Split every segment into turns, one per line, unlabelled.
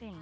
think.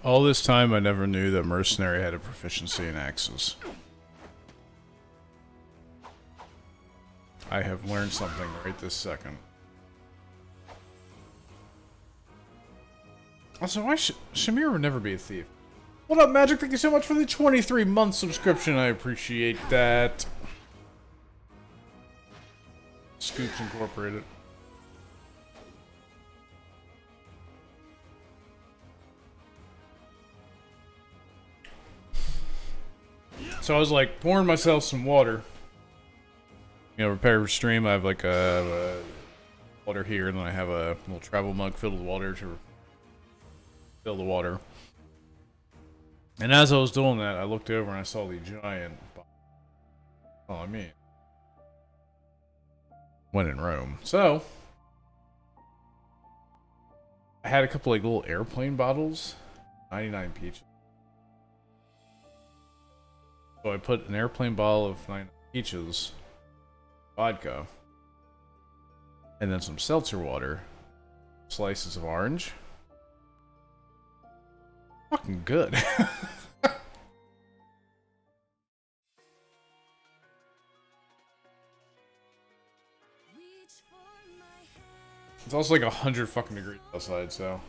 All this time, I never knew that Mercenary had a proficiency in axes. I have learned something right this second. Also, why Shamir would never be a thief? What up, Magic? Thank you so much for the 23-month subscription. I appreciate that. Scoops Incorporated. So I was like pouring myself some water. You know, prepare for stream. I have like a water here, and then I have a little travel mug filled with water to fill the water. And as I was doing that, I looked over and I saw the giant. Oh, I mean, when in Rome. So I had a couple like little airplane bottles, 99 peaches. So I put an airplane bottle of 99 peaches, vodka, and then some seltzer water, slices of orange. Fucking good. It's also like 100 fucking degrees outside, so.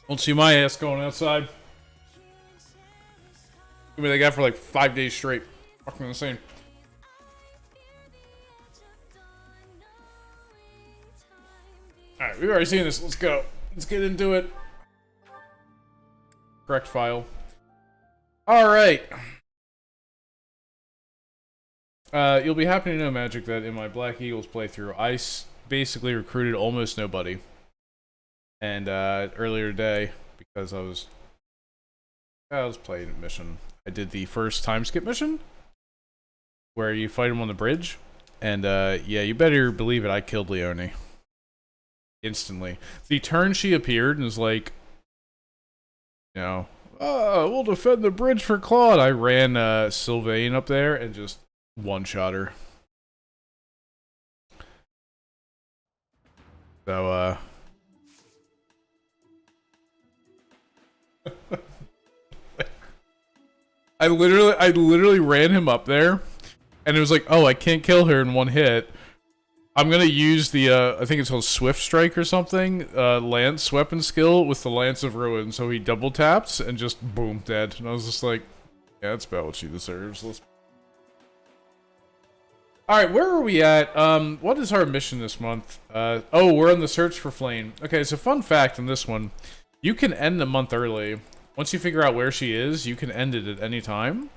Won't see my ass going outside. Give me that guy for like 5 days straight. Fucking insane. Alright, we've already seen this. Let's go. Let's get into it. Correct file. Alright. You'll be happy to know, Magic, that in my Black Eagles playthrough, I basically recruited almost nobody. And earlier today, because I was playing a mission, I did the first time skip mission, where you fight him on the bridge. And yeah, you better believe it, I killed Leone. Instantly. The turn she appeared and was like, you know, we'll defend the bridge for Claude. I ran Sylvain up there and just one-shot her. So, I literally ran him up there, and it was like, oh, I can't kill her in one hit. I'm gonna use the, I think it's called Swift Strike or something, Lance weapon skill with the Lance of Ruin. So he double taps and just boom, dead. And I was just like, yeah, that's about what she deserves. Alright, where are we at? What is our mission this month? Oh, we're on the search for Flame. Okay, so fun fact on this one, you can end the month early. Once you figure out where she is, you can end it at any time.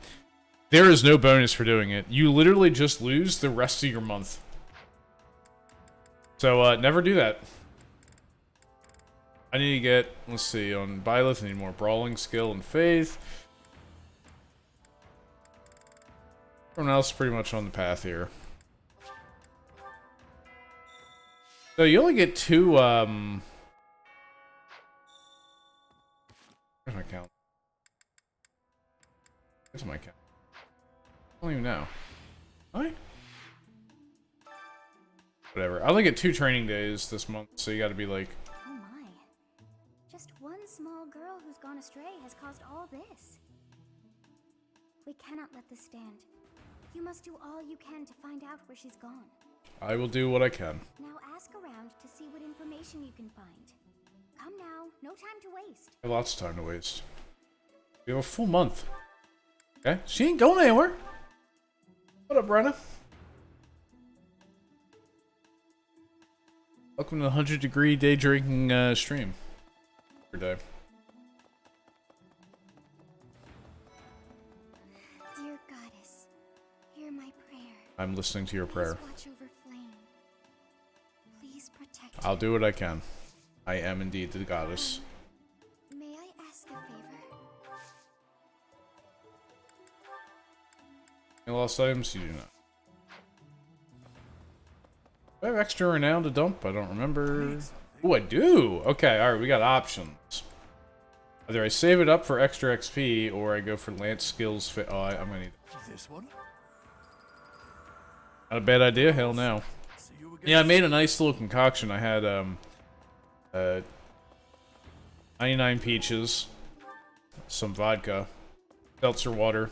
There is no bonus for doing it. You literally just lose the rest of your month. So, never do that. I need to get, let's see, on Byleth, I need more brawling skill and faith. Everyone else is pretty much on the path here. So you only get 2, where's my count? Where's my count? I don't even know. What? Whatever. I only get 2 training days this month, so you gotta be like...
Oh my. Just one small girl who's gone astray has caused all this. We cannot let this stand. You must do all you can to find out where she's gone.
I will do what I can.
Now ask around to see what information you can find. Come now, no time to waste.
I have lots of time to waste. We have a full month. Okay, she ain't going anywhere. What up, Brenna? Welcome to the 100-degree day drinking stream. Per day.
Dear goddess, hear my prayer.
I'm listening to your prayer.
Please watch over Flame. Please protect
I'll do what I can. I am indeed the goddess.
May I ask a favor?
Any lost items? You do not. Do I have extra renown to dump? I don't remember. Oh, I do! Okay, alright, we got options. Either I save it up for extra XP, or I go for Lance skills fit. Oh, I'm gonna need
this one.
Not a bad idea, hell no. Yeah, I made a nice little concoction. I had 99 peaches, some vodka, seltzer water,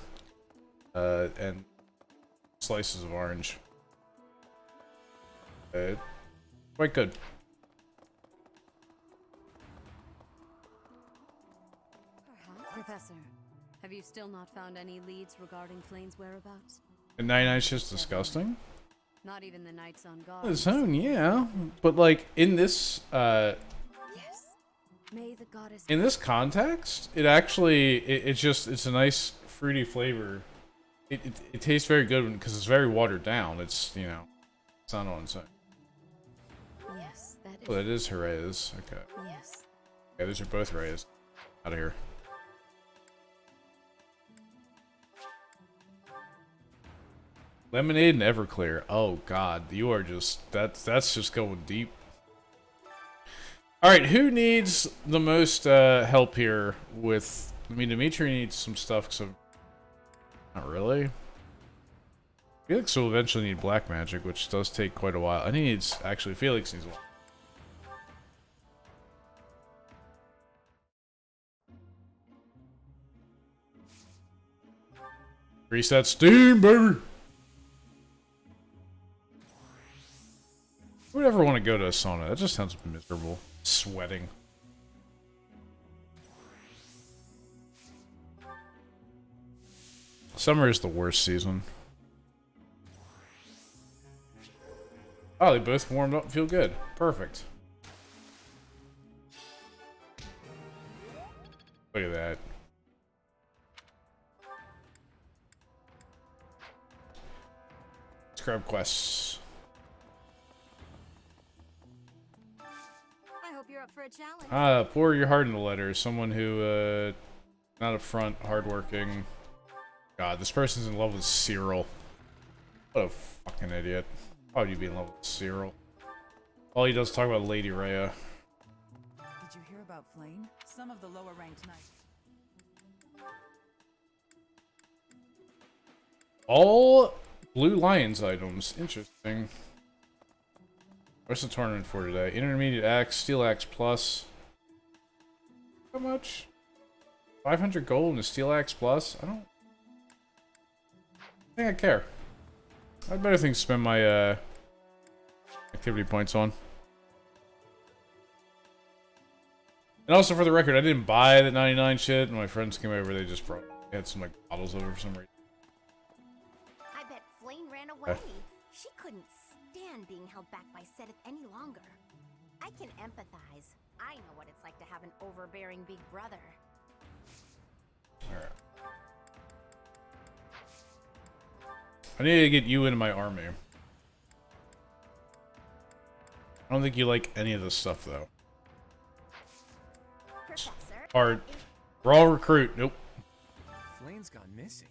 and slices of orange. Quite good.
Professor, have you still not found any leads regarding Flame's whereabouts?
And 99 is just disgusting.
Not even the Knights on Guard.
His own, yeah. But like in this
Yes. May the goddess
in this context, it actually it's a nice fruity flavor. It tastes very good because it's very watered down. It's, you know, it's not on its own.
Yes, that is.
Oh, that is Herrey's. Okay.
Yes.
Okay, those are both Herrey's. Out of here. Lemonade and Everclear. Oh god, you are just that's just going deep. All right, who needs the most help here with? I mean, Dimitri needs some stuff. So, not really. Felix will eventually need black magic, which does take quite a while. And he needs actually Felix needs one. Reset Steam, baby. Who would ever want to go to a sauna? That just sounds miserable. Sweating. Summer is the worst season. Oh, they both warmed up and feel good. Perfect. Look at that. Let's grab quests.
I hope you're up for a challenge.
Pour your heart in the letter. Someone who, not upfront, hardworking. God, this person's in love with Cyril. What a fucking idiot. Why would you be in love with Cyril? All he does is talk about Lady Rhea.
Did you hear about Flame? Some of the lower ranked knights.
All Blue Lions items. Interesting. What's the tournament for today? Intermediate axe, steel axe plus. How much? 500 gold and a steel axe plus? I don't think I care. I'd better think to spend my activity points on. And also for the record, I didn't buy the 99 shit. When my friends came over, they just brought, they had some like bottles over for some reason.
I bet Flame ran away. She couldn't stand being held back by Seth any longer. I can empathize. I know what it's like to have an overbearing big brother.
Alright. I need to get you into my army. I don't think you like any of this stuff, though. Hard. Raw recruit. Nope.
Flane's gone missing.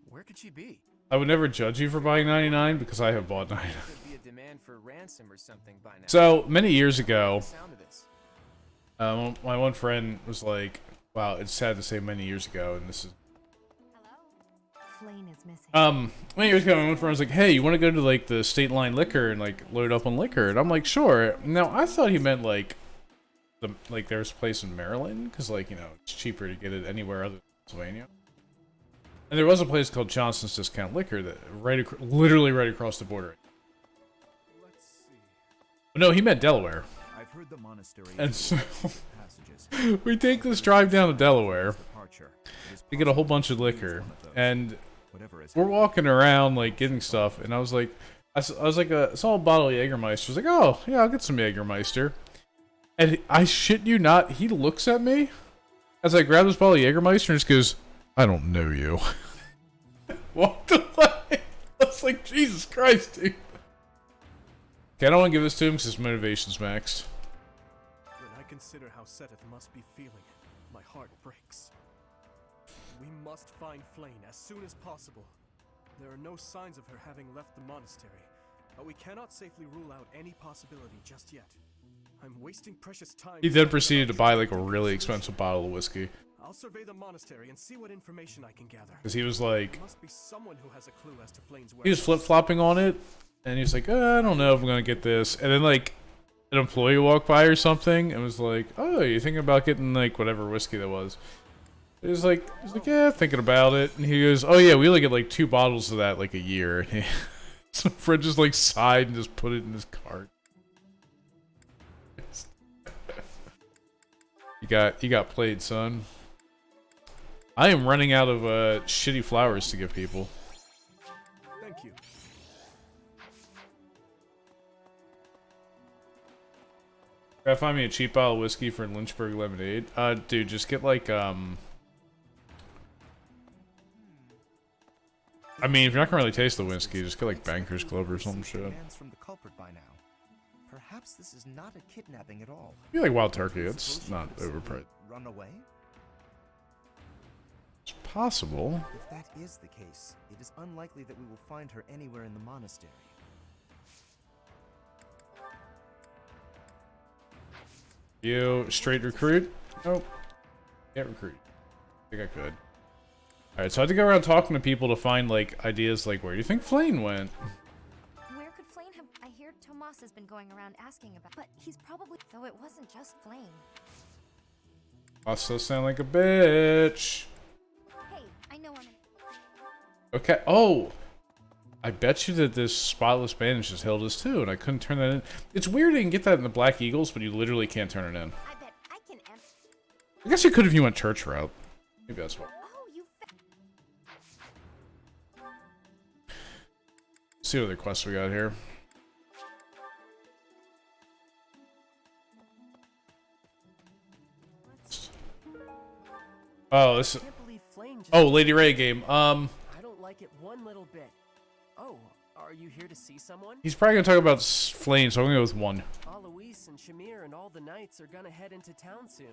Where could she be?
I would never judge you for buying 99 because I have bought 99.
Could be a demand for ransom or something by now.
So, many years ago,
Sound of this.
my one friend was like, wow, it's sad to say many years ago, and this is...
Flane is missing.
Many years ago, my one friend was like, hey, you want to go to, like, the State Line Liquor and, like, load up on liquor? And I'm like, sure. Now, I thought he meant, like, there's a place in Maryland, because, like, you know, it's cheaper to get it anywhere other than Pennsylvania. And there was a place called Johnson's Discount Liquor that literally right across the border.
Let's see.
But no, he meant Delaware.
I've heard the monastery.
And so
passages.
we take this drive down to Delaware
Departure. It is
to get a whole
possible
bunch of
Flane's
liquor,
one of those.
and
Whatever is
we're walking around like getting stuff, and I was like, I was like, I saw a bottle of Jägermeister. I was like, oh yeah, I'll get some Jägermeister. And I shit you not, he looks at me as I grab this bottle of Jägermeister and just goes, I don't know you. Walked away. I was like, Jesus Christ, dude. Okay, I don't want to give this to him because his motivation's maxed.
When I consider how Seteth must be feeling, my heart breaks. We must find Flane as soon as possible. There are no signs of her having left the monastery, but we cannot safely rule out any possibility just yet. I'm wasting precious time.
He then proceeded to buy like a really expensive bottle of whiskey.
I'll survey the monastery and see what information I can gather.
Because he was like,
There must be someone who has a clue as to Flane's
he was flip-flopping on it, and he's like, I don't know if I'm going to get this. And then like, an employee walked by or something, and was like, oh, you thinking about getting like whatever whiskey that was? He was like, yeah, thinking about it. And he goes, oh yeah, we only get like 2 bottles of that like a year. And so Fred just like sighed and just put it in his cart. You got played, son. I am running out of shitty flowers to give people.
Thank you.
Gotta find me a cheap bottle of whiskey for Lynchburg lemonade. Dude, just get like I mean, if you're not gonna really taste the whiskey, just get like Banker's Club or some shit.
Demands from the culprit by now. Perhaps this is not a kidnapping at all.
You like Wild Turkey? It's
Suppose
not
she could simply
overpriced.
Run away?
It's possible.
If that is the case, it is unlikely that we will find her anywhere in the monastery.
You straight recruit? Nope. Can't recruit. I think I could. Alright, so I had to go around talking to people to find like ideas like where do you think Flane went?
Where could Flane have? I hear Tomas has been going around asking about, but he's probably, though it wasn't just Flane.
Also sound like a bitch.
Hey, I know I'm.
Okay. Oh, I bet you that this spotless bandage just held us too, and I couldn't turn that in. It's weird you can get that in the Black Eagles, but you literally can't turn it in.
I bet I can
I guess you could if you went church route. Maybe that's what.
Oh, you
See what other quests we got here. Oh, this.
I can't believe Flane just...
Oh, Lady Ray game.
I don't like it one little bit. Oh, are you here to see someone?
He's probably gonna talk about Flame, so I'm gonna go with 1.
Alois and Shamir and all the knights are gonna head into town soon.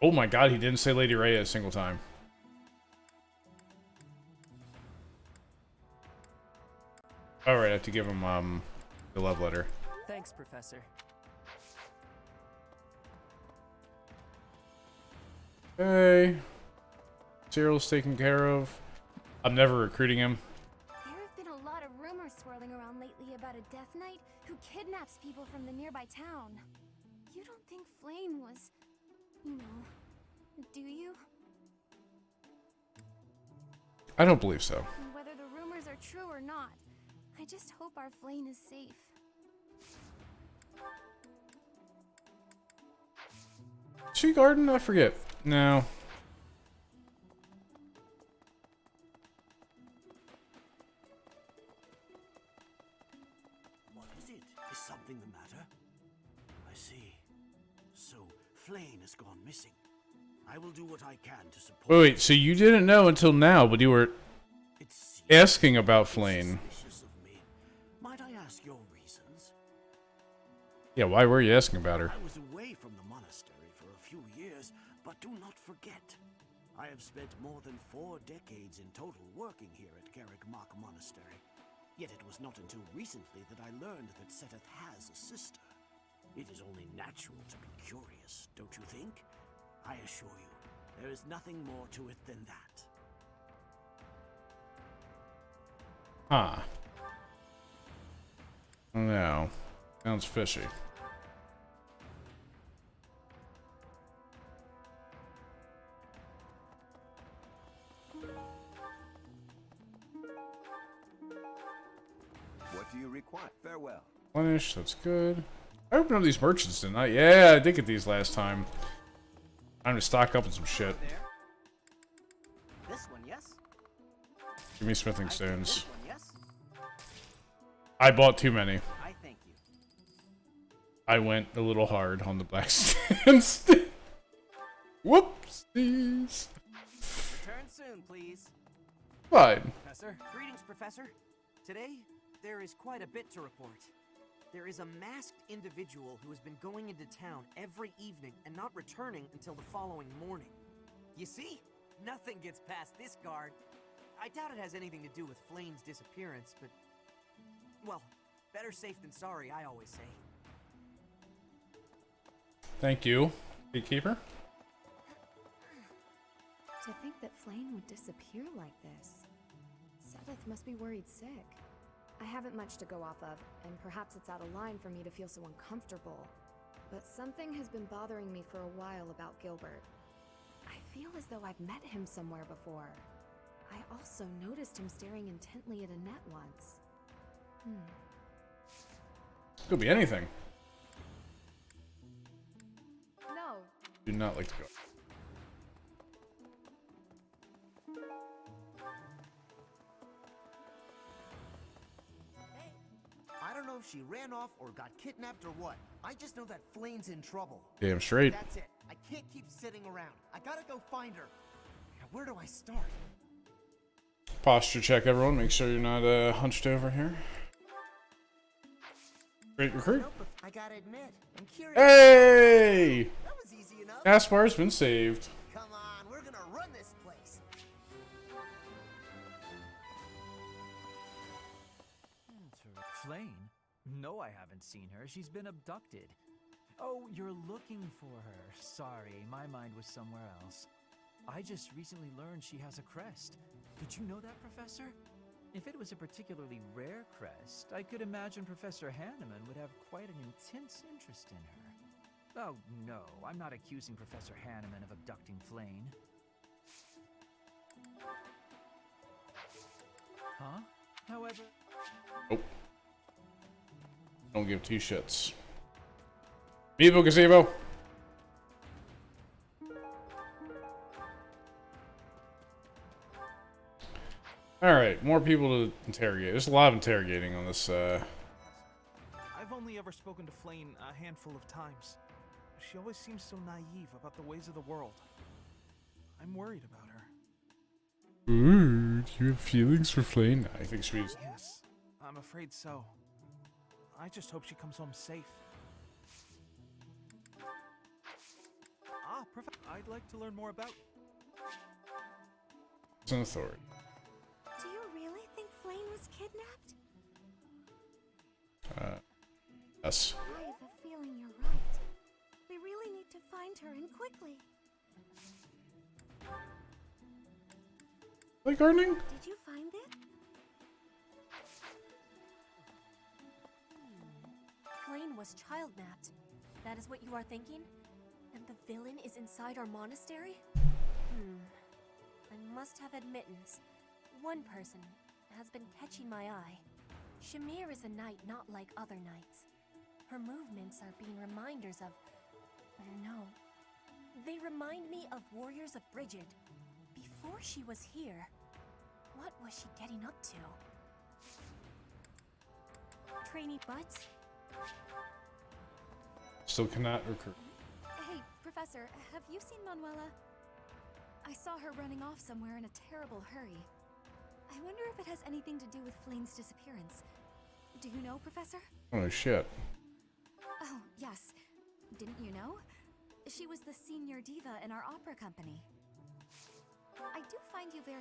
Oh my God, he didn't say Lady Ray a single time. All right, I have to give him the love letter.
Thanks, Professor.
Hey, Cyril's taken care of. I'm never recruiting him.
There have been a lot of rumors swirling around lately about a Death Knight who kidnaps people from the nearby town. You don't think Flane was, you know, do you?
I don't believe so.
And whether the rumors are true or not, I just hope our Flane is safe.
Tree Garden? I forget. No.
What is it? Is something the matter? I see. So, Flane has gone missing. I will do what I can to support...
Wait, so you didn't know until now, but you were asking about Flane.
Suspicious of me. Might I ask your reasons?
Yeah, why were you asking about her?
I was away from the monastery for a few years, but do not forget, I have spent more than 4 decades in total working here at Garrick Mach Monastery. Yet it was not until recently that I learned that Seteth has a sister. It is only natural to be curious, don't you think? I assure you, there is nothing more to it than that.
Huh. No. Sounds fishy.
What do you require? Farewell.
Replenish, that's good. I opened up these merchants, didn't I? Yeah, I did get these last time. Time to stock up on some shit.
This one, yes?
Give me smithing stones.
This one, yes?
I bought too many.
I thank you.
I went a little hard on the blacksmiths. Whoopsies.
Return soon, please.
Fine.
Professor? Greetings, Professor. Today, there is quite a bit to report. There is a masked individual who has been going into town every evening and not returning until the following morning. You see? Nothing gets past this guard. I doubt it has anything to do with Flane's disappearance, but... well, better safe than sorry, I always say.
Thank you, Gatekeeper.
To think that Flame would disappear like this. Seteth must be worried sick. I haven't much to go off of, and perhaps it's out of line for me to feel so uncomfortable. But something has been bothering me for a while about Gilbert. I feel as though I've met him somewhere before. I also noticed him staring intently at Annette once.
Could be anything.
No.
Do not like to go.
I don't know if she ran off or got kidnapped or what. I just know that Flane's in trouble.
Damn straight.
That's it. I can't keep sitting around. I gotta go find her. Now, where do I start?
Posture check, everyone. Make sure you're not hunched over here. Great recruit.
Nope, I gotta admit, I'm curious.
Hey!
That was easy enough.
Taskbar's been saved.
Come on, we're gonna run this place.
Flane? No, I haven't seen her. She's been abducted. Oh, you're looking for her. Sorry, my mind was somewhere else. I just recently learned she has a crest. Did you know that, Professor? If it was a particularly rare crest, I could imagine Professor Hanneman would have quite an intense interest in her. Oh, no, I'm not accusing Professor Hanneman of abducting Flane. Huh? However...
Oh. Don't give two shits. Vivo Gazebo! Alright, more people to interrogate. There's a lot of interrogating on this,
I've only ever spoken to Flane a handful of times. She always seems so naive about the ways of the world. I'm worried about her.
Ooh, do you have feelings for Flane? I think she's...
Yes, I'm afraid so. I just hope she comes home safe. Ah, Professor, I'd like to learn more about...
It's an authority.
Do you really think Flane was kidnapped?
Yes.
I have a feeling you're right. We really need to find her, and quickly.
Like gardening?
Did you find it?
Flane was child-napped. That is what you are thinking? And the villain is inside our monastery? I must have admittance. One person has been catching my eye. Shamir is a knight not like other knights. Her movements are being reminders of... no. They remind me of Warriors of Brigid. Before she was here, what was she getting up to? Trainee butts?
Still cannot recruit.
Hey, Professor, have you seen Manuela? I saw her running off somewhere in a terrible hurry. I wonder if it has anything to do with Flane's disappearance. Do you know, Professor?
Oh shit.
Oh, yes. Didn't you know? She was the senior diva in our opera company. I do find you very...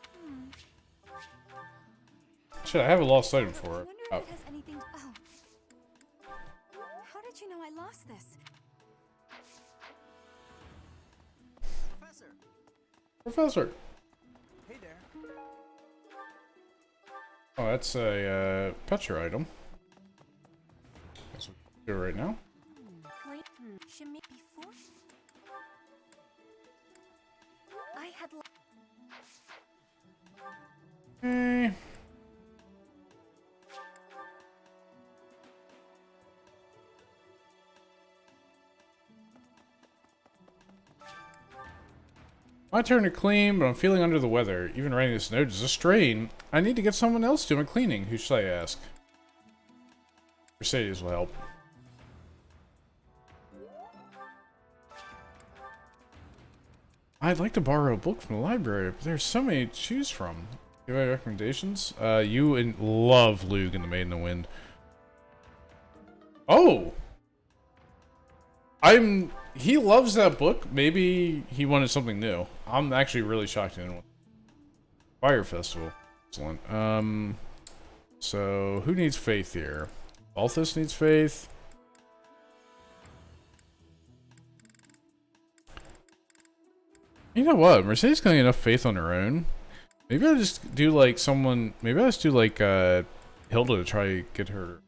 Shit, I have a lost item
I
for
wonder
it.
if
Oh.
it has anything to... Oh. How did you know I lost this?
Professor!
Professor!
Hey there.
Oh, that's a Petra item. That's what we do right now.
Shimmy before? I had...
Okay. My turn to clean, but I'm feeling under the weather. Even writing this note is a strain. I need to get someone else doing cleaning. Who should I ask? Mercedes will help. I'd like to borrow a book from the library, but there's so many to choose from. Do you have any recommendations? You love Lug and the Maid in the Wind. Oh! He loves that book. Maybe he wanted something new. I'm actually really shocked he didn't want Fire Festival. Excellent. So who needs faith here? Balthus needs faith. You know what? Mercedes got enough faith on her own. Maybe I'll just do like someone. Maybe I'll just do like Hilda to try to get her.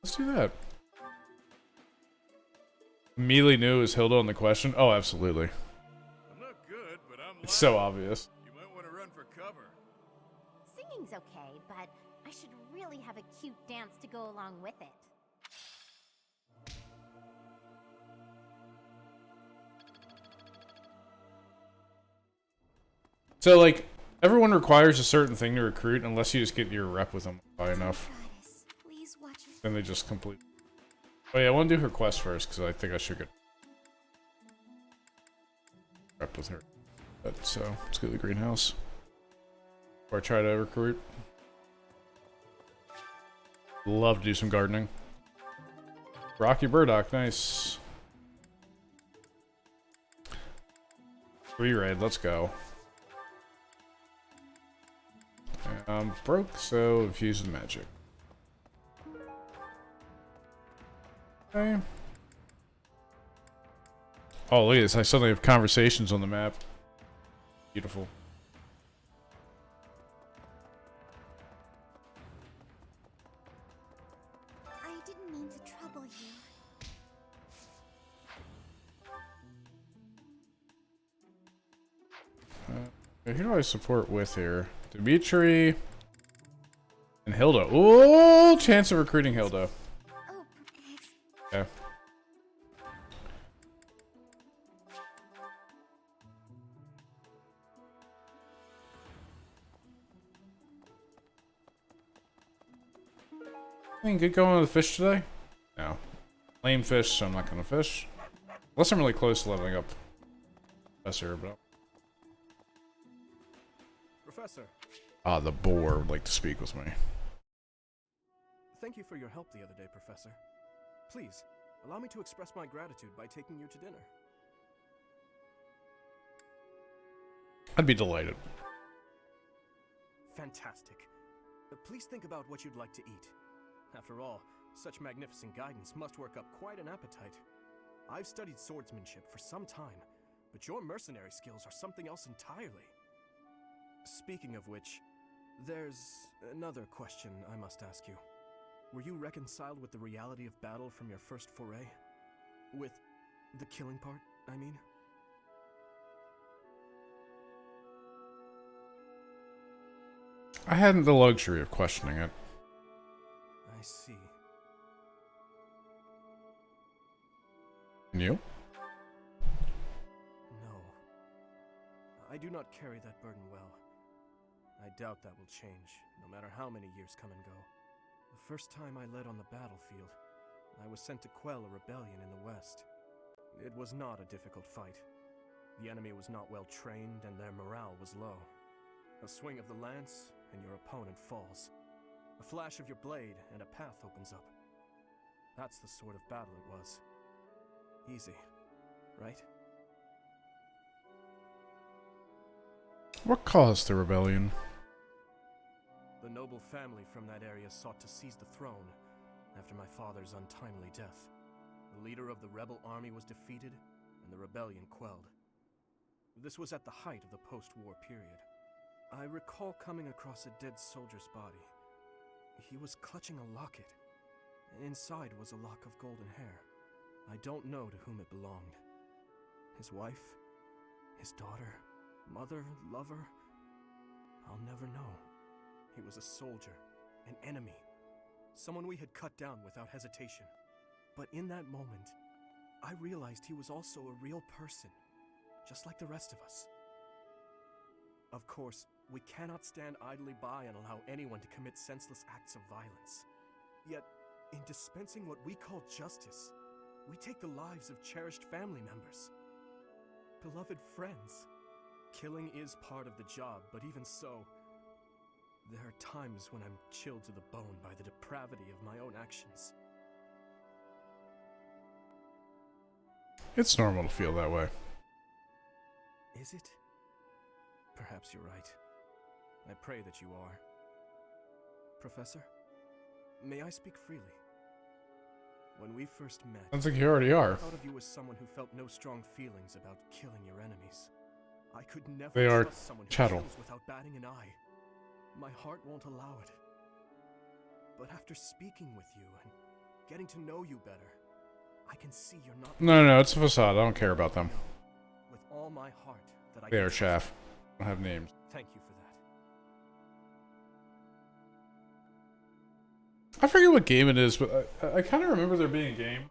Let's do that. Immediately knew it was Hilda on the question. Oh, absolutely.
I'm not good, but I'm
It's so obvious.
You might want to run for cover.
Singing's okay, but I should really have a cute dance to go along with it.
So like everyone requires a certain thing to recruit unless you just get your rep with them high enough.
Please watch it.
Then they just complete. Oh yeah, I want to do her quest first because I think I should get rep with her. But so let's go to the greenhouse. Or try to recruit. Love to do some gardening. Rocky Burdock, nice. 3 raid, let's go. Broke, so infuse with magic. Okay. Oh, look at this. I suddenly have conversations on the map. Beautiful.
I didn't mean to trouble you.
Who do I support with here? Dimitri and Hilda. Ooh, chance of recruiting Hilda.
Oh,
Okay. Anything good going with the fish today? No. Lame fish, so I'm not gonna fish. Unless I'm really close to leveling up. Professor, but
Professor,
ah, the boar would like to speak with me.
thank you for your help the other day, Professor. Please, allow me to express my gratitude by taking you to dinner.
I'd be delighted.
Fantastic. Please think about what you'd like to eat. After all, such magnificent guidance must work up quite an appetite. I've studied swordsmanship for some time, but your mercenary skills are something else entirely. Speaking of which, there's another question I must ask you. Were you reconciled with the reality of battle from your first foray? With the killing part, I mean?
I hadn't the luxury of questioning it.
I see.
And you?
No. I do not carry that burden well. I doubt that will change, no matter how many years come and go. The first time I led on the battlefield, I was sent to quell a rebellion in the west. It was not a difficult fight. The enemy was not well trained, and their morale was low. A swing of the lance, and your opponent falls. A flash of your blade, and a path opens up. That's the sort of battle it was. Easy, right?
What caused the rebellion?
The noble family from that area sought to seize the throne after my father's untimely death. The leader of the rebel army was defeated, and the rebellion quelled. This was at the height of the post-war period. I recall coming across a dead soldier's body. He was clutching a locket, and inside was a lock of golden hair. I don't know to whom it belonged. His wife? His daughter? Mother? Lover? I'll never know. He was a soldier, an enemy, someone we had cut down without hesitation. But in that moment, I realized he was also a real person, just like the rest of us. Of course, we cannot stand idly by and allow anyone to commit senseless acts of violence. Yet, in dispensing what we call justice, we take the lives of cherished family members, beloved friends. Killing is part of the job, but even so, there are times when I'm chilled to the bone by the depravity of my own actions.
It's normal to feel that way.
Is it? Perhaps you're right. I pray that you are. Professor, may I speak freely? When we first met,
Sounds like you already are.
I thought of you as someone who felt no strong feelings about killing your enemies. I could never
They are
trust someone who
chattel.
kills without batting an eye. My heart won't allow it. But after speaking with you and getting to know you better, I can see you're not...
No, it's a facade. I don't care about them.
With all my heart that I
They
can
are
trust
chaff.
you.
I don't have names.
Thank you for that.
I forget what game it is, but I kind of remember there being a game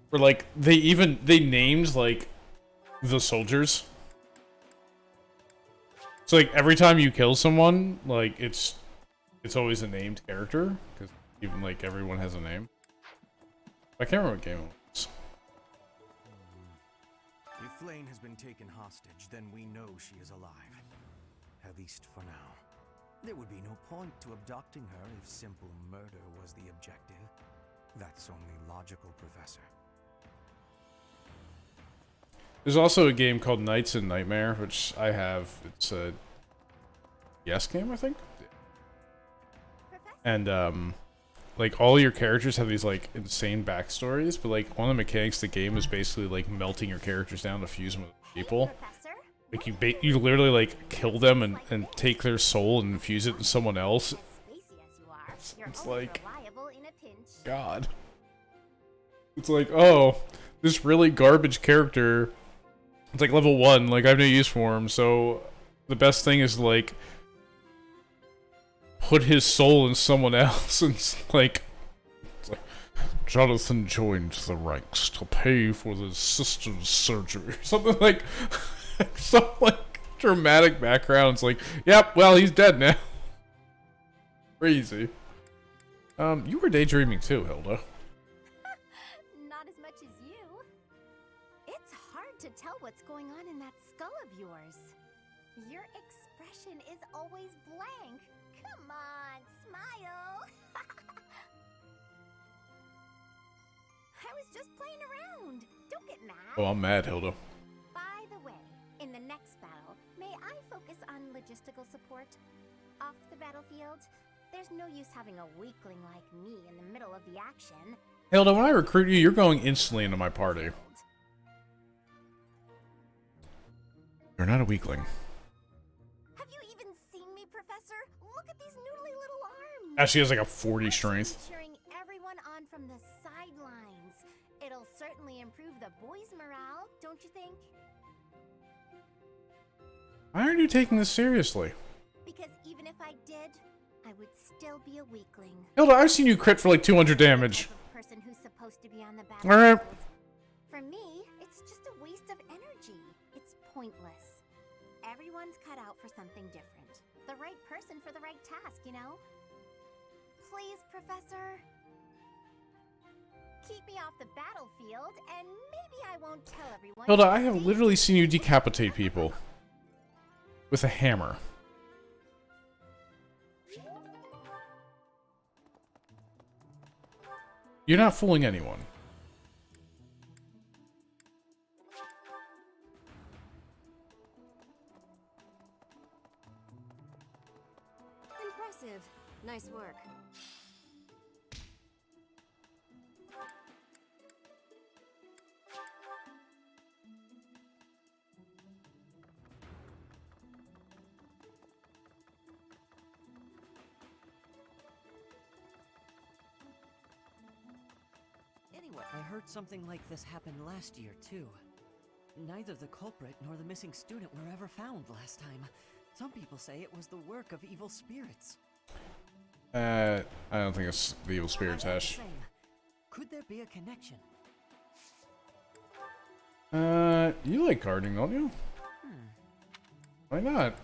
where, like, they named, like, the soldiers. So, like, every time you kill someone, like, it's always a named character, because even, like, everyone has a name. I can't remember what game it was.
If Flane has been taken hostage, then we know she is alive. At least for now. There would be no point to abducting her if simple murder was the objective. That's only logical, Professor.
There's also a game called Nights in Nightmare, which I have. It's a yes game, I think. And like all your characters have these like insane backstories, but like one of the mechanics of the game is basically like melting your characters down to fuse them with people. Like you literally like kill them and take their soul and infuse it in someone else. It's like God. It's like, oh, this really garbage character. It's like level 1, like I have no use for him, so the best thing is like put his soul in someone else, and it's like Jonathan joined the ranks to pay for the sister's surgery. Something like some like dramatic background. It's like, yep, well he's dead now. Crazy. You were daydreaming too, Hilda.
Not as much as you. It's hard to tell what's going on in that skull of yours. Your expression is always blank. Come on, smile. I was just playing around. Don't get mad.
Oh, I'm mad, Hilda.
By the way, in the next battle, may I focus on logistical support? Off the battlefield, there's no use having a weakling like me in the middle of the action.
Hilda, when I recruit you, you're going instantly into my party. You're not a weakling.
Have you even seen me, Professor? Look at these noodly little arms.
Actually, has like a 40 strength.
Cheering everyone on from the sidelines. It'll certainly improve the boys' morale, don't you think?
Why aren't you taking this seriously?
Because even if I did, I would still be a weakling.
Hilda, I've seen you crit for like 200 damage.
Person who's supposed to be on the
All right.
battlefield. For me, it's just a waste of energy. It's pointless. Everyone's cut out for something different. The right person for the right task, you know? Please, Professor. Keep me off the battlefield, and maybe I won't tell everyone.
Hilda, I have literally seen you decapitate people. With a hammer. You're not fooling anyone.
Impressive. Nice work.
Anyway, I heard something like this happened last year, too. Neither the culprit nor the missing student were ever found last time. Some people say it was the work of evil spirits.
I don't think it's the evil spirits, Ash.
Could there be a connection?
You like gardening, don't you? Why not?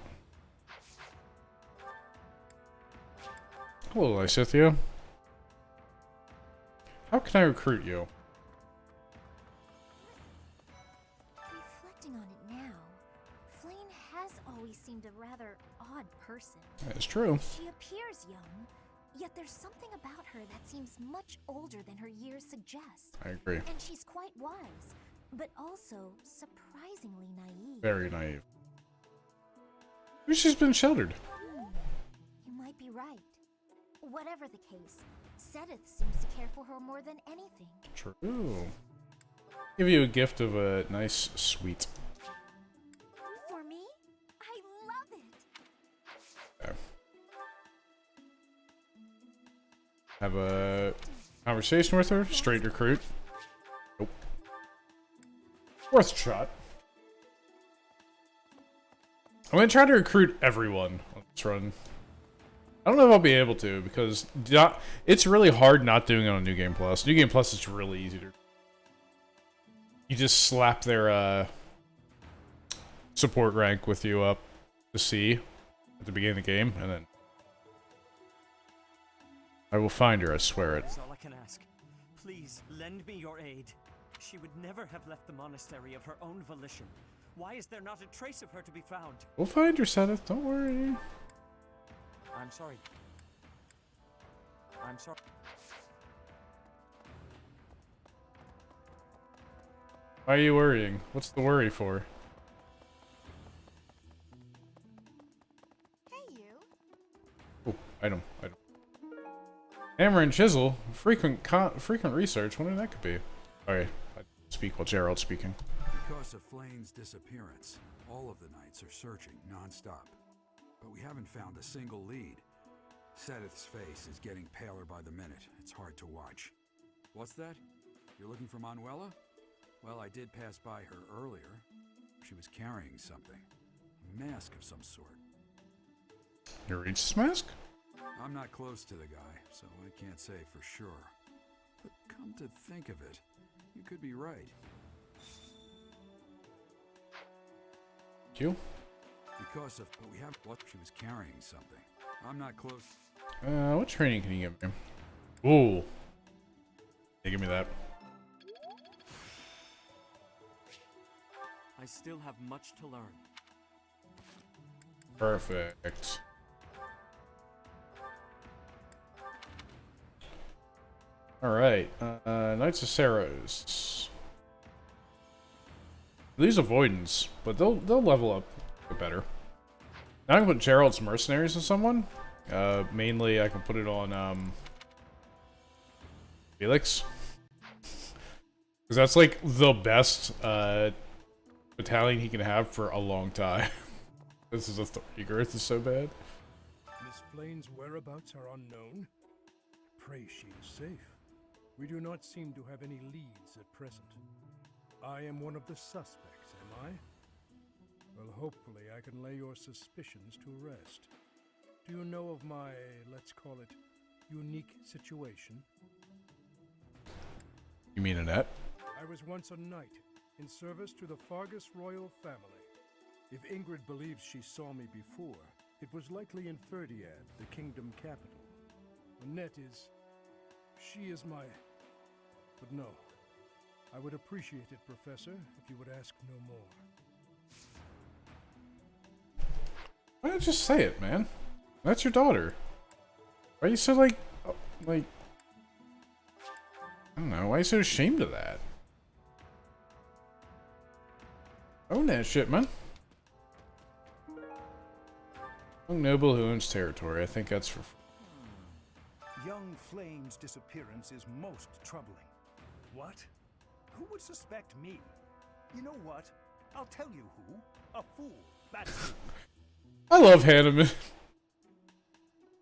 Hello, Lysithia. How can I recruit you?
Reflecting on it now, Flame has always seemed a rather odd person.
That's true.
She appears young, yet there's something about her that seems much older than her years suggest.
I agree.
And she's quite wise, but also surprisingly naive.
Very naive. Maybe she's been sheltered.
You might be right. Whatever the case, Sedith seems to care for her more than anything.
True. Give you a gift of a nice sweet.
For me? I love it!
Okay. Have a conversation with her. Straight recruit. Nope. Worth a shot. I'm gonna try to recruit everyone on this run. I don't know if I'll be able to, because it's really hard not doing it on New Game Plus. New Game Plus is really easy to... You just slap their support rank with you up to C at the beginning of the game, and then... I will find her, I swear it.
That's all I can ask. Please, lend me your aid. She would never have left the monastery of her own volition. Why is there not a trace of her to be found?
We'll find her, Sedith, don't worry.
I'm sorry. I'm sorry.
Why are you worrying? What's the worry for?
Hey, you.
Oh, item. Hammer and chisel. Frequent research. Wonder that could be. Sorry, I speak while Gerald's speaking.
Because of Flane's disappearance, all of the knights are searching non-stop. But we haven't found a single lead. Sedith's face is getting paler by the minute. It's hard to watch. What's that? You're looking for Manuela? Well, I did pass by her earlier. She was carrying something. A mask of some sort.
You reached this mask?
I'm not close to the guy, so I can't say for sure. But come to think of it, you could be right.
You?
Because of what we have, what she was carrying something. I'm not close.
What training can you give me? Ooh. Hey, give me that.
I still have much to learn.
Perfect. Alright, Knights of Saros. These avoidance, but they'll level up a bit better. Now I can put Gerald's mercenaries on someone. Mainly I can put it on Felix. Because that's like the best battalion he can have for a long time. This is authority girth is so bad.
Miss Flane's whereabouts are unknown. Pray she is safe. We do not seem to have any leads at present. I am one of the suspects, am I? Well, hopefully I can lay your suspicions to rest. Do you know of my, let's call it, unique situation?
You mean Annette?
I was once a knight, in service to the Fargus royal family. If Ingrid believes she saw me before, it was likely in Ferdiad, the kingdom capital. Annette is... she is my... but no. I would appreciate it, Professor, if you would ask no more.
Why don't you just say it, man? That's your daughter. Why are you so like... I don't know. Why are you so ashamed of that? Own that shit, man. Young noble who owns territory. I think that's for...
Young Flame's disappearance is most troubling. What? Who would suspect me? You know what? I'll tell you who. A fool. That's who.
I love Hanneman.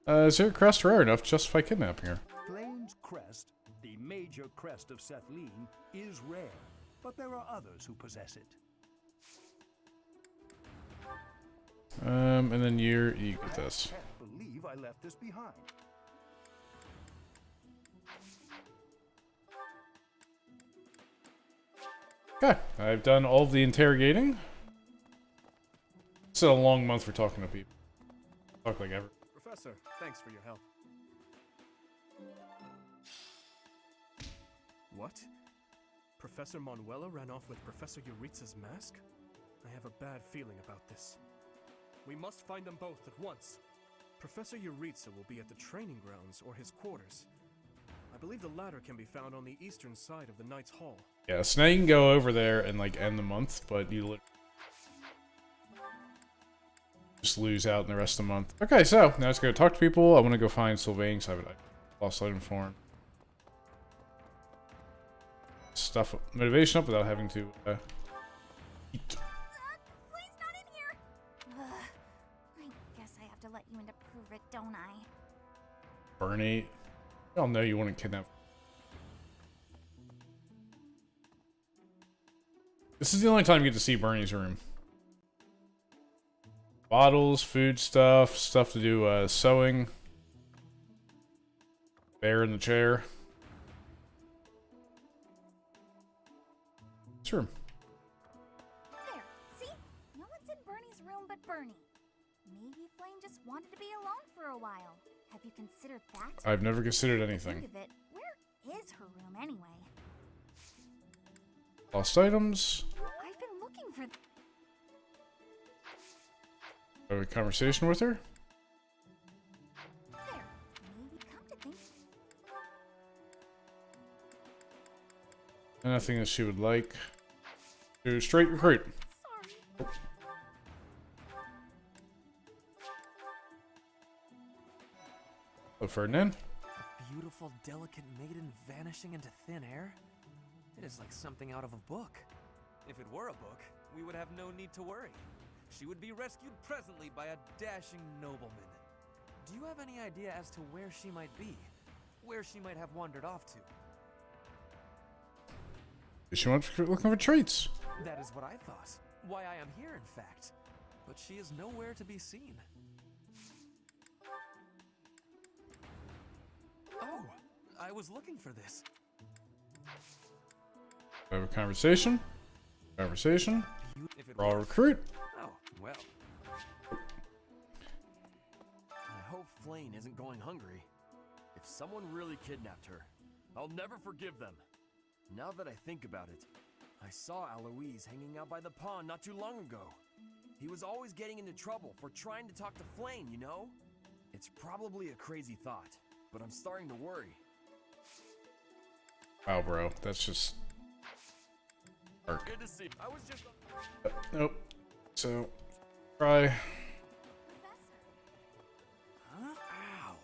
Is there a crest rare enough to justify kidnapping her?
Flame's crest, the major crest of Sethlene, is rare, but there are others who possess it.
And then you get this.
I can't believe I left this behind.
Okay, I've done all of the interrogating. It's a long month for talking to people. Talk like ever.
Professor, thanks for your help. What? Professor Manuela ran off with Professor Yuritsa's mask? I have a bad feeling about this. We must find them both at once. Professor Yuritsa will be at the training grounds or his quarters. I believe the latter can be found on the eastern side of the Knight's Hall.
Yeah, so now you can go over there and like end the month, but you just lose out in the rest of the month. Okay, so now let's go talk to people. I want to go find Sylvain, so I lost item for him. Stuff motivation up without having to eat.
Please, not in here. I guess I have to let you in to prove it, don't I?
Bernie, y'all know you want to kidnap. This is the only time you get to see Bernie's room. Bottles, food stuff, stuff to do sewing. Bear in the chair. This room.
There, see? No one's in Bernie's room but Bernie. Maybe Flame just wanted to be alone for a while. Have you considered that?
I've never considered anything.
Think of it, where is her room anyway?
Lost items.
I've been looking for...
Have a conversation with her.
There, maybe come to think...
Nothing that she would like. Do straight recruit.
Sorry.
Hello, Ferdinand.
A beautiful, delicate maiden vanishing into thin air? It is like something out of a book. If it were a book, we would have no need to worry. She would be rescued presently by a dashing nobleman. Do you have any idea as to where she might be? Where she might have wandered off to?
She went looking for treats.
That is what I thought. Why I am here, in fact. But she is nowhere to be seen. Oh, I was looking for this.
Have a conversation. Conversation. Raw recruit.
Oh, well.
I hope Flame isn't going hungry. If someone really kidnapped her, I'll never forgive them. Now that I think about it, I saw Aloise hanging out by the pond not too long ago. He was always getting into trouble for trying to talk to Flame, you know? It's probably a crazy thought, but I'm starting to worry.
Wow, bro. That's just... dark.
Good to see. I was just...
Nope. So, try...
Huh? Ow.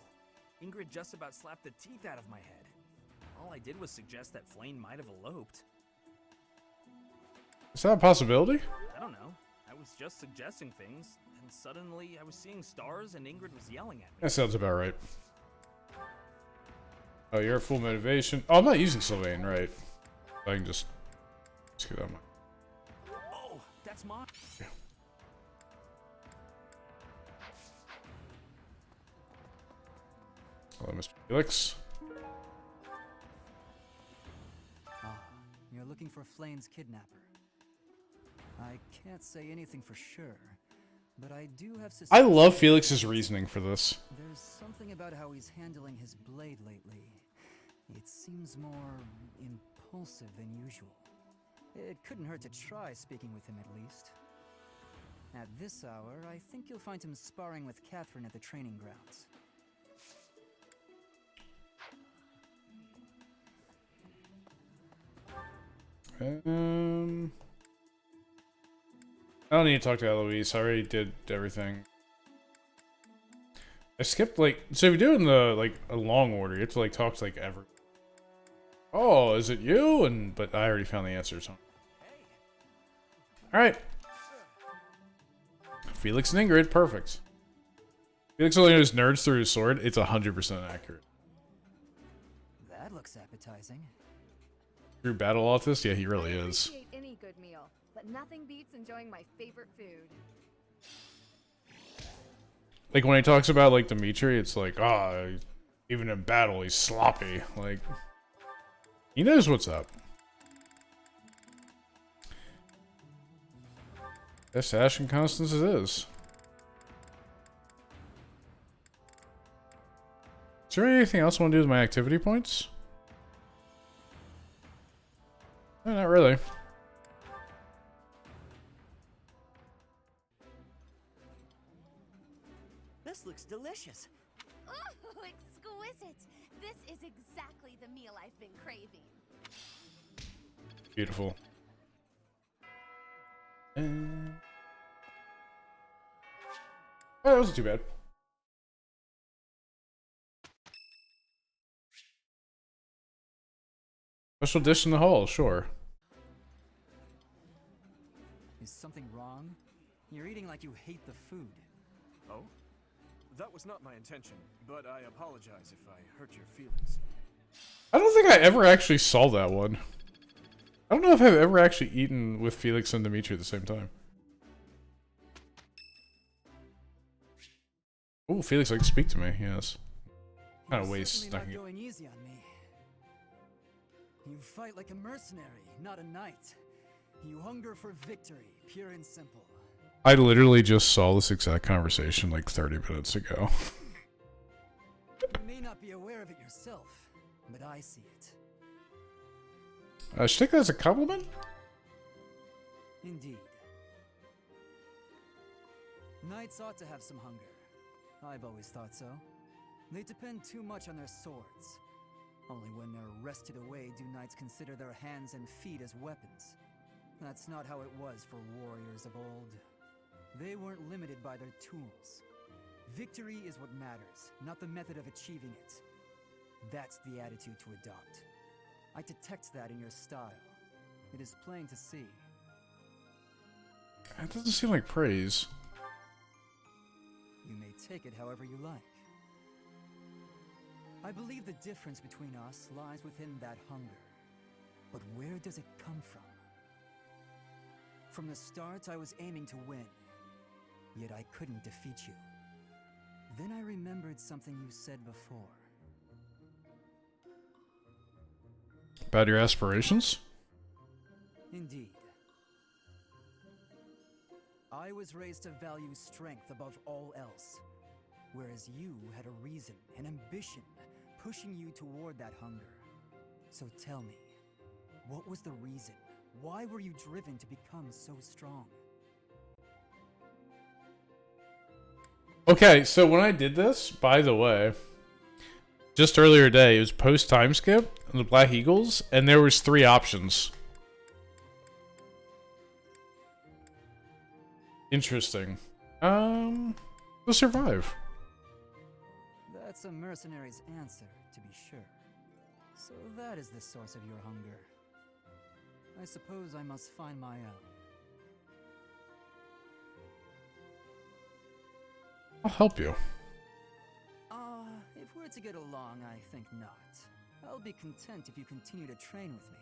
Ingrid just about slapped the teeth out of my head. All I did was suggest that Flame might have eloped.
Is that a possibility?
I don't know. I was just suggesting things, and suddenly I was seeing stars and Ingrid was yelling at me.
That sounds about right. Oh, you're at full motivation. Oh, I'm not using Sylvain, right? I can just get on my...
Oh, that's mine.
Yeah. Hello, Mr. Felix.
Ah, you're looking for Flame's kidnapper. I can't say anything for sure, but I do have suspicions.
I love Felix's reasoning for this.
There's something about how he's handling his blade lately. It seems more impulsive than usual. It couldn't hurt to try speaking with him at least. At this hour, I think you'll find him sparring with Catherine at the training grounds.
I don't need to talk to Eloise. I already did everything. I skipped, like, so if you do it in the, like, a long order, you have to, like, talk to, like, everyone. Oh, is it you? But I already found the answer, so. Alright. Felix and Ingrid, perfect. Felix only knows nerds through his sword. It's 100% accurate.
That looks appetizing.
True battle autist? Yeah, he really is.
I appreciate any good meal, but nothing beats enjoying my favorite food.
Like, when he talks about, like, Dimitri, it's like, even in battle, he's sloppy. Like, he knows what's up. Yes, Ash and Constance it is. Is there anything else I want to do with my activity points? No, not really.
This looks delicious.
Ooh, exquisite. This is exactly the meal I've been craving.
Beautiful. Oh, that wasn't too bad. Special dish in the hall, sure.
Is something wrong? You're eating like you hate the food.
Oh? That was not my intention, but I apologize if I hurt your feelings.
I don't think I ever actually saw that one. I don't know if I've ever actually eaten with Felix and Dimitri at the same time. Oh, Felix, like, speak to me, yes. Kind of waste.
Not going easy on me. You fight like a mercenary, not a knight. You hunger for victory, pure and simple.
I literally just saw this exact conversation like 30 minutes ago.
You may not be aware of it yourself, but I see it.
Should I take that as a compliment?
Indeed. Knights ought to have some hunger. I've always thought so. They depend too much on their swords. Only when they're wrested away do knights consider their hands and feet as weapons. That's not how it was for warriors of old. They weren't limited by their tools. Victory is what matters, not the method of achieving it. That's the attitude to adopt. I detect that in your style. It is plain to see.
That doesn't seem like praise.
You may take it however you like. I believe the difference between us lies within that hunger. But where does it come from? From the start, I was aiming to win. Yet I couldn't defeat you. Then I remembered something you said before.
About your aspirations?
Indeed. I was raised to value strength above all else, whereas you had a reason, an ambition, pushing you toward that hunger. So tell me, what was the reason? Why were you driven to become so strong?
Okay, so when I did this, by the way, just earlier today, it was post time skip on the Black Eagles, and there was 3 options. Interesting. To survive.
That's a mercenary's answer, to be sure. So that is the source of your hunger. I suppose I must find my own.
I'll help you.
If we're to get along, I think not. I'll be content if you continue to train with me.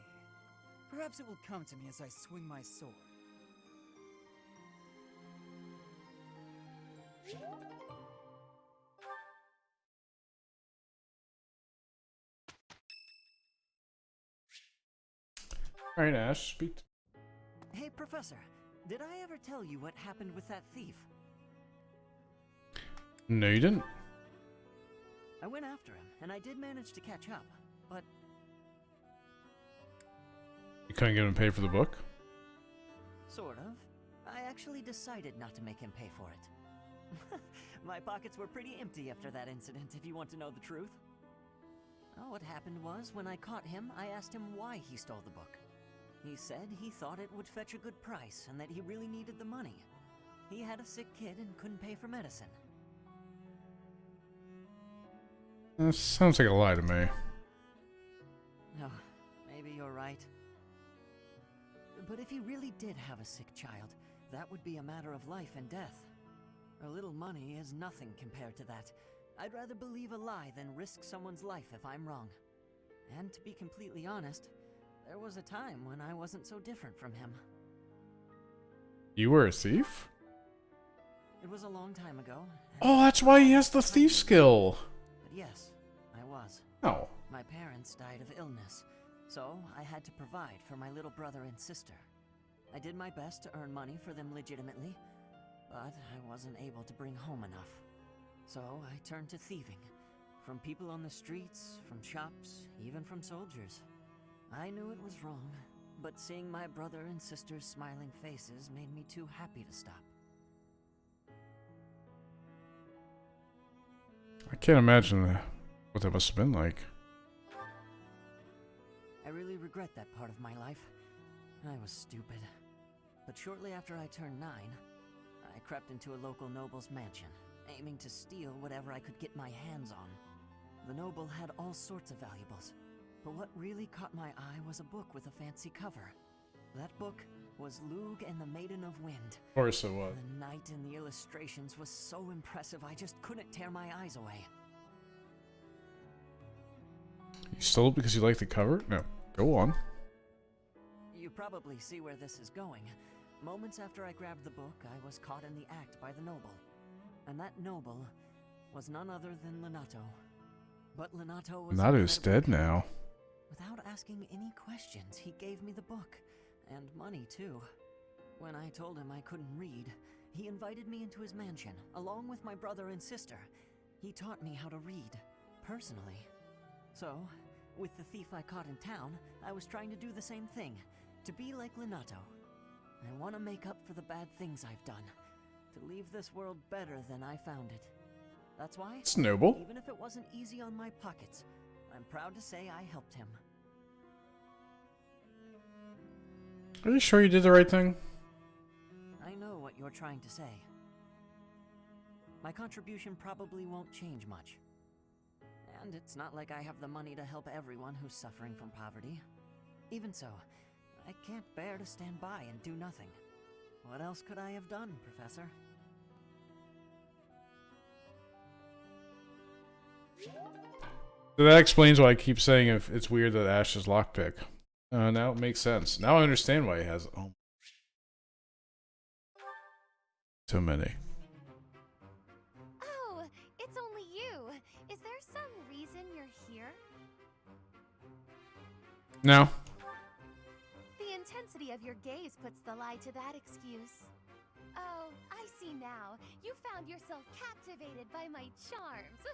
Perhaps it will come to me as I swing my sword.
Alright, Ash, speak.
Hey, Professor, did I ever tell you what happened with that thief?
No, you didn't.
I went after him, and I did manage to catch up, but...
You couldn't get him to pay for the book?
Sort of. I actually decided not to make him pay for it. My pockets were pretty empty after that incident, if you want to know the truth. Well, what happened was, when I caught him, I asked him why he stole the book.
He said he thought it would fetch a good price and that he really needed the money. He had a sick kid and couldn't pay for medicine.
That sounds like a lie to me.
Oh, maybe you're right. But if he really did have a sick child, that would be a matter of life and death. A little money is nothing compared to that. I'd rather believe a lie than risk someone's life if I'm wrong. And to be completely honest, there was a time when I wasn't so different from him.
You were a thief?
It was a long time ago.
Oh, that's why he has the thief skill.
But yes, I was.
Oh.
My parents died of illness, so I had to provide for my little brother and sister. I did my best to earn money for them legitimately, but I wasn't able to bring home enough. So I turned to thieving. From people on the streets, from shops, even from soldiers. I knew it was wrong, but seeing my brother and sister's smiling faces made me too happy to stop.
I can't imagine what that must have been like.
I really regret that part of my life. I was stupid. But shortly after I turned 9, I crept into a local noble's mansion, aiming to steal whatever I could get my hands on. The noble had all sorts of valuables, but what really caught my eye was a book with a fancy cover. That book was Lug and the Maiden of Wind.
Of course it was.
The knight in the illustrations was so impressive I just couldn't tear my eyes away.
You stole it because you like the cover? No. Go on.
You probably see where this is going. Moments after I grabbed the book, I was caught in the act by the noble. And that noble was none other than Lenato. But Lenato was
Lenato's dead now.
Without asking any questions, he gave me the book. And money, too. When I told him I couldn't read, he invited me into his mansion, along with my brother and sister. He taught me how to read, personally. So, with the thief I caught in town, I was trying to do the same thing. To be like Lenato. I want to make up for the bad things I've done. To leave this world better than I found it. That's why,
it's noble.
Even if it wasn't easy on my pockets, I'm proud to say I helped him.
Are you sure you did the right thing?
I know what you're trying to say. My contribution probably won't change much. And it's not like I have the money to help everyone who's suffering from poverty. Even so, I can't bear to stand by and do nothing. What else could I have done, Professor?
So that explains why I keep saying if it's weird that Ash is lockpick. Now it makes sense. Now I understand why he has so many.
Oh, it's only you. Is there some reason you're here?
No.
The intensity of your gaze puts the lie to that excuse. Oh, I see now. You found yourself captivated by my charms.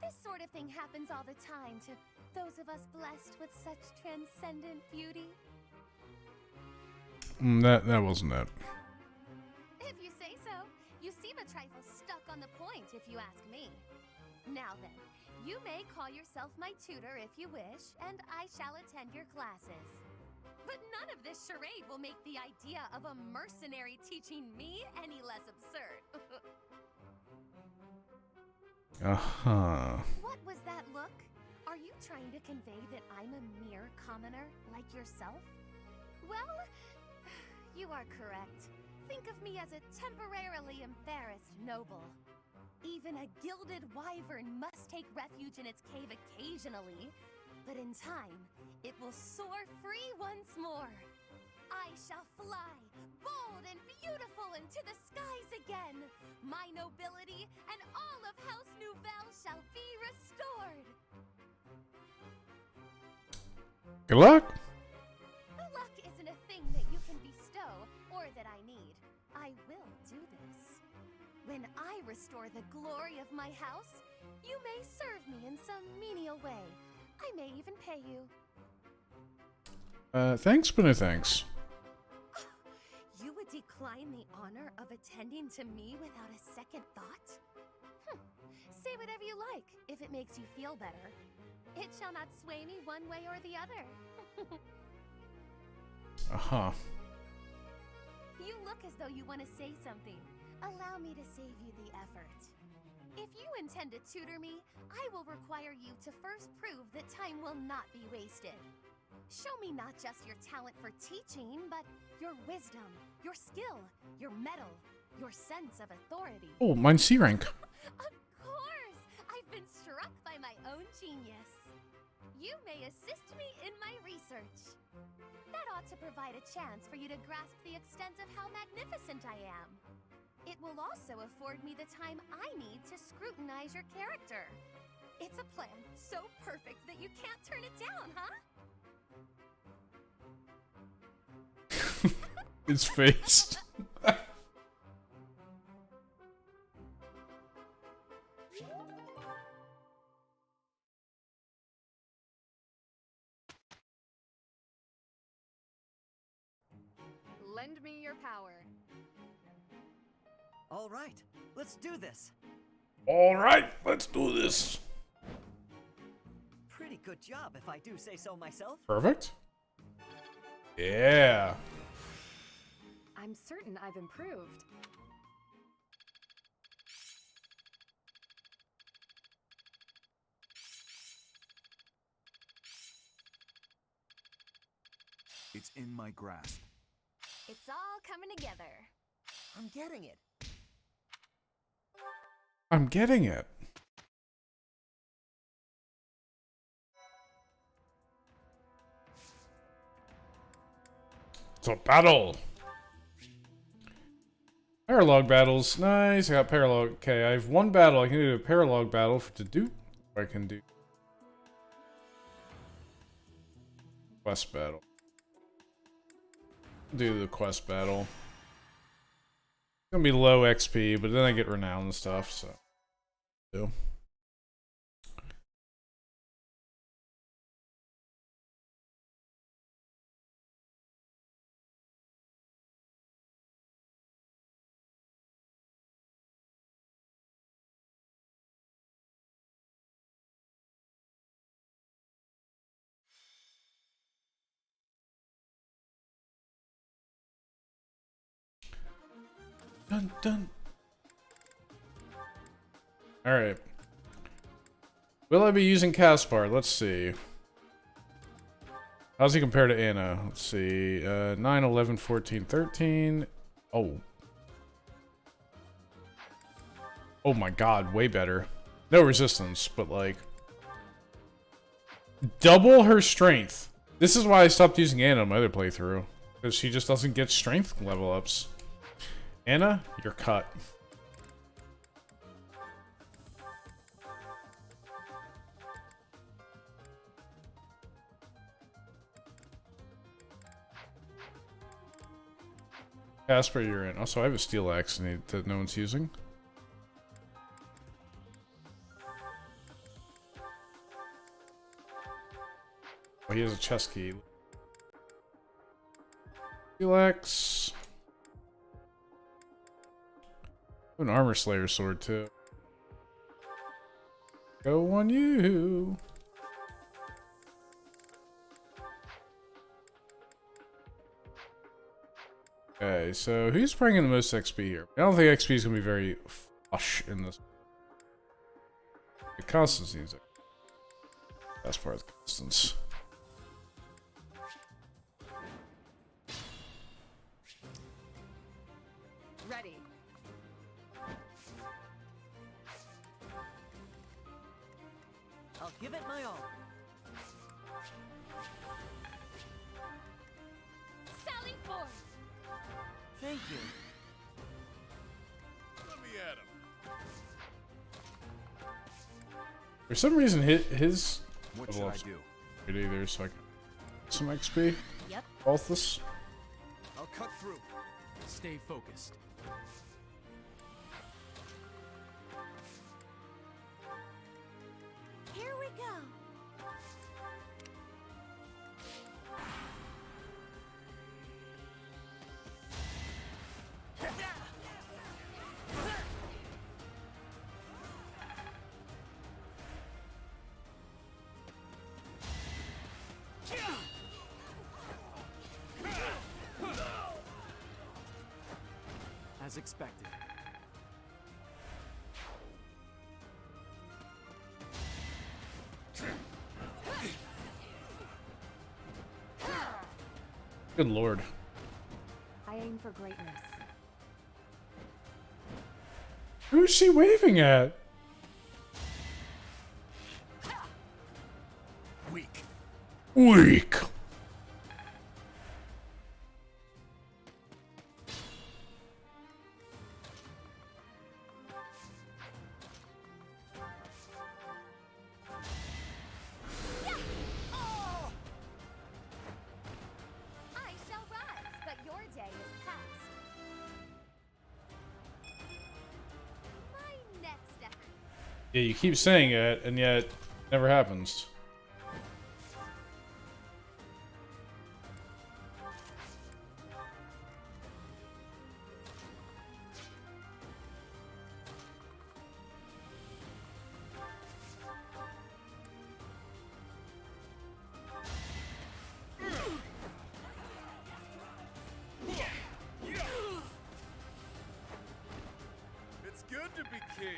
This sort of thing happens all the time to those of us blessed with such transcendent beauty.
That wasn't it.
If you say so. You seem a trifle stuck on the point, if you ask me. Now then, you may call yourself my tutor if you wish, and I shall attend your classes. But none of this charade will make the idea of a mercenary teaching me any less absurd. What was that look? Are you trying to convey that I'm a mere commoner like yourself? Well, you are correct. Think of me as a temporarily embarrassed noble. Even a gilded wyvern must take refuge in its cave occasionally, but in time, it will soar free once more. I shall fly, bold and beautiful into the skies again. My nobility and all of House Nouvelle shall be restored.
Good luck.
Luck isn't a thing that you can bestow or that I need. I will do this. When I restore the glory of my house, you may serve me in some menial way. I may even pay you.
Thanks, but no thanks.
You would decline the honor of attending to me without a second thought? Say whatever you like, if it makes you feel better. It shall not sway me one way or the other.
Uh-huh.
You look as though you want to say something.
Allow me to save you the effort.
If you intend to tutor me, I will require you to first prove that time will not be wasted. Show me not just your talent for teaching, but your wisdom, your skill, your mettle, your sense of authority.
Oh, mine's C rank.
Of course! I've been struck by my own genius. You may assist me in my research. That ought to provide a chance for you to grasp the extent of how magnificent I am. It will also afford me the time I need to scrutinize your character. It's a plan so perfect that you can't turn it down, huh?
His face.
Lend me your power.
All right, let's do this.
All right, let's do this.
Pretty good job, if I do say so myself.
Perfect. Yeah.
I'm certain I've improved.
It's in my grasp.
It's all coming together.
I'm getting it.
I'm getting it. It's a battle. Paralog battles. Nice. I got paralog. Okay, I have one battle. I can do a paralog battle to do. Or I can do quest battle. Do the quest battle. It's gonna be low XP, but then I get renown and stuff, so. Do. Dun dun. Alright. Will I be using Caspar? Let's see. How's he compare to Anna? Let's see. 9, 11, 14, 13. Oh. Oh my god, way better. No resistance, but like... double her strength. This is why I stopped using Anna in my other playthrough. Because she just doesn't get strength level ups. Anna, you're cut. Casper, you're in. Also, I have a steel axe that no one's using. Oh, he has a chest key. Steel axe. An armor slayer sword too. Go on you. Okay, so who's bringing the most XP here? I don't think XP is gonna be very flush in this. The Constance needs it. That's part of the Constance.
Ready.
I'll give it my all.
Sally forth!
Thank you.
Let me at him.
For some reason, his
What should I do?
Either, so I can some XP.
Yep.
Both this.
I'll cut through. Stay focused.
Here we go.
as expected.
Good lord.
I aim for greatness.
Who's she waving at?
Weak.
Weak.
I shall rise, but your day is past. My next act.
Yeah, you keep saying it, and yet it never happens.
It's good to be king.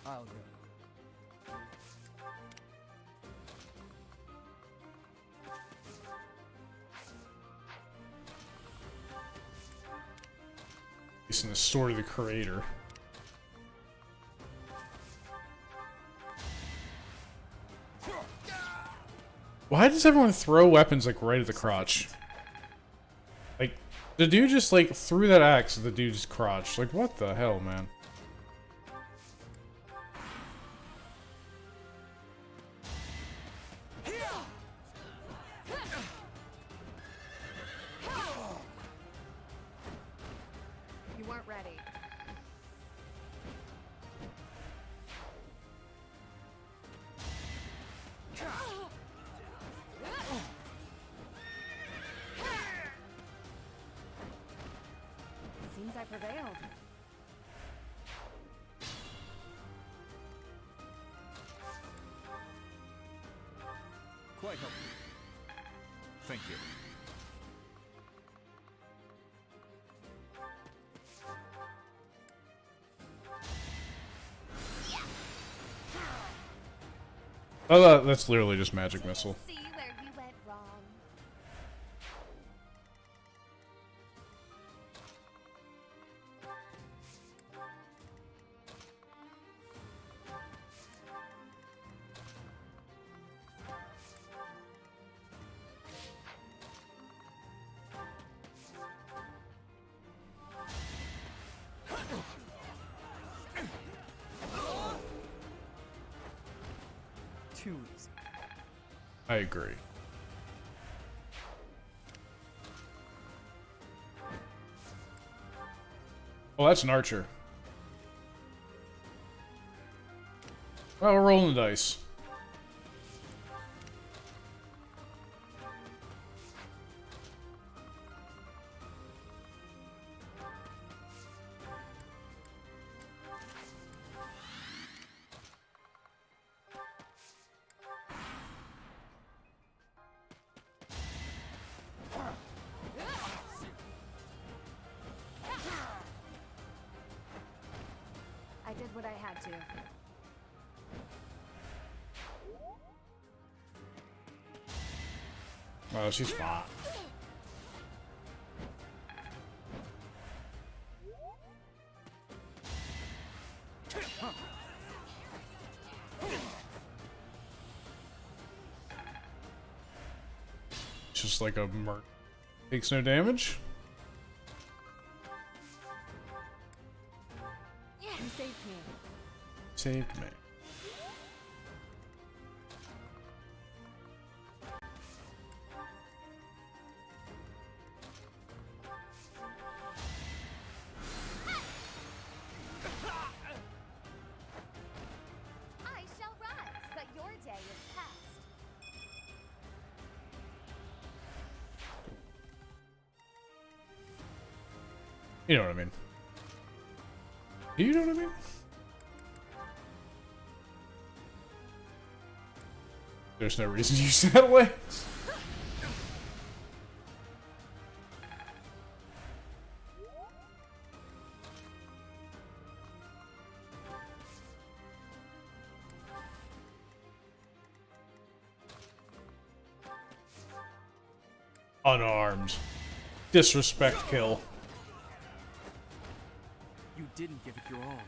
I'll go.
It's in the story of the creator. Why does everyone throw weapons like right at the crotch? Like, the dude just like threw that axe at the dude's crotch. Like, what the hell, man?
You weren't ready. Seems I prevailed.
Quite helpful. Thank you.
Oh, that's literally just magic missile.
See where you went wrong.
Too easy.
I agree. Oh, that's an archer. Well, we're rolling the dice.
I did what I had to.
Oh, she's fine. Just like a merc. Takes no damage.
You saved me.
Saved me.
I shall rise, but your day is past.
You know what I mean. Do you know what I mean? There's no reason to use that way. Unarmed. Disrespect kill.
You didn't give it your all.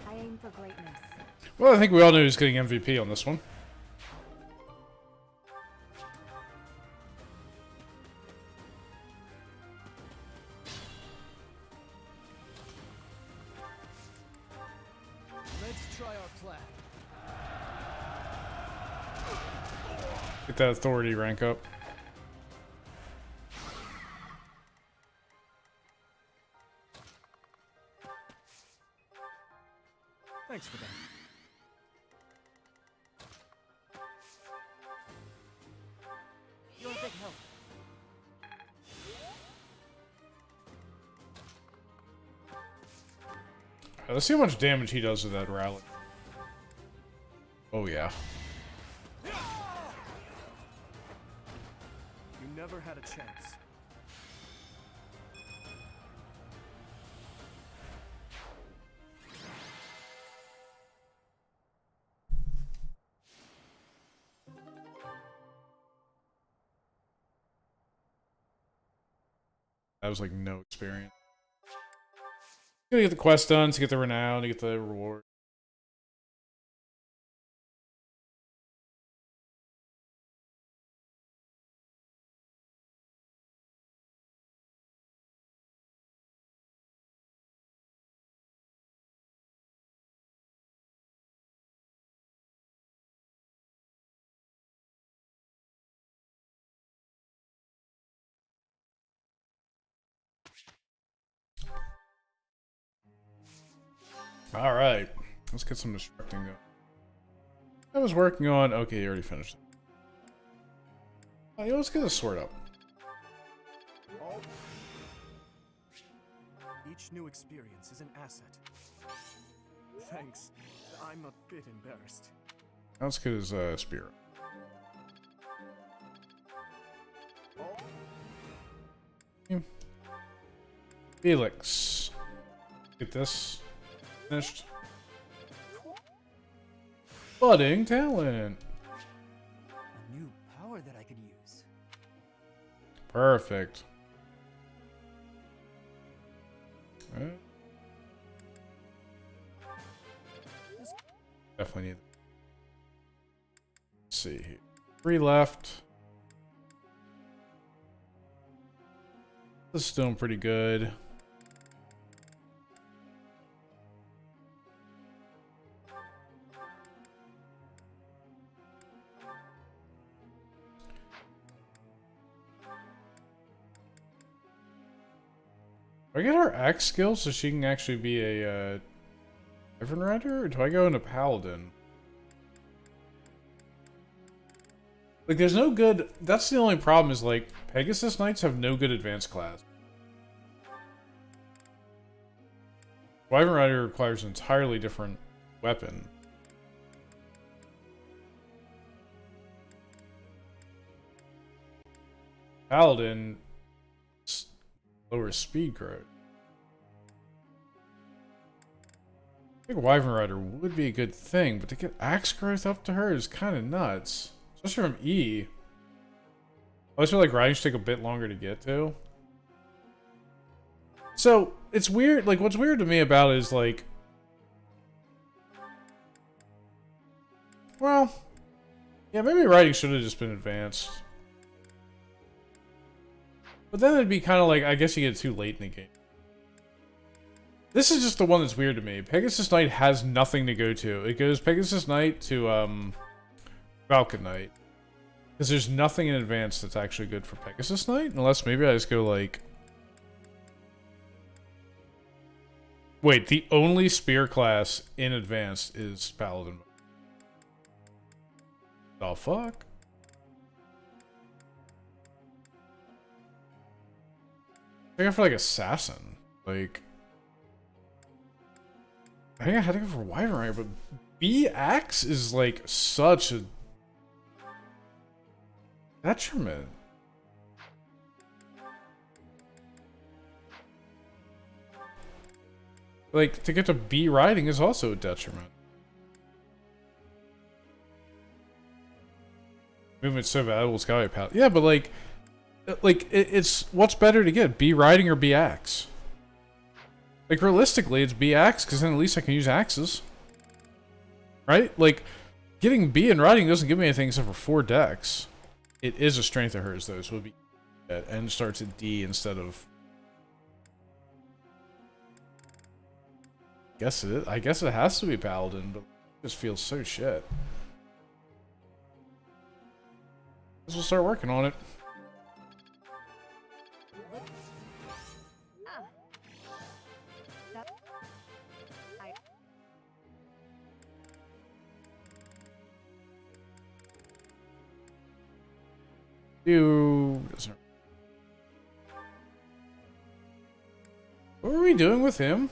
I aim for greatness.
Well, I think we all knew who's getting MVP on this one.
Let's try our plan.
Get that authority rank up.
Thanks for that.
You're a big help.
Alright, let's see how much damage he does with that rally. Oh yeah.
You never had a chance.
That was like no experience. Gonna get the quest done to get the renown, to get the reward. Alright. Let's get some destructing going. I was working on... Okay, you already finished it. Oh, yeah, let's get the sword up.
Each new experience is an asset. Thanks. I'm a bit embarrassed.
Not as good as Spirit. Felix. Get this finished. Budding talent.
A new power that I could use.
Perfect. Definitely need. Let's see here. 3 left. This is doing pretty good. Do I get her axe skill so she can actually be a Wyvern Rider, or do I go into Paladin? Like, there's no good... That's the only problem is, like, Pegasus Knights have no good advanced class. Wyvern Rider requires an entirely different weapon. Paladin... lower speed growth. I think Wyvern Rider would be a good thing, but to get axe growth up to her is kind of nuts. Especially from E. I always feel like riding should take a bit longer to get to. So, it's weird, like, what's weird to me about it is, like... Well... Yeah, maybe riding should have just been advanced. But then it'd be kind of like, I guess you get too late in the game. This is just the one that's weird to me. Pegasus Knight has nothing to go to. It goes Pegasus Knight to Falcon Knight. Because there's nothing in advance that's actually good for Pegasus Knight. Unless maybe I just go like... Wait, the only spear class in advanced is Paladin. The fuck? I think I for like Assassin. Like... I think I had to go for Wyvern Rider, but B-Axe is like such a detriment. Like, to get to B riding is also a detriment. Movement's so valuable, it's gotta be Paladin. Yeah, but like it's what's better to get, B riding or B axe? Like, realistically, it's B axe, because then at least I can use axes. Right? Like, getting B in riding doesn't give me anything except for 4 decks. It is a strength of hers, though, so it'll be N starts at D instead of... I guess it has to be Paladin, but it just feels so shit. Guess we'll start working on it. What were we doing with him?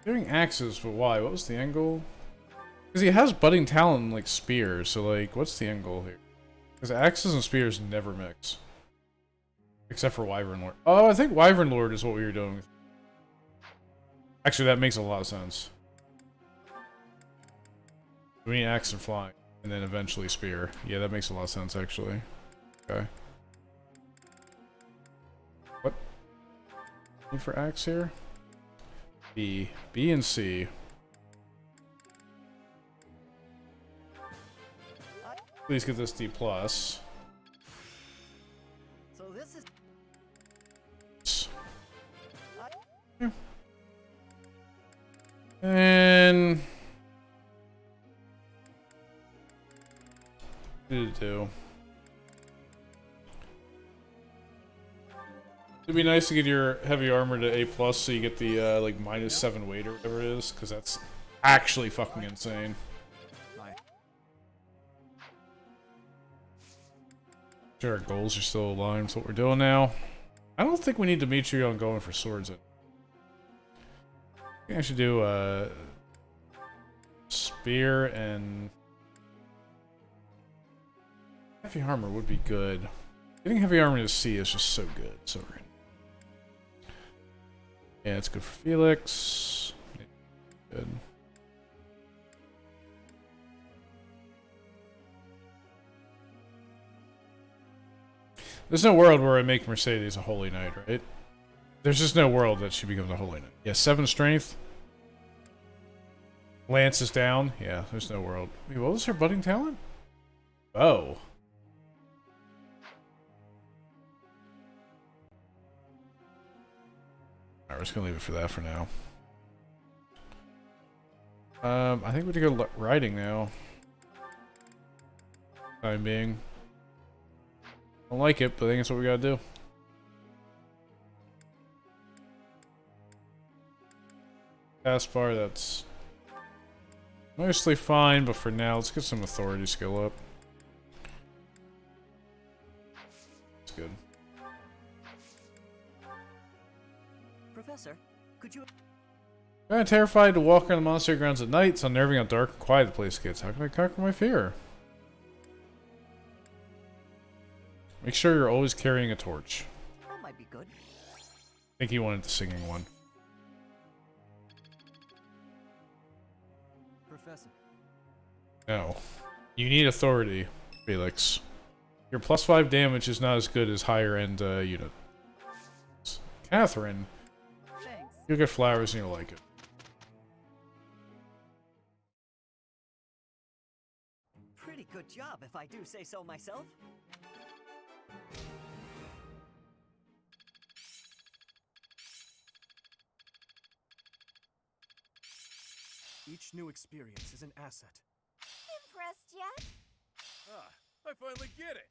Doing axes, but why? What was the end goal? Because he has budding talent and, like, spears, so, like, what's the end goal here? Because axes and spears never mix. Except for Wyvern Lord. Oh, I think Wyvern Lord is what we were doing. Actually, that makes a lot of sense. We need axe and flying, and then eventually spear. Yeah, that makes a lot of sense, actually. Okay. What? Need for axe here? B and C. Please get this D+.
So this is...
Yeah. And... do. It'd be nice to get your heavy armor to A+, so you get the, like, -7 weight or whatever it is, because that's actually fucking insane. Sure, our goals are still aligned with what we're doing now. I don't think we need Dimitri on going for swords. I think I should do, spear and... Heavy armor would be good. Getting heavy armor to C is just so good. So great. Yeah, it's good for Felix. Good. There's no world where I make Mercedes a Holy Knight, right? There's just no world that she becomes a Holy Knight. Yeah, 7 strength. Lance is down. Yeah, there's no world. Wait, what was her budding talent? Oh. Alright, we're just gonna leave it for that for now. I think we have to go riding now. Time being. I don't like it, but I think that's what we gotta do. Taskbar, that's mostly fine, but for now, let's get some authority skill up. That's good.
Professor, could you...
I'm terrified to walk around the monastery grounds at night. It's unnerving how dark and quiet the place gets. How can I conquer my fear? Make sure you're always carrying a torch.
That might be good.
I think he wanted the singing one.
Professor.
No. You need authority, Felix. Your +5 damage is not as good as higher end units. Catherine.
Thanks.
You'll get flowers and you'll like it.
Pretty good job, if I do say so myself.
Each new experience is an asset.
Impressed yet?
Ah, I finally get it!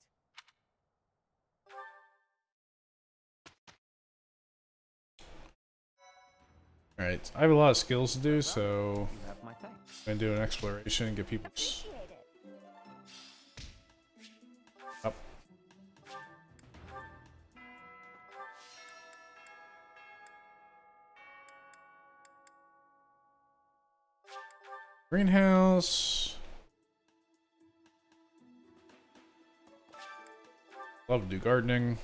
Alright, I have a lot of skills to do, so
You have my thanks.
I'm gonna do an exploration and get people
Appreciate it.
up. Greenhouse. Love to do gardening.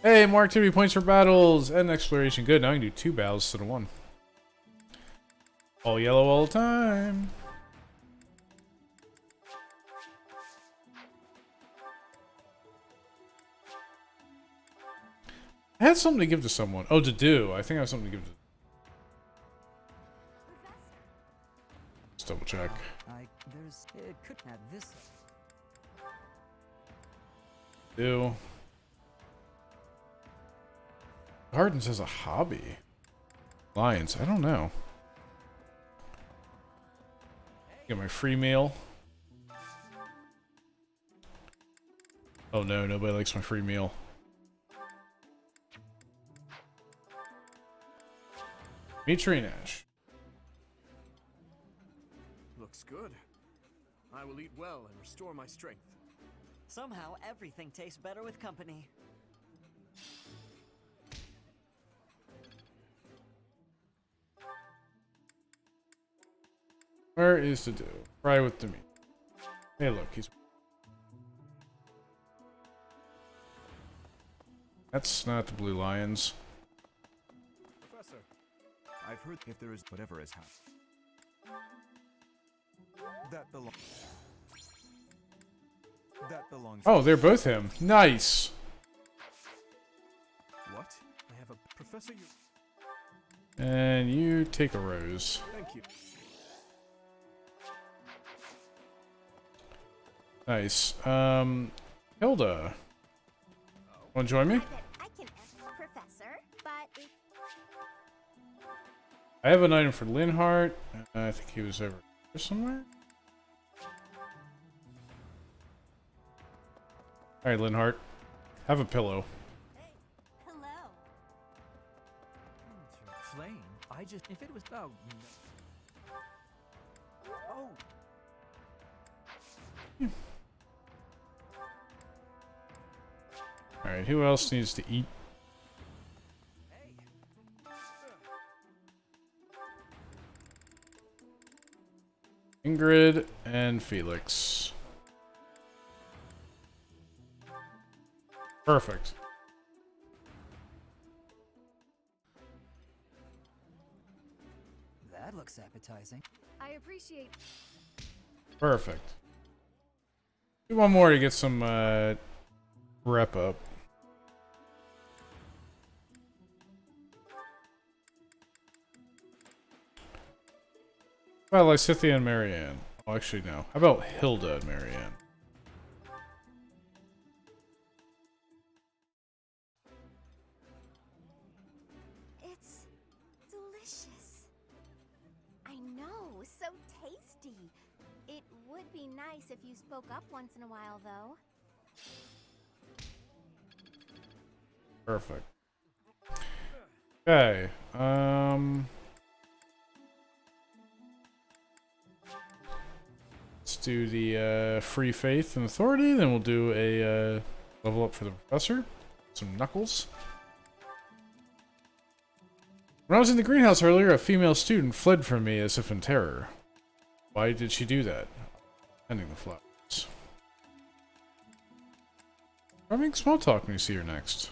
Hey, more activity points for battles and exploration. Good, now I can do 2 battles instead of 1. All yellow all the time. I had something to give to someone. Oh, to do. I think I have something to give to. Let's double check.
It could have this.
Do. Gardens as a hobby. Lions, I don't know. Get my free meal. Oh no, nobody likes my free meal. Meat Ash.
Looks good. I will eat well and restore my strength.
Somehow, everything tastes better with company.
Where is the do? Fry with the meat. Hey, look, he's. That's not the blue lions.
Professor, I've heard if there is whatever has happened. That belongs.
Oh, they're both him. Nice.
What? I have a professor.
And you take a rose.
Thank you.
Nice. Hilda. Want to join me?
I bet I can Professor, but it...
I have an item for Linhart. I think he was over here somewhere. Alright, Linhart. Have a pillow.
Hello.
Flame, if it was, oh. Oh.
Alright, who else needs to eat? Ingrid and Felix. Perfect.
That looks appetizing.
I appreciate.
Perfect. Do one more to get some rep up. How about Lysithia and Marianne? Oh, actually, no. How about Hilda and Marianne?
It's delicious. I know, so tasty. It would be nice if you spoke up once in a while, though.
Perfect. Okay. Let's do the Free Faith and Authority, then we'll do a level up for the Professor. Some Knuckles. When I was in the greenhouse earlier, a female student fled from me as if in terror. Why did she do that? Ending the flowers. I'm making small talk when you see her next.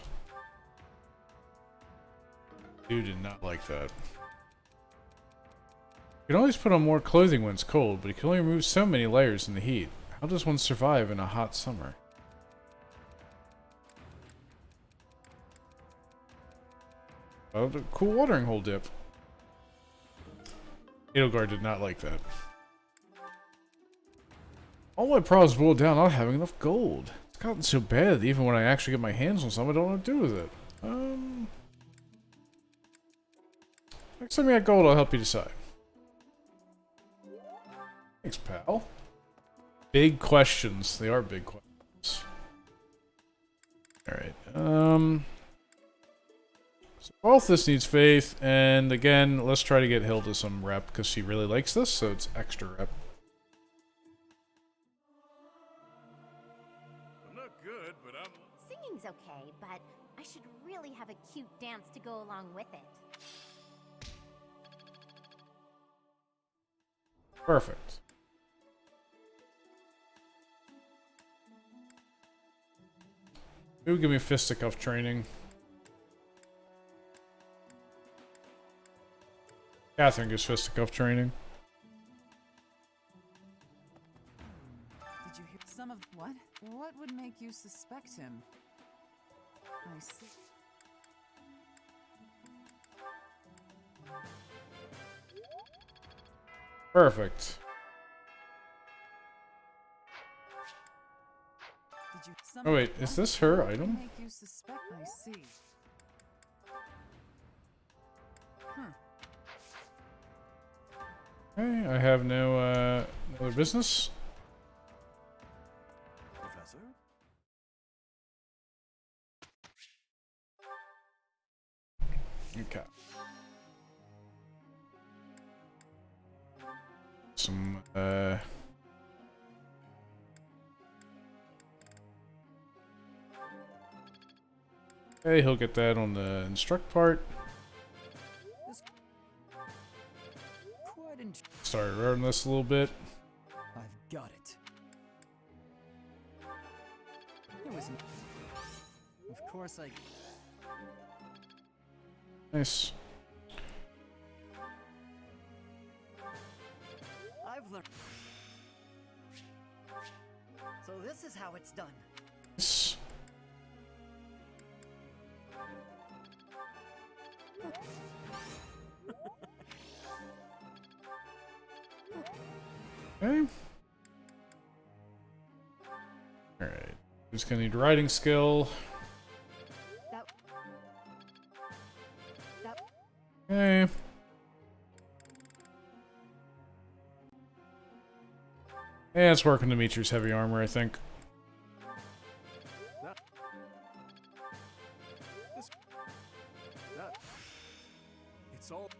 Dude did not like that. You can always put on more clothing when it's cold, but you can only remove so many layers in the heat. How does one survive in a hot summer? Oh, the cool watering hole dip. Edelgard did not like that. All my problems boil down not having enough gold. It's gotten so bad that even when I actually get my hands on some, I don't know what to do with it. Next time you got gold, I'll help you decide. Thanks, pal. Big questions. They are big questions. Alright, so both this needs faith, and again, let's try to get Hilda some rep, because she really likes this, so it's extra rep.
I'm not good, but I'm...
Singing's okay, but I should really have a cute dance to go along with it.
Perfect. Maybe give me fisticuff training. Catherine gives fisticuff training.
Did you hear some of what? What would make you suspect him? I see.
Perfect.
Did you, some
Oh wait,
of
is
what?
this her
What would
item?
make you suspect? I see.
Okay, I have no other business.
Professor?
Okay. Some okay, he'll get that on the instruct part. Started running this a little bit.
I've got it. It was... Of course I...
Nice.
I've learned. So this is how it's done.
Nice. Okay. Alright. Just gonna need writing skill. Okay. Yeah, it's working Dimitri's heavy armor, I think.
It's all...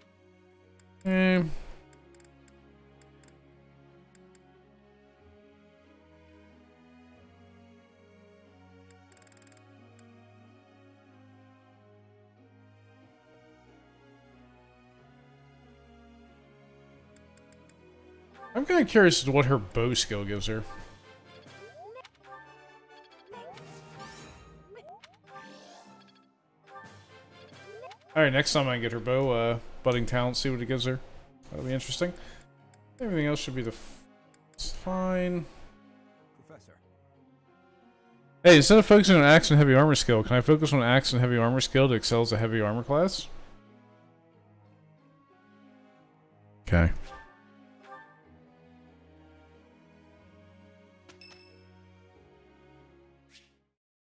I'm kind of curious as to what her bow skill gives her. Alright, next time I get her bow, budding talent, see what it gives her. That'll be interesting. Everything else should be it's fine.
Professor.
Hey, instead of focusing on axe and heavy armor skill, can I focus on axe and heavy armor skill to excel as a heavy armor class? Okay.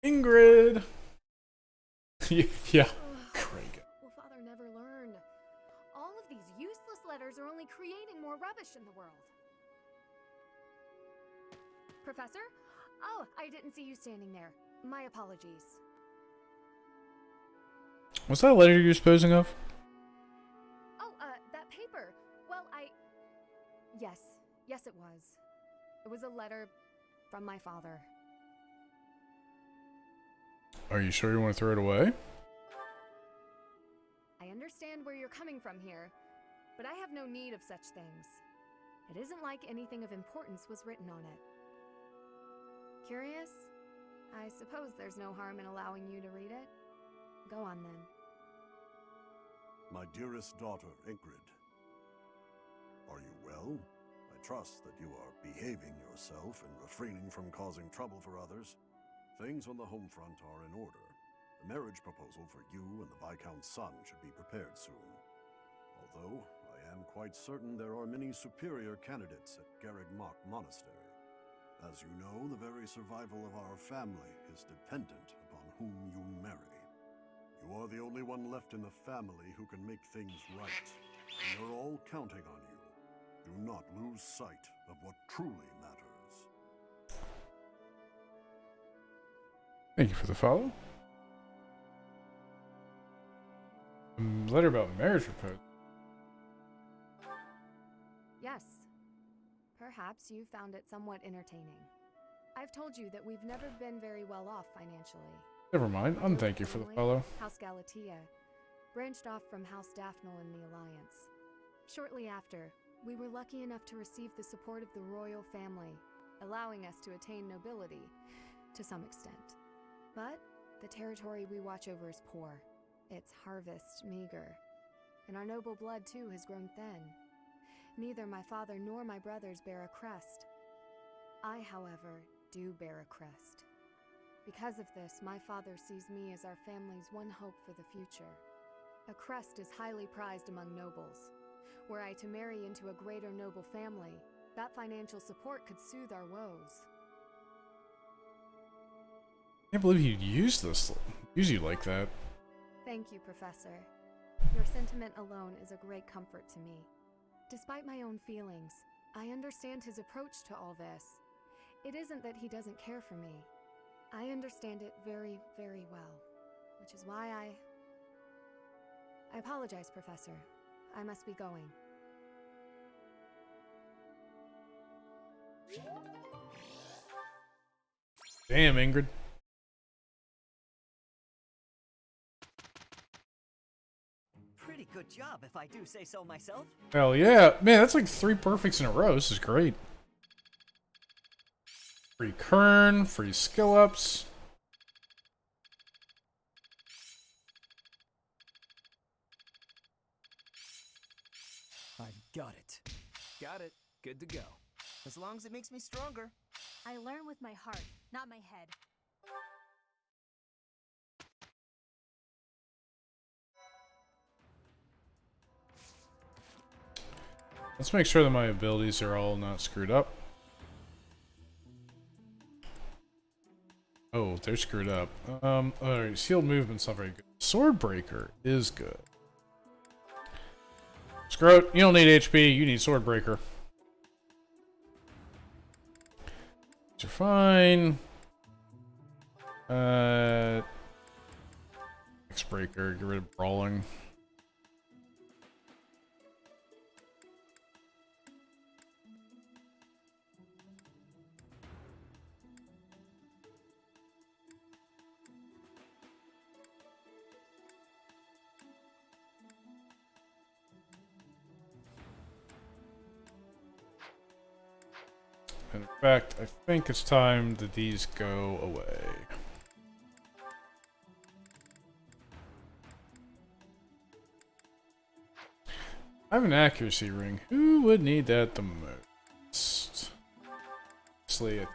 Ingrid! Yeah. Craig.
Will Father never learn? All of these useless letters are only creating more rubbish in the world. Professor? Oh, I didn't see you standing there. My apologies.
Was that a letter you're disposing of?
Oh, that paper. Well, Yes. Yes, it was. It was a letter from my father.
Are you sure you want to throw it away?
I understand where you're coming from here, but I have no need of such things. It isn't like anything of importance was written on it. Curious? I suppose there's no harm in allowing you to read it. Go on then.
My dearest daughter, Ingrid. Are you well? I trust that you are behaving yourself and refraining from causing trouble for others. Things on the home front are in order. The marriage proposal for you and the Viscount's son should be prepared soon. Although, I am quite certain there are many superior candidates at Garreg-Mach Monastery. As you know, the very survival of our family is dependent upon whom you marry. You are the only one left in the family who can make things right. We are all counting on you. Do not lose sight of what truly matters.
Thank you for the follow. Letter about marriage proposal.
Yes. Perhaps you found it somewhat entertaining. I've told you that we've never been very well off financially.
Never mind. Thank you for the follow.
House Galatea branched off from House Daphne in the Alliance. Shortly after, we were lucky enough to receive the support of the royal family, allowing us to attain nobility to some extent. But the territory we watch over is poor, its harvest meager, and our noble blood too has grown thin. Neither my father nor my brothers bear a crest. I, however, do bear a crest. Because of this, my father sees me as our family's one hope for the future. A crest is highly prized among nobles. Were I to marry into a greater noble family, that financial support could soothe our woes.
I can't believe you'd use you like that.
Thank you, Professor. Your sentiment alone is a great comfort to me. Despite my own feelings, I understand his approach to all this. It isn't that he doesn't care for me. I understand it very, very well, which is why I apologize, Professor. I must be going.
Damn, Ingrid.
Pretty good job, if I do say so myself.
Hell yeah. Man, that's like 3 perfects in a row. This is great. Free Kern, free skill ups.
I've got it. Got it. Good to go.
As long as it makes me stronger.
I learn with my heart, not my head.
Let's make sure that my abilities are all not screwed up. Oh, they're screwed up. Alright, sealed movement's not very good. Swordbreaker is good. Screw it, you don't need HP, you need Swordbreaker. You're fine. X-Breaker, get rid of Brawling. In fact, I think it's time that these go away. I have an accuracy ring. Who would need that the most? Honestly,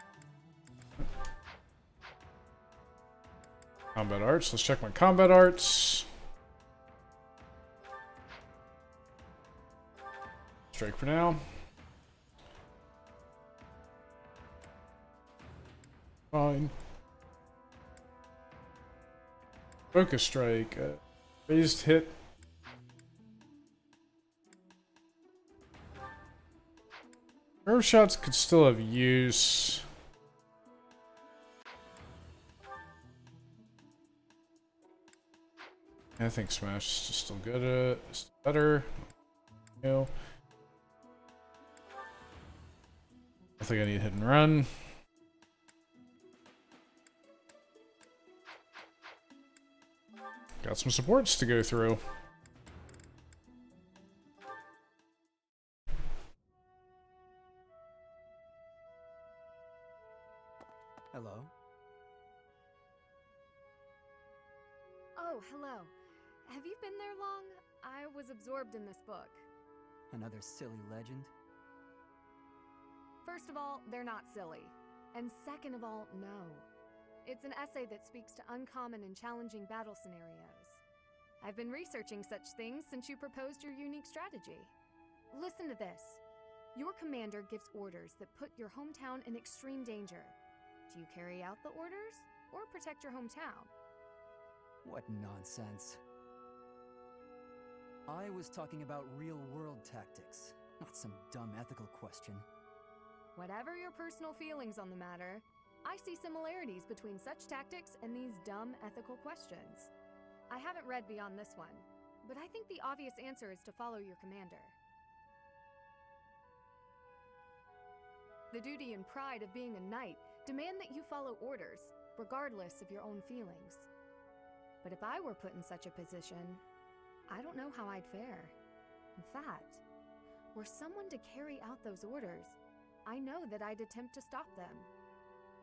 combat arts. Let's check my combat arts. Strike for now. Fine. Focus strike. Raised hit. Curve shots could still have use. I think smash is just still good. Still better. You know. I think I need hit and run. Got some supports to go through.
Hello?
Oh, hello. Have you been there long? I was absorbed in this book.
Another silly legend?
First of all, they're not silly. And second of all, no. It's an essay that speaks to uncommon and challenging battle scenarios. I've been researching such things since you proposed your unique strategy. Listen to this. Your commander gives orders that put your hometown in extreme danger. Do you carry out the orders, or protect your hometown?
What nonsense. I was talking about real-world tactics, not some dumb ethical question.
Whatever your personal feelings on the matter, I see similarities between such tactics and these dumb ethical questions. I haven't read beyond this one, but I think the obvious answer is to follow your commander. The duty and pride of being a knight demand that you follow orders, regardless of your own feelings. But if I were put in such a position, I don't know how I'd fare. In fact, were someone to carry out those orders, I know that I'd attempt to stop them.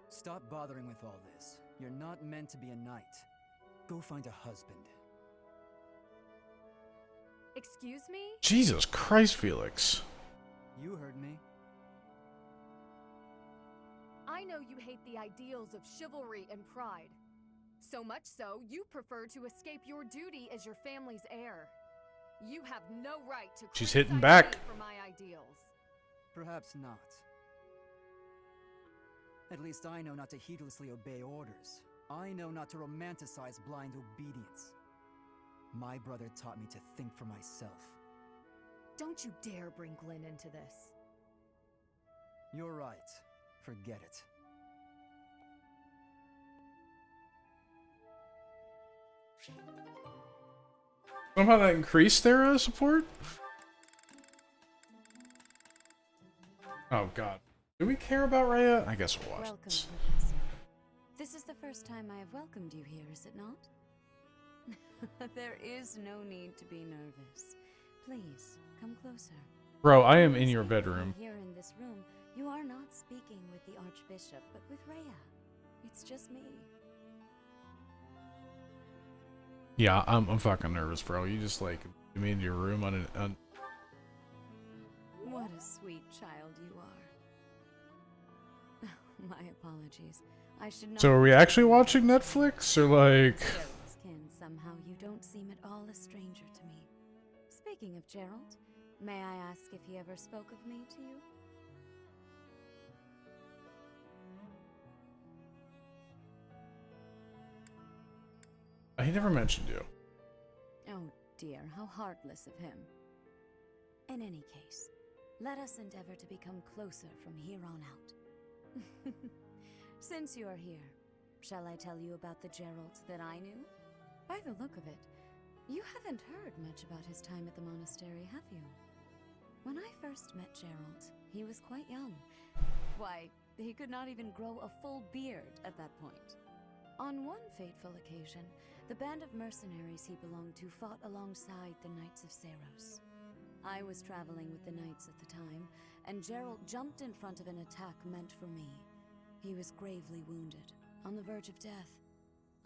Stop bothering with all this. You're not meant to be a knight. Go find a husband.
Excuse me?
Jesus Christ, Felix.
You heard me.
I know you hate the ideals of chivalry and pride. So much so, you prefer to escape your duty as your family's heir. You have no right to
She's hitting
criticize
back.
me for my ideals.
Perhaps not. At least I know not to heedlessly obey orders. I know not to romanticize blind obedience. My brother taught me to think for myself.
Don't you dare bring Glenn into this.
You're right. Forget it.
Somehow that increased their support? Oh god. Do we care about Rhea? I guess we'll watch
Welcome,
this.
Professor. This is the first time I have welcomed you here, is it not? There is no need to be nervous. Please, come closer.
Bro, I am in your bedroom.
Here in this room, you are not speaking with the Archbishop, but with Rhea. It's just me.
Yeah, I'm fucking nervous, bro. You just like me into your room on an
What a sweet child you are. My apologies. I should not.
So are we actually watching Netflix or like
Gerald's kin, somehow you don't seem at all a stranger to me. Speaking of Gerald, may I ask if he ever spoke of me to you?
he never mentioned you.
Oh dear, how heartless of him. In any case, let us endeavor to become closer from here on out. Since you are here, shall I tell you about the Gerald that I knew? By the look of it, you haven't heard much about his time at the monastery, have you? When I first met Gerald, he was quite young. Why, he could not even grow a full beard at that point. On one fateful occasion, the band of mercenaries he belonged to fought alongside the Knights of Seiros. I was traveling with the Knights at the time, and Gerald jumped in front of an attack meant for me. He was gravely wounded, on the verge of death.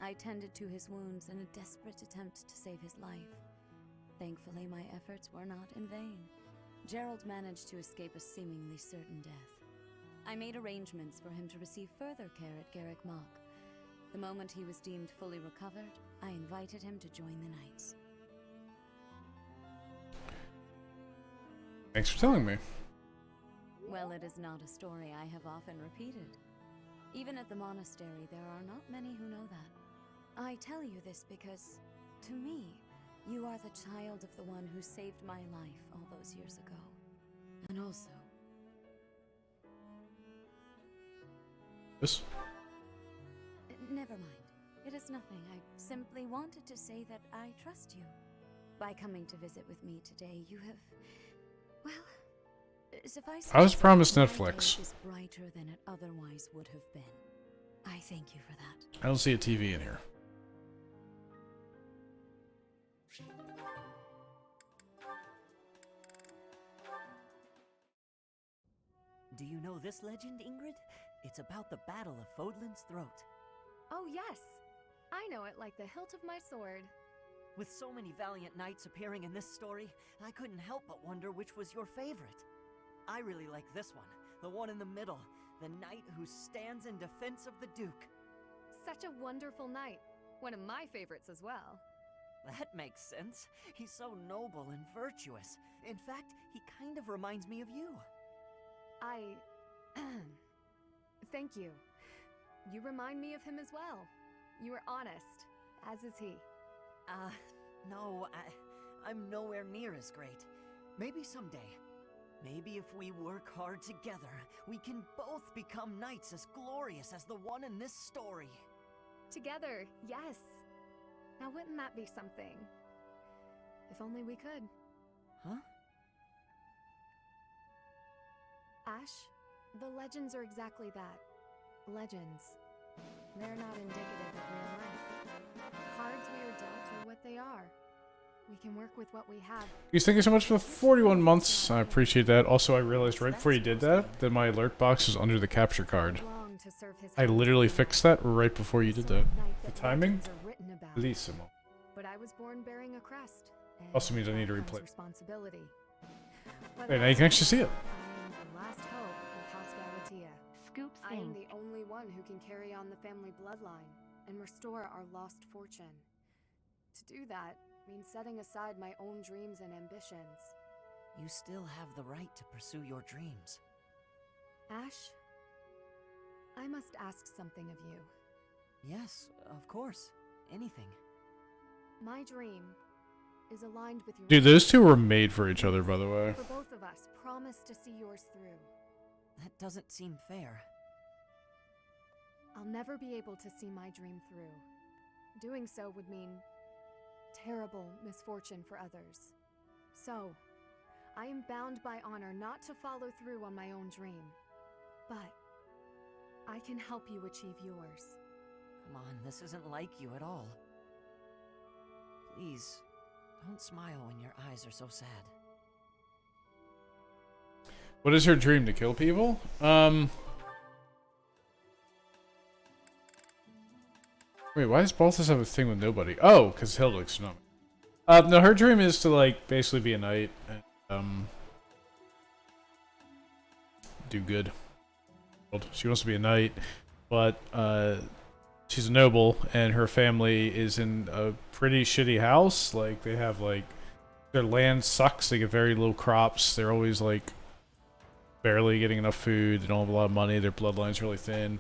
I tended to his wounds in a desperate attempt to save his life. Thankfully, my efforts were not in vain. Gerald managed to escape a seemingly certain death. I made arrangements for him to receive further care at Garrick Mach. The moment he was deemed fully recovered, I invited him to join the Knights.
Thanks for telling me.
Well, it is not a story I have often repeated. Even at the monastery, there are not many who know that. I tell you this because, to me, you are the child of the one who saved my life all those years ago. And also...
This?
Never mind. It is nothing. I simply wanted to say that I trust you. By coming to visit with me today, you have... Well, suffice
I was
to say,
promised
my
Netflix.
day is brighter than it otherwise would have been. I thank you for that.
I don't see a TV in here.
Do you know this legend, Ingrid? It's about the Battle of Fodlan's Throat.
Oh yes, I know it like the hilt of my sword.
With so many valiant knights appearing in this story, I couldn't help but wonder which was your favorite. I really like this one, the one in the middle, the knight who stands in defense of the Duke.
Such a wonderful knight. One of my favorites as well.
That makes sense. He's so noble and virtuous. In fact, he kind of reminds me of you.
Thank you. You remind me of him as well. You are honest, as is he.
No, I'm nowhere near as great. Maybe someday. Maybe if we work hard together, we can both become knights as glorious as the one in this story.
Together, yes. Now wouldn't that be something? If only we could.
Huh?
Ash, the legends are exactly that. Legends. They're not indicative of real life. Cards we are dealt are what they are. We can work with what we have.
Please, thank you so much for the 41 months. I appreciate that. Also, I realized right before you did that my alert box is under the capture card. I literally fixed that right before you did that. The timing? Bellissimo.
But I was born bearing a crest.
Also means I need to replay.
Responsibility.
Wait, now you can actually see it.
I am the last hope of House Galatea.
Scoops
I am the only one who can carry on the family bloodline and restore our lost fortune. To do that means setting aside my own dreams and ambitions.
You still have the right to pursue your dreams.
Ash, I must ask something of you.
Yes, of course. Anything.
My dream is aligned with yours.
Dude, those two were made for each other, by the way.
For both of us, promise to see yours through.
That doesn't seem fair.
I'll never be able to see my dream through. Doing so would mean terrible misfortune for others. So, I am bound by honor not to follow through on my own dream. But I can help you achieve yours.
Come on, this isn't like you at all. Please, don't smile when your eyes are so sad.
What is her dream? To kill people? Wait, why does Balthus have a thing with nobody? Oh, because Hildix, no. No, her dream is to, like, basically be a knight and, do good. She wants to be a knight, but, she's a noble, and her family is in a pretty shitty house. Like, they have, like, their land sucks. They get very little crops. They're always, like, barely getting enough food. They don't have a lot of money. Their bloodline's really thin.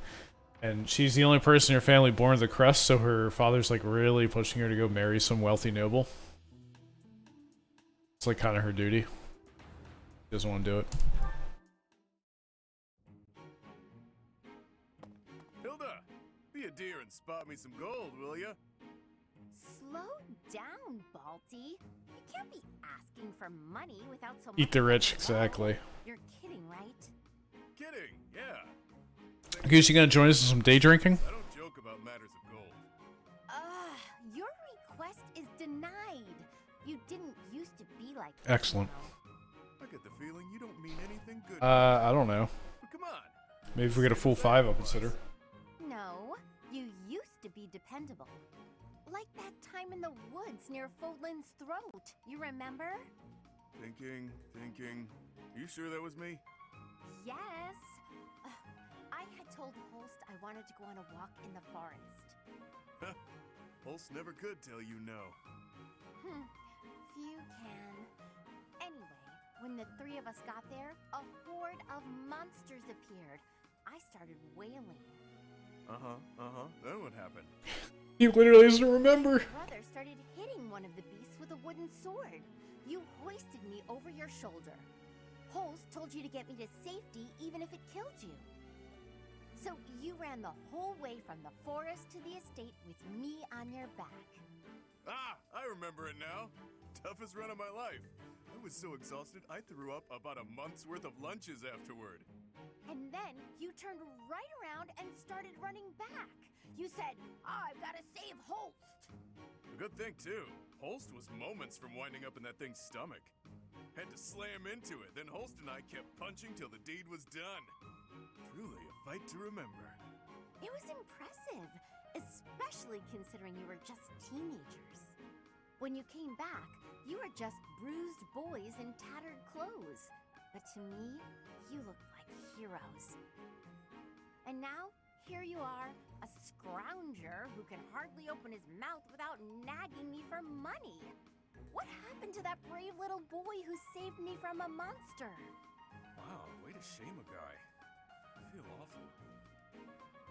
And she's the only person in her family born with the crest, so her father's, like, really pushing her to go marry some wealthy noble. It's, like, kind of her duty. She doesn't want to do it.
Hilda, be a dear and spot me some gold, will ya?
Slow down, Balti. You can't be asking for money without so much.
Eat the rich, exactly.
You're kidding, right?
Kidding, yeah.
Okay, she gonna join us in some day drinking?
I don't joke about matters of gold.
Your request is denied. You didn't used to be like this.
Excellent.
I get the feeling you don't mean anything good.
I don't know.
But come on.
Maybe if we get a full 5, I'll consider.
No, you used to be dependable. Like that time in the woods near Fodlin's throat. You remember?
Thinking. You sure that was me?
Yes. I had told Holst I wanted to go on a walk in the forest.
Holst never could tell you no.
Few can. Anyway, when the three of us got there, a horde of monsters appeared. I started wailing.
Then what happened?
He literally doesn't remember.
My brother started hitting one of the beasts with a wooden sword. You hoisted me over your shoulder. Holst told you to get me to safety even if it killed you. So you ran the whole way from the forest to the estate with me on your back.
I remember it now. Toughest run of my life. I was so exhausted I threw up about a month's worth of lunches afterward.
And then you turned right around and started running back. You said, I've got to save Holst.
A good thing, too. Holst was moments from winding up in that thing's stomach. Had to slam into it, then Holst and I kept punching till the deed was done. Truly a fight to remember.
It was impressive, especially considering you were just teenagers. When you came back, you were just bruised boys in tattered clothes. But to me, you looked like heroes. And now, here you are, a scrounger who can hardly open his mouth without nagging me for money. What happened to that brave little boy who saved me from a monster?
Wow, way to shame a guy. I feel awful.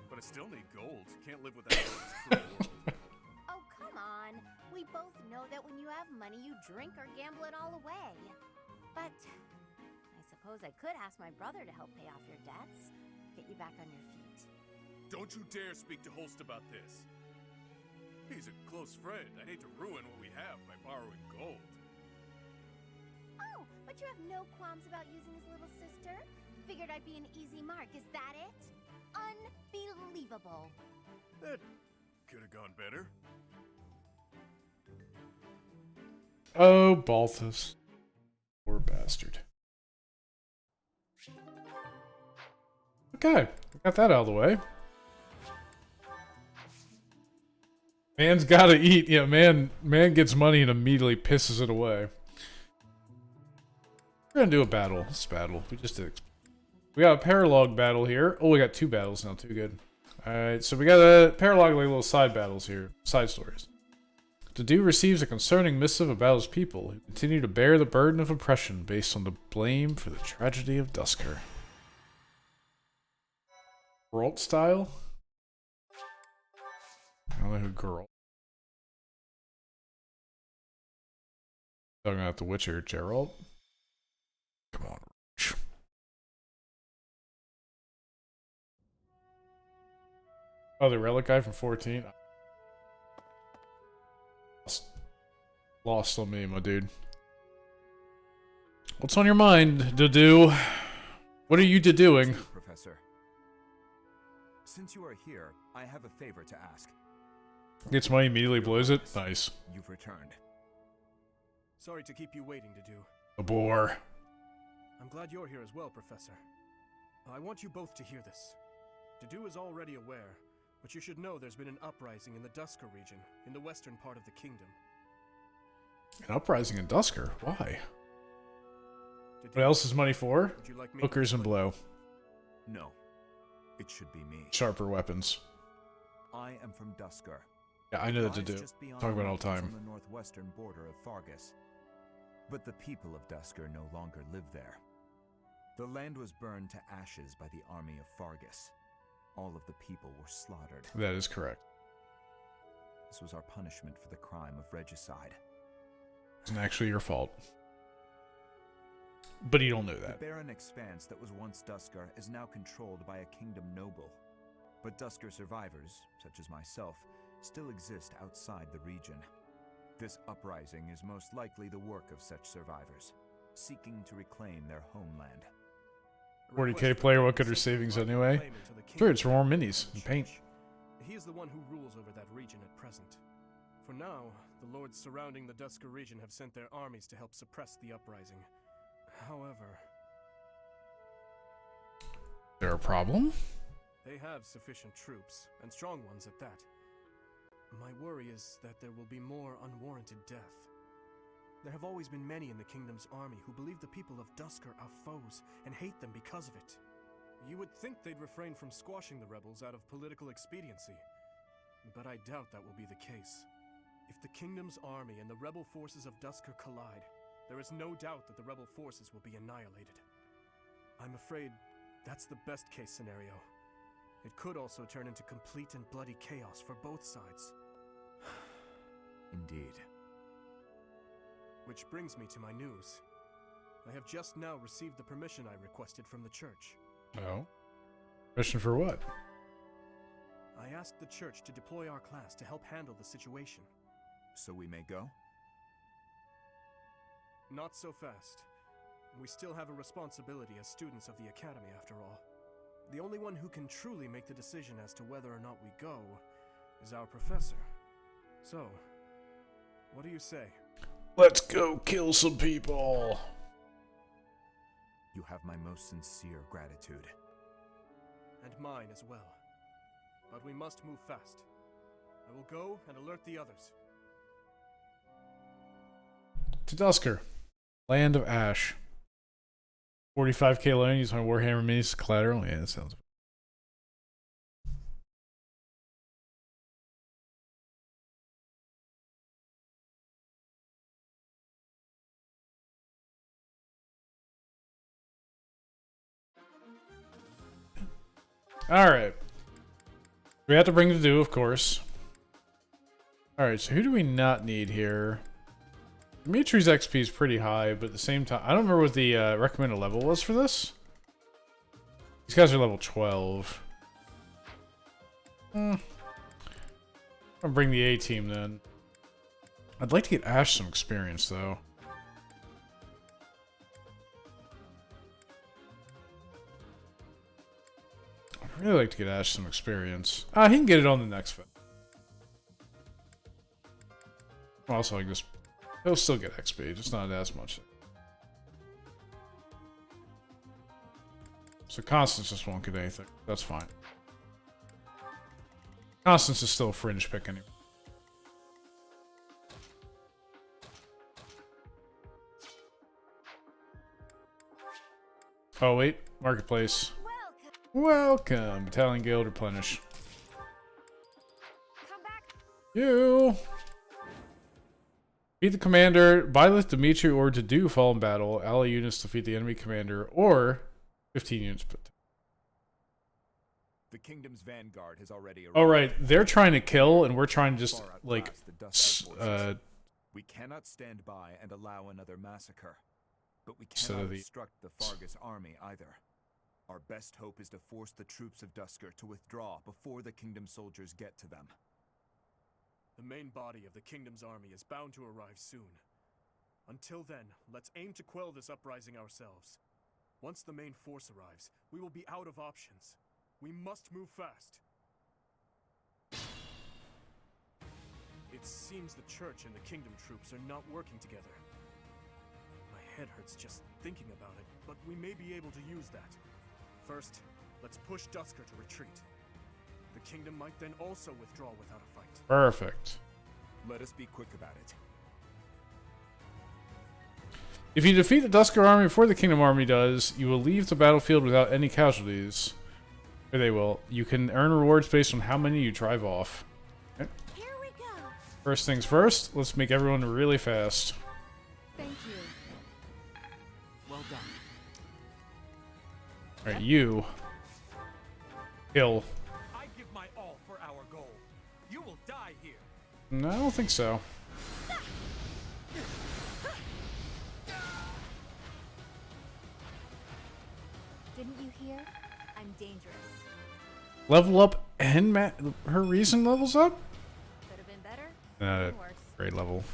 But I still need gold. Can't live without it in this cruel world.
Oh, come on. We both know that when you have money, you drink or gamble it all away. But I suppose I could ask my brother to help pay off your debts, get you back on your feet.
Don't you dare speak to Holst about this. He's a close friend. I'd hate to ruin what we have by borrowing gold.
Oh, but you have no qualms about using his little sister? Figured I'd be an easy mark, is that it? Unbelievable.
That could have gone better.
Oh, Balthus. Poor bastard. Okay, got that out of the way. Man's gotta eat. Yeah, man gets money and immediately pisses it away. We're gonna do a battle. This battle. We just did. We got a paralog battle here. Oh, we got 2 battles now. Too good. Alright, so we got a paralog, like little side battles here. Side stories. Dedu receives a concerning missive about his people, who continue to bear the burden of oppression based on the blame for the tragedy of Dusker. Geralt style? I don't know who Geralt. Talking about The Witcher, Geralt? Come on, Rich. Oh, the relic guy from 14? Lost on me, my dude. What's on your mind, Dedu? What are you doing?
Professor. Since you are here, I have a favor to ask.
Gets money, immediately blows it. Nice.
You've returned.
Sorry to keep you waiting, Dedu.
A bore.
I'm glad you're here as well, Professor. I want you both to hear this. Dedu is already aware, but you should know there's been an uprising in the Dusker region, in the western part of the kingdom.
An uprising in Dusker? Why? What else is money for?
Like
Hookers and blow.
No. It should be me.
Sharper weapons.
I am from Dusker.
Yeah, I know that to do. Talk about it all the time.
On the northwestern border of Fargus. But the people of Dusker no longer live there. The land was burned to ashes by the army of Fargus. All of the people were slaughtered.
That is correct.
This was our punishment for the crime of regicide.
It's actually your fault. But you don't know that.
The barren expanse that was once Dusker is now controlled by a kingdom noble. But Dusker survivors, such as myself, still exist outside the region. This uprising is most likely the work of such survivors, seeking to reclaim their homeland.
40k player, what good are savings anyway? Sure, it's for more minis and paint.
He is the one who rules over that region at present. For now, the lords surrounding the Dusker region have sent their armies to help suppress the uprising. However...
There a problem?
They have sufficient troops, and strong ones at that. My worry is that there will be more unwarranted death. There have always been many in the kingdom's army who believe the people of Dusker are foes and hate them because of it. You would think they'd refrain from squashing the rebels out of political expediency, but I doubt that will be the case. If the kingdom's army and the rebel forces of Dusker collide, there is no doubt that the rebel forces will be annihilated. I'm afraid that's the best case scenario. It could also turn into complete and bloody chaos for both sides.
Indeed.
Which brings me to my news. I have just now received the permission I requested from the church.
Oh? Permission for what?
I asked the church to deploy our class to help handle the situation.
So we may go?
Not so fast. We still have a responsibility as students of the academy, after all. The only one who can truly make the decision as to whether or not we go is our professor. So, what do you say?
Let's go kill some people!
You have my most sincere gratitude.
And mine as well. But we must move fast. I will go and alert the others.
To Dusker. Land of Ash. 45k loan, use my Warhammer minis collateral. Yeah, that sounds Alright. We have to bring the do, of course. Alright, so who do we not need here? Dimitri's XP is pretty high, but at the same time... I don't remember what the recommended level was for this. These guys are level 12. I'll bring the A team then. I'd like to get Ash some experience, though. I'd really like to get Ash some experience. He can get it on the next fit. Also, I just... He'll still get XP, just not as much. So Constance just won't get anything. That's fine. Constance is still a fringe pick anyway. Oh wait, Marketplace. Welcome. Battalion Guild replenish. You. Defeat the commander, Byleth, Dimitri, or to do fall in battle. Ally units defeat the enemy commander, or 15 units.
The kingdom's vanguard has already arrived.
Oh right, they're trying to kill, and we're trying to just like.
We cannot stand by and allow another massacre, but we cannot obstruct the Fargus army either. Our best hope is to force the troops of Duscur to withdraw before the kingdom soldiers get to them.
The main body of the kingdom's army is bound to arrive soon. Until then, let's aim to quell this uprising ourselves. Once the main force arrives, we will be out of options. We must move fast. It seems the church and the kingdom troops are not working together. My head hurts just thinking about it, but we may be able to use that. First, let's push Duscur to retreat. The kingdom might then also withdraw without a fight.
Perfect.
Let us be quick about it.
If you defeat the Duscur army before the kingdom army does, you will leave the battlefield without any casualties. Or they will. You can earn rewards based on how many you drive off. Okay.
Here we go.
First things first, let's make everyone really fast.
Thank you.
Well done.
Alright, you. Kill.
I give my all for our goal. You will die here.
No, I don't think so.
Didn't you hear? I'm dangerous.
Level up and her reason levels up?
Could have been better.
Worse. Great level.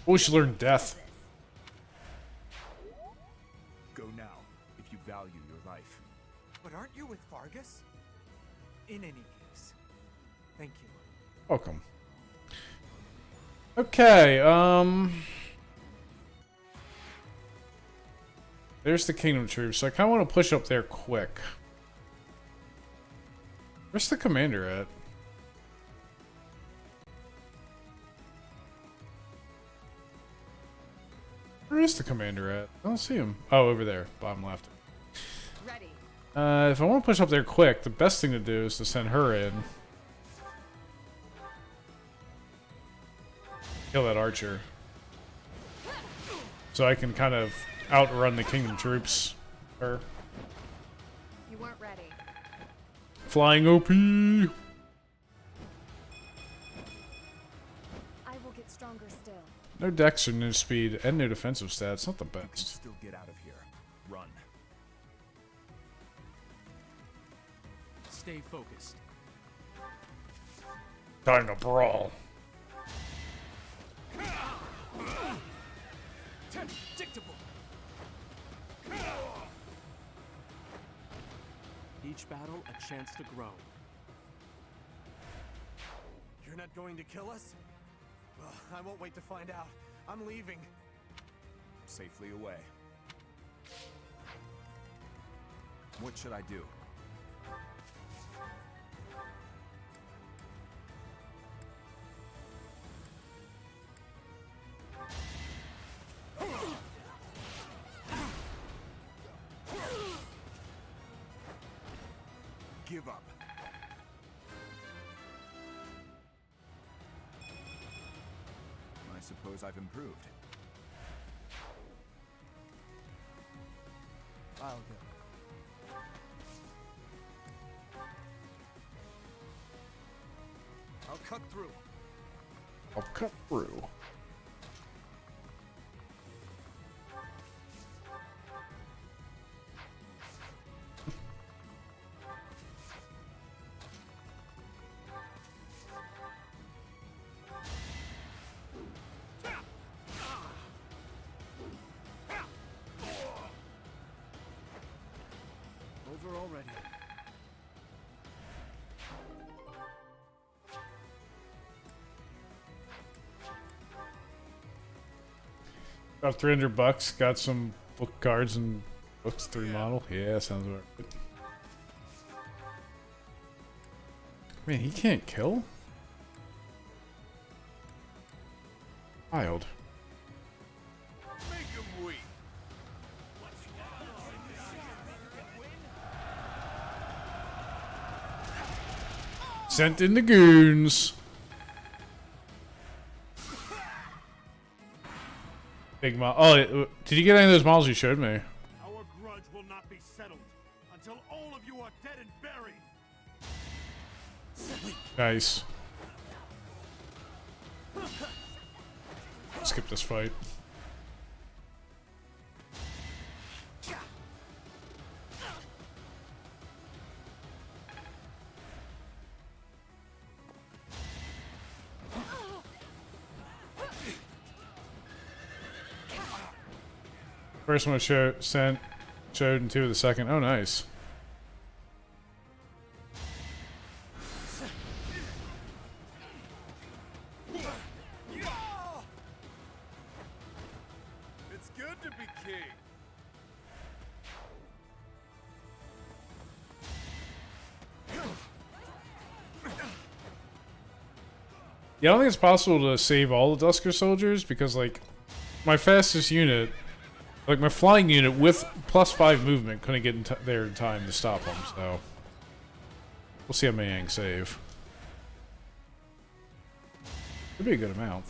Oh, she learned death.
Go now, if you value your life.
But aren't you with Fargus? In any case, thank you.
Welcome. Okay, there's the kingdom troops, so I kind of want to push up there quick. Where's the commander at? Where is the commander at? I don't see him. Oh, over there, bottom left.
Ready.
If I want to push up there quick, the best thing to do is to send her in. Kill that archer. So I can kind of outrun the kingdom troops. Her.
You weren't ready.
Flying OP!
I will get stronger still.
No dex or no speed and no defensive stats. Not the best.
You can still get out of here. Run.
Stay focused.
Time to brawl.
Predictable.
Each battle, a chance to grow. You're not going to kill us? Ugh, I won't wait to find out. I'm leaving.
Safely away. What should I do? Give up. I suppose I've improved.
I'll go.
cut through.
I'll cut through.
Over already.
About $300. Got some book cards and books 3 model. Yeah, sounds about right. Man, he can't kill? Wild.
Make him weep.
Sent in the goons. Big model. Oh, did you get any of those models you showed me?
Our grudge will not be settled until all of you are dead and buried.
Nice. Skip this fight. First one showed and 2 of the second. Oh, nice.
It's good to be king.
Yeah, I don't think it's possible to save all the Dusker soldiers because, like, my fastest unit, like my flying unit with +5 movement, couldn't get there in time to stop them. So we'll see how many I can save. Could be a good amount.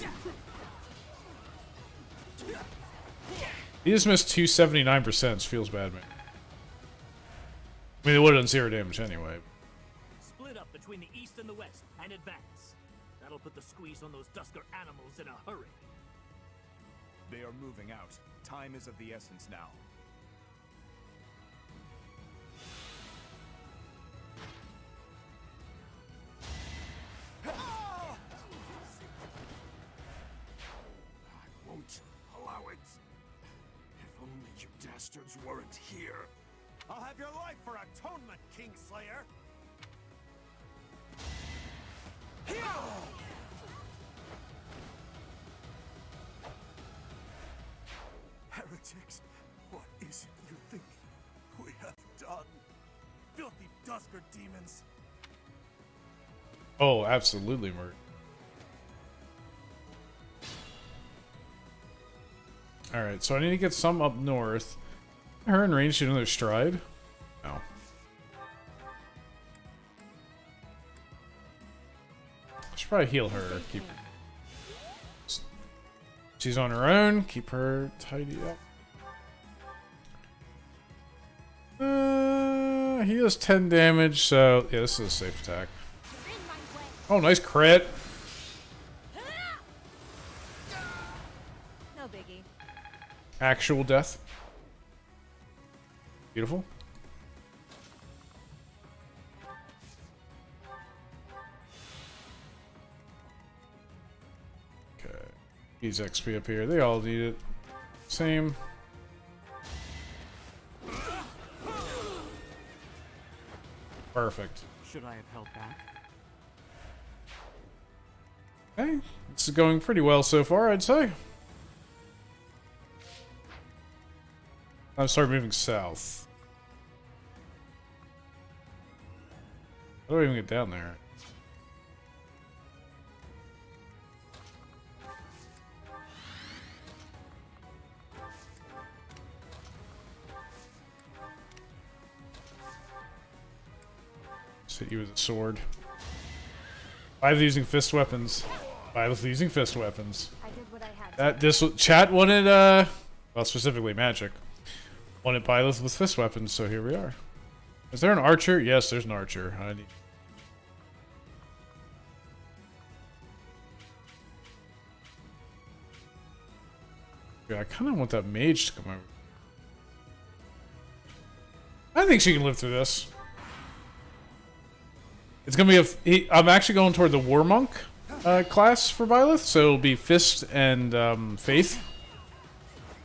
He just missed 279%. Feels bad, man. I mean, they would have done 0 damage anyway.
Split up between the east and the west and advance. That'll put the squeeze on those Dusker animals in a hurry.
They are moving out. Time is of the essence now.
I won't allow it. If only you dastards weren't here. I'll have your life for atonement, Kingslayer! Heretics, what is it you think we have done? Filthy Dusker demons!
Oh, absolutely, Mert. Alright, so I need to get some up north. Her in range to another stride? No. I should probably heal her. Keep. She's on her own. Keep her tidy up. He does 10 damage, so yeah, this is a safe attack. Oh, nice crit.
No biggie.
Actual death. Beautiful. Okay. Needs XP up here. They all need it. Same. Perfect.
Should I have held back?
Okay. This is going pretty well so far, I'd say. I'm start moving south. How do I even get down there? Just hit you with a sword. Byleth using fist weapons. Byleth using fist weapons.
I did what I had
That this chat wanted well, specifically magic. Wanted Byleth with fist weapons, so here we are. Is there an archer? Yes, there's an archer. I need. Yeah, I kind of want that mage to come over. I think she can live through this. It's gonna be I'm actually going toward the War Monk class for Byleth, so it'll be Fist and Faith.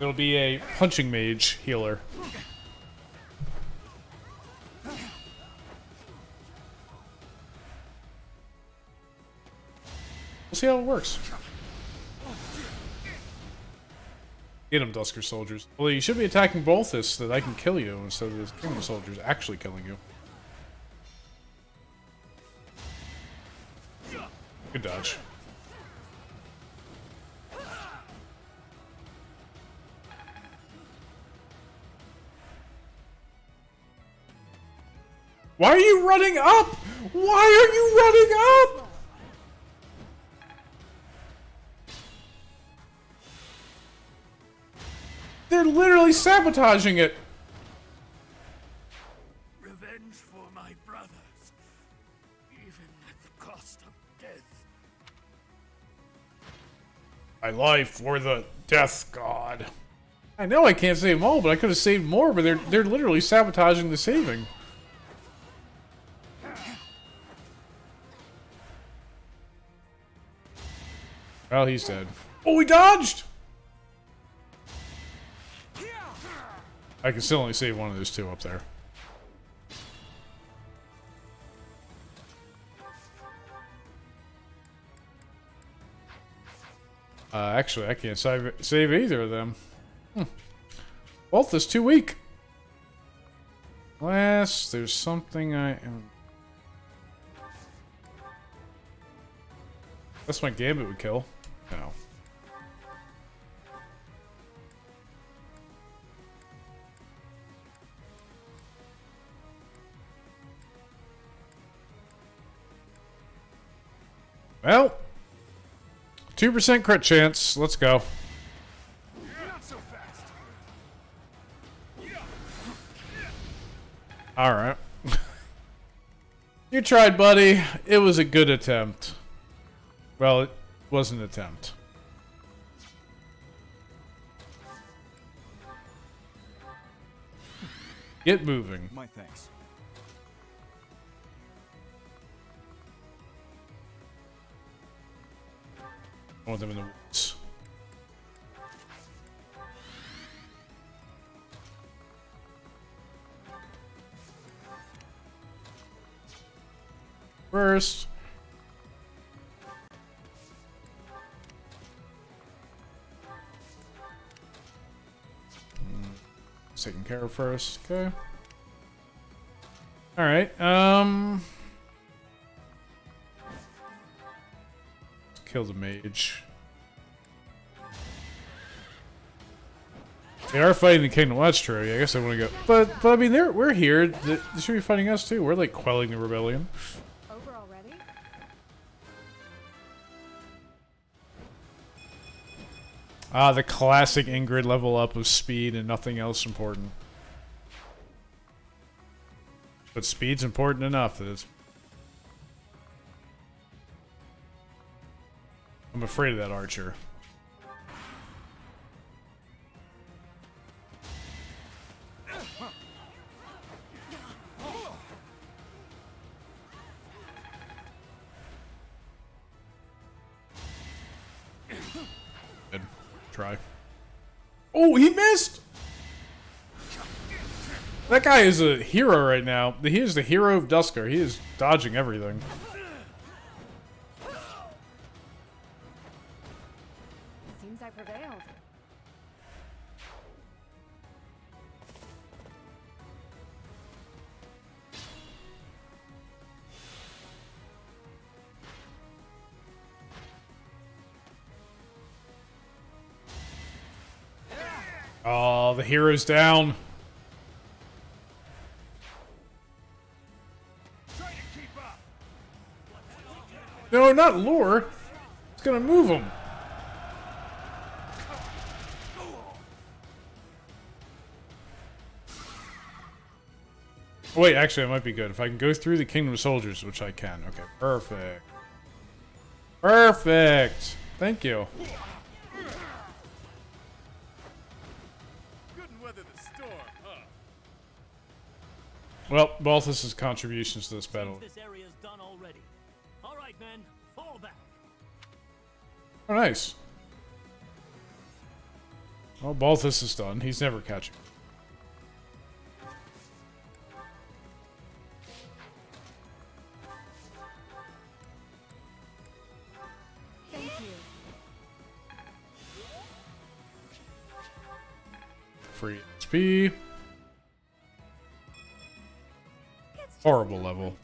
It'll be a punching mage healer. We'll see how it works. Get him, Dusker soldiers. Well, you should be attacking Balthus so that I can kill you instead of the Kingdom soldiers actually killing you. Good dodge. Why are you running up? Why are you running up? They're literally sabotaging it.
Revenge for my brothers, even at the cost of death.
My life for the death god. I know I can't save them all, but I could have saved more, but they're literally sabotaging the saving. Well, he's dead. Oh, he dodged! I can still only save one of those two up there. Actually, I can't save either of them. Both is too weak. Unless there's something I am... That's my Gambit would kill. No. Well, 2% crit chance. Let's go.
Not so fast.
All right. You tried, buddy. It was a good attempt. Well, it was an attempt. Get moving.
My thanks.
I want them in the woods. First. Taken care of first. Okay. All right. Let's kill the mage. They are fighting the Kingdom. Well, that's true. Yeah, I guess I want to go. But I mean, we're here. They should be fighting us too. We're like quelling the rebellion.
Over already?
Ah, the classic Ingrid level up of speed and nothing else important. But speed's important enough that it's... I'm afraid of that archer. Good. Try. Oh, he missed! That guy is a hero right now. He is the hero of Dusker. He is dodging everything.
Seems I prevailed.
Oh, the hero's down. No, not lure. It's gonna move him. Oh, wait, actually, it might be good. If I can go through the Kingdom of Soldiers, which I can. Okay, perfect. Perfect! Thank you. Well, Balthus' contributions to this battle.
This area's done already. All right, men, fall back.
Oh, nice. Well, Balthus is done. He's never catching.
Thank you.
Free XP. Horrible level.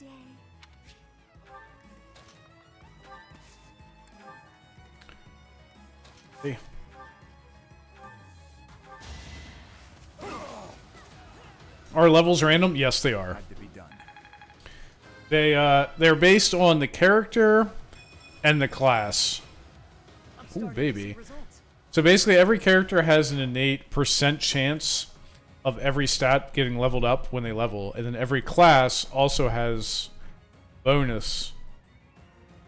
See. Are levels random? Yes, they are. They're based on the character and the class. Ooh, baby. So basically, every character has an innate % chance of every stat getting leveled up when they level, and then every class also has bonus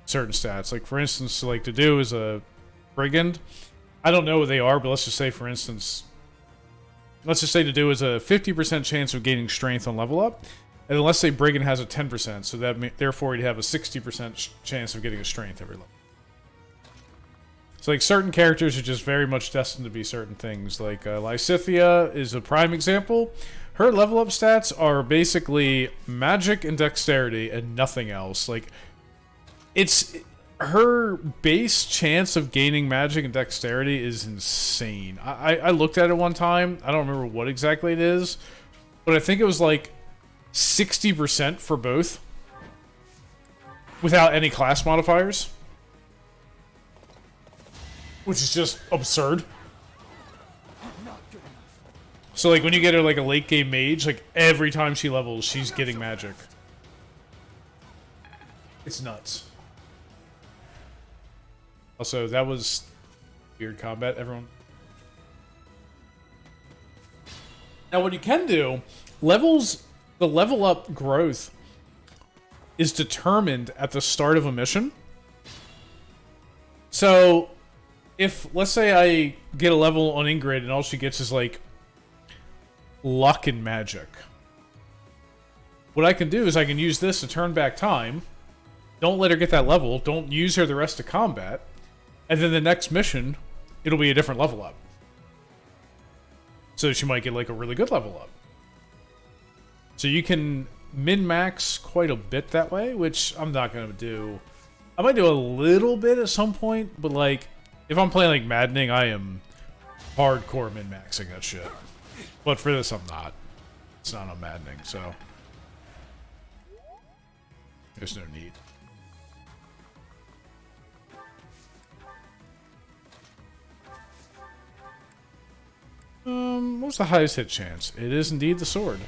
certain stats. Like for instance, like to do is a brigand. I don't know what they are, but let's just say, for instance, let's just say to do is a 50% chance of gaining strength on level up, and then let's say brigand has a 10%, so that therefore you'd have a 60% chance of getting a strength every level. So like certain characters are just very much destined to be certain things. Like Lysithea is a prime example. Her level up stats are basically magic and dexterity and nothing else. Like it's her base chance of gaining magic and dexterity is insane. I looked at it one time. I don't remember what exactly it is, but I think it was like 60% for both without any class modifiers. Which is just absurd. So like when you get her like a late game mage, like every time she levels, she's getting magic. It's nuts. Also, that was weird combat, everyone. Now what you can do, the level up growth is determined at the start of a mission. So if, let's say I get a level on Ingrid and all she gets is, like, luck and magic. What I can do is I can use this to turn back time. Don't let her get that level. Don't use her the rest of combat. And then the next mission, it'll be a different level up. So she might get, like, a really good level up. So you can min-max quite a bit that way, which I'm not going to do. I might do a little bit at some point, but, like, if I'm playing like Maddening, I am hardcore min-maxing that shit. But for this, I'm not. It's not on Maddening, so there's no need. What's the highest hit chance? It is indeed the sword.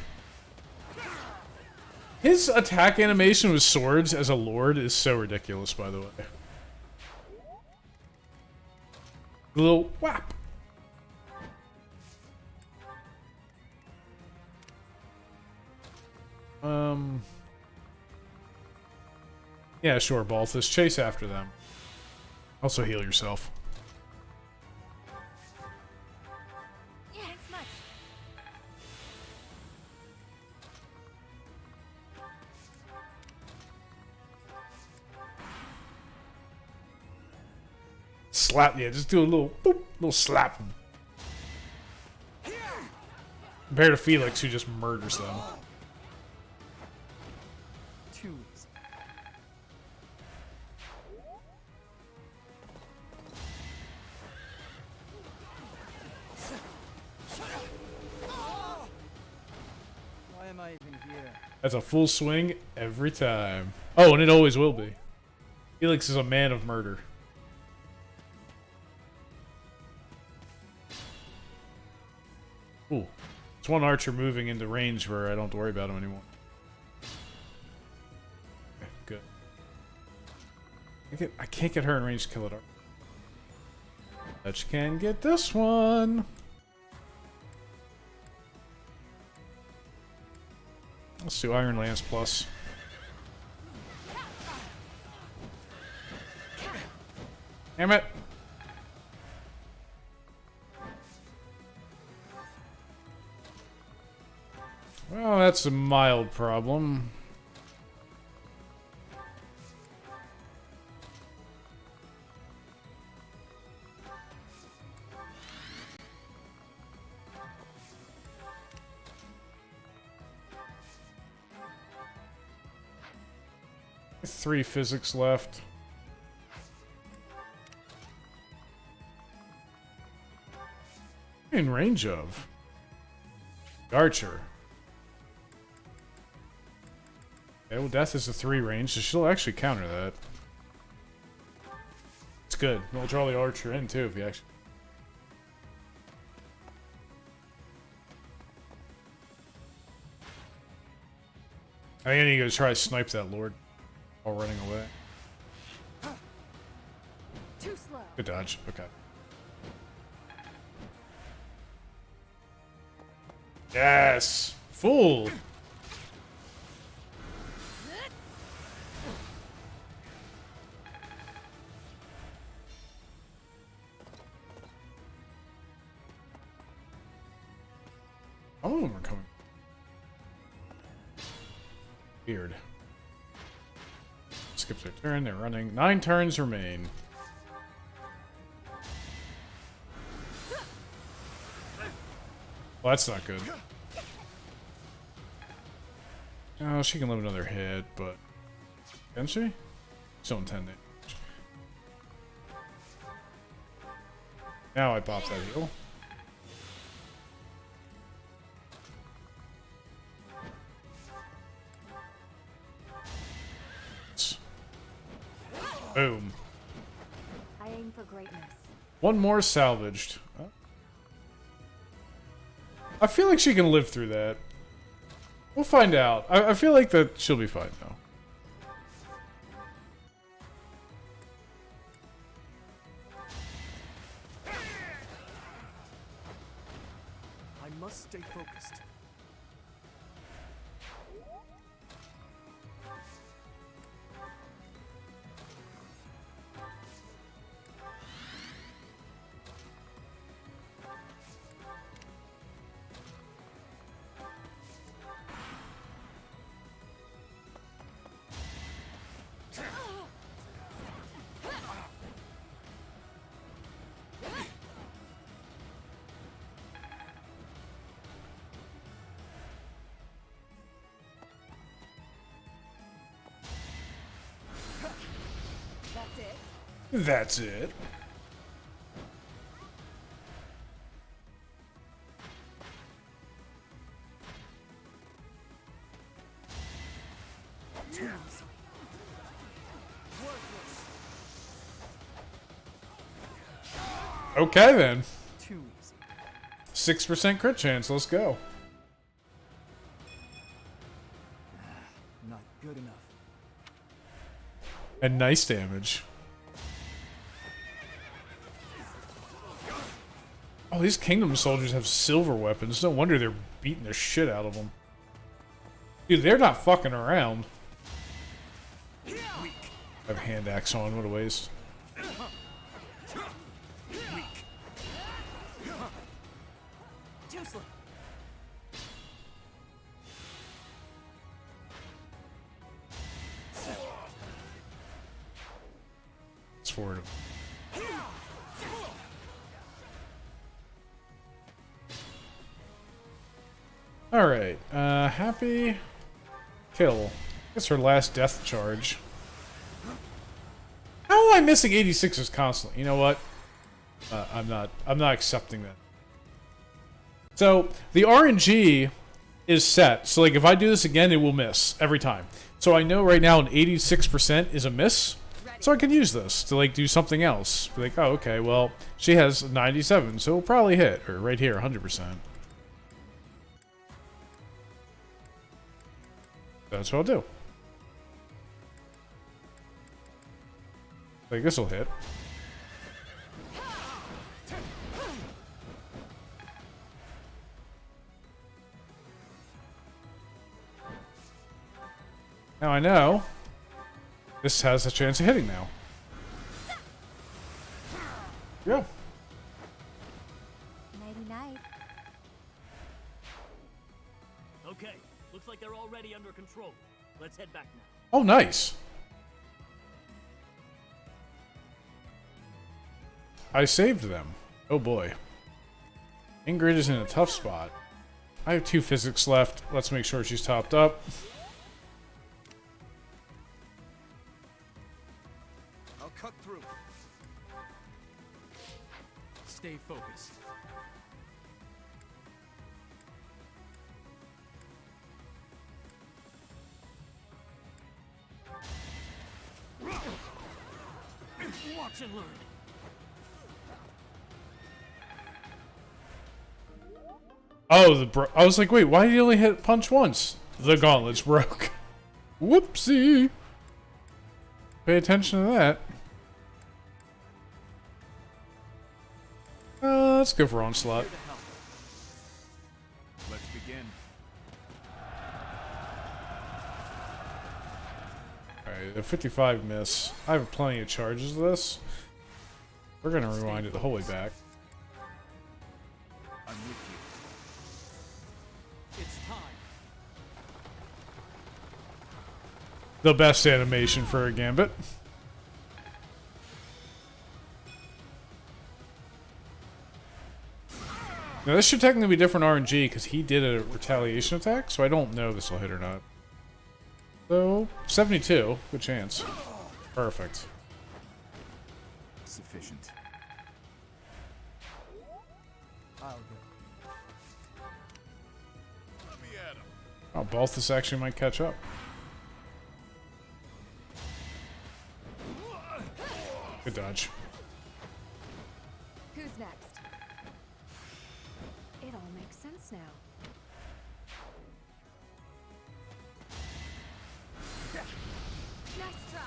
His attack animation with swords as a lord is so ridiculous, by the way. A little whap. Yeah, sure, Balthus. Chase after them. Also heal yourself.
Yeah, it's much.
Slap, yeah, just do a little boop, little slap. Compared to Felix, who just murders them.
Why am I even here?
That's a full swing every time. Oh, and it always will be. Felix is a man of murder. Ooh. It's one archer moving into range where I don't have to worry about him anymore. Okay, good. I can't get her in range to kill it. But you can get this one. Let's do Iron Lance plus. Damn it. Oh, that's a mild problem. Three physics left. In range of the archer. Okay, well, death is a 3 range, so she'll actually counter that. It's good. We'll draw the archer in too if you actually. I think I need to go try to snipe that lord while running away.
Too slow.
Good dodge. Okay. Yes! Fool! All of them are coming. Weird. Skips their turn, they're running. 9 turns remain. Well, that's not good. Oh, she can live another hit, but... Can she? Still intend it. Now I pop that heal. Boom.
I aim for greatness.
One more salvaged. Oh. I feel like she can live through that. We'll find out. I feel like that she'll be fine, though.
I must stay focused.
That's it. Okay then.
Too easy.
6% crit chance. Let's go.
Not good enough.
And nice damage. Oh, these kingdom soldiers have silver weapons. No wonder they're beating the shit out of them. Dude, they're not fucking around. I have hand axe on. What a waste. It's forward. Alright, happy kill. That's her last death charge. How am I missing 86s constantly? You know what? I'm not accepting that. So, the RNG is set. So, like, if I do this again, it will miss every time. So, I know right now an 86% is a miss. So, I can use this to, like, do something else. Be like, oh, okay, well, she has 97, so it'll probably hit. Or right here, 100%. That's what I'll do. Like, this'll hit. Now I know this has a chance of hitting now. Yeah.
Nighty night.
Okay, Looks like they're already under control. Let's head back now.
Oh, nice. I saved them. Oh boy. Ingrid is in a tough spot. I have 2 physics left. Let's make sure she's topped up.
I'll cut through. Stay focused.
Watch and learn.
Oh, I was like, wait, why did he only hit punch once? The gauntlets broke. Whoopsie. Pay attention to that. Let's go for onslaught.
Let's begin.
Alright, a 55 miss. I have plenty of charges of this. We're gonna rewind it the whole way back.
I'm with you. It's time.
The best animation for a gambit. Now this should technically be different RNG because he did a retaliation attack, so I don't know if this will hit or not. So, 72. Good chance. Perfect.
Sufficient. I'll go.
Let me at him.
Oh, Balthus actually might catch up. Good dodge.
Who's next? It all makes sense now. Nice try.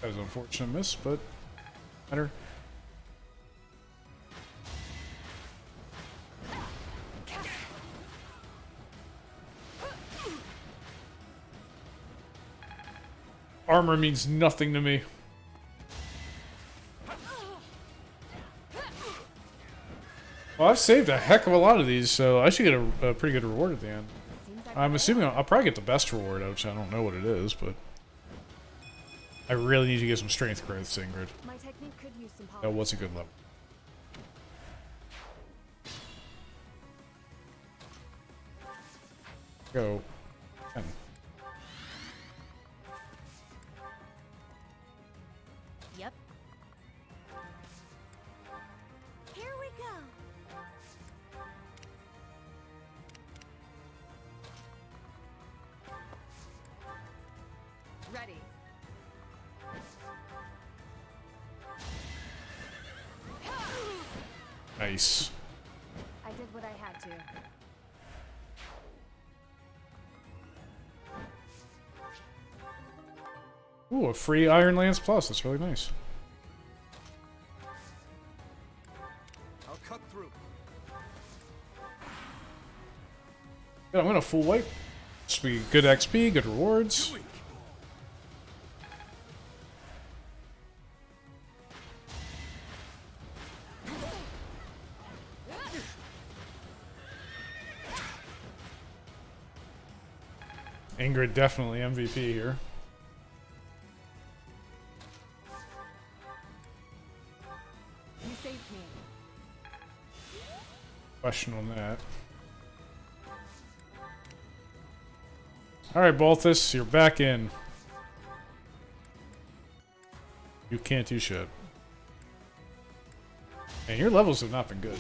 That was an unfortunate miss, but better. Armor means nothing to me. Well, I've saved a heck of a lot of these, so I should get a pretty good reward at the end. I'm assuming I'll probably get the best reward, which I don't know what it is, but I really need to get some strength growth, Ingrid.
My technique could use some polish.
That was a good level. Go. 10.
Yep. Here we go.
Ready.
Nice.
I did what I had to.
Ooh, a free Iron Lance Plus. That's really nice.
I'll cut through.
Yeah, I'm gonna full wipe. Should be good XP, good rewards. Ingrid definitely MVP here.
You saved me.
Question on that. Alright, Balthus, you're back in. You can't do shit. And your levels have not been good.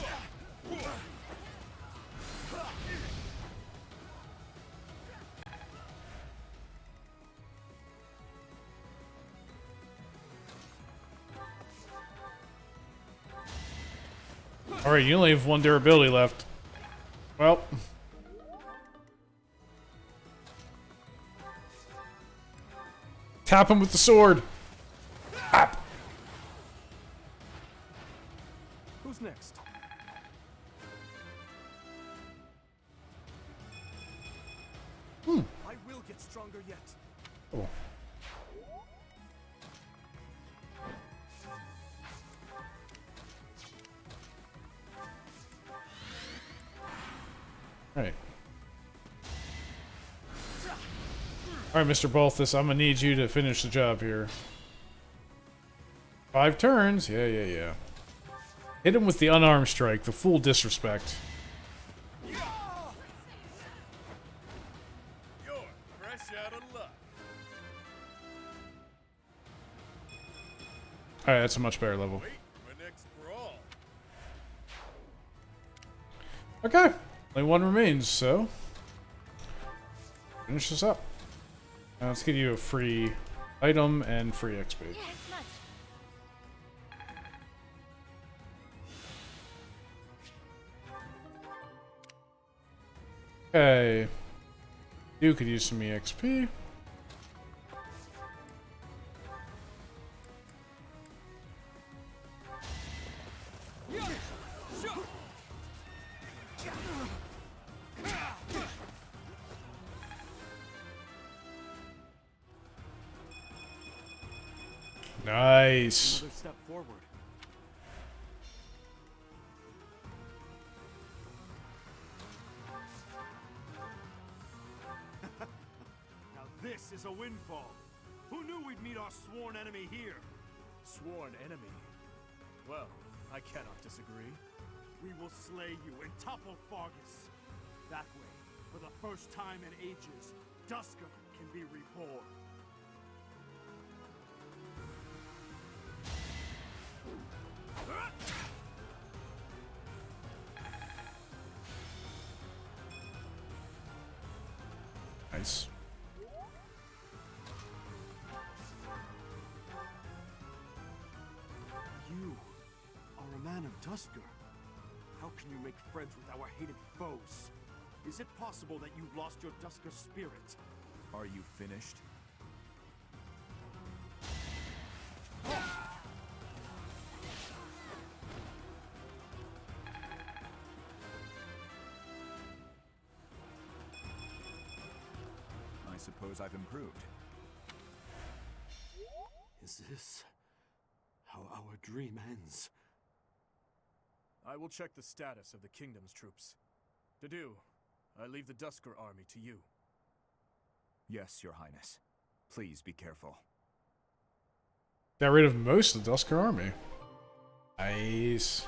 Alright, you only have 1 durability left. Well. Tap him with the sword. Tap.
Who's next?
Hmm.
I will get stronger yet.
Oh. Alright. Alright, Mr. Balthus, I'm gonna need you to finish the job here. 5 turns? Yeah. Hit him with the unarmed strike, the full disrespect.
You're fresh out of luck.
Alright, that's a much better level.
Wait for my next brawl.
Okay. Only 1 remains, so... finish this up. Now let's give you a free item and free XP.
Yeah, it's much.
Okay. You could use some EXP. Nice.
Another step forward. Now this is a windfall. Who knew we'd meet our sworn enemy here? Sworn enemy? Well, I cannot disagree. We will slay you and topple Fargus. That way, for the first time in ages, Duscar can be reborn.
Nice.
You are a man of Duscar. How can you make friends with our hated foes? Is it possible that you've lost your Duscar spirit?
Are you finished? I suppose I've improved.
Is this how our dream ends? I will check the status of the kingdom's troops. To do, I leave the Duscar army to you.
Yes, Your Highness. Please be careful.
Got rid of most of the Duscar army. Nice.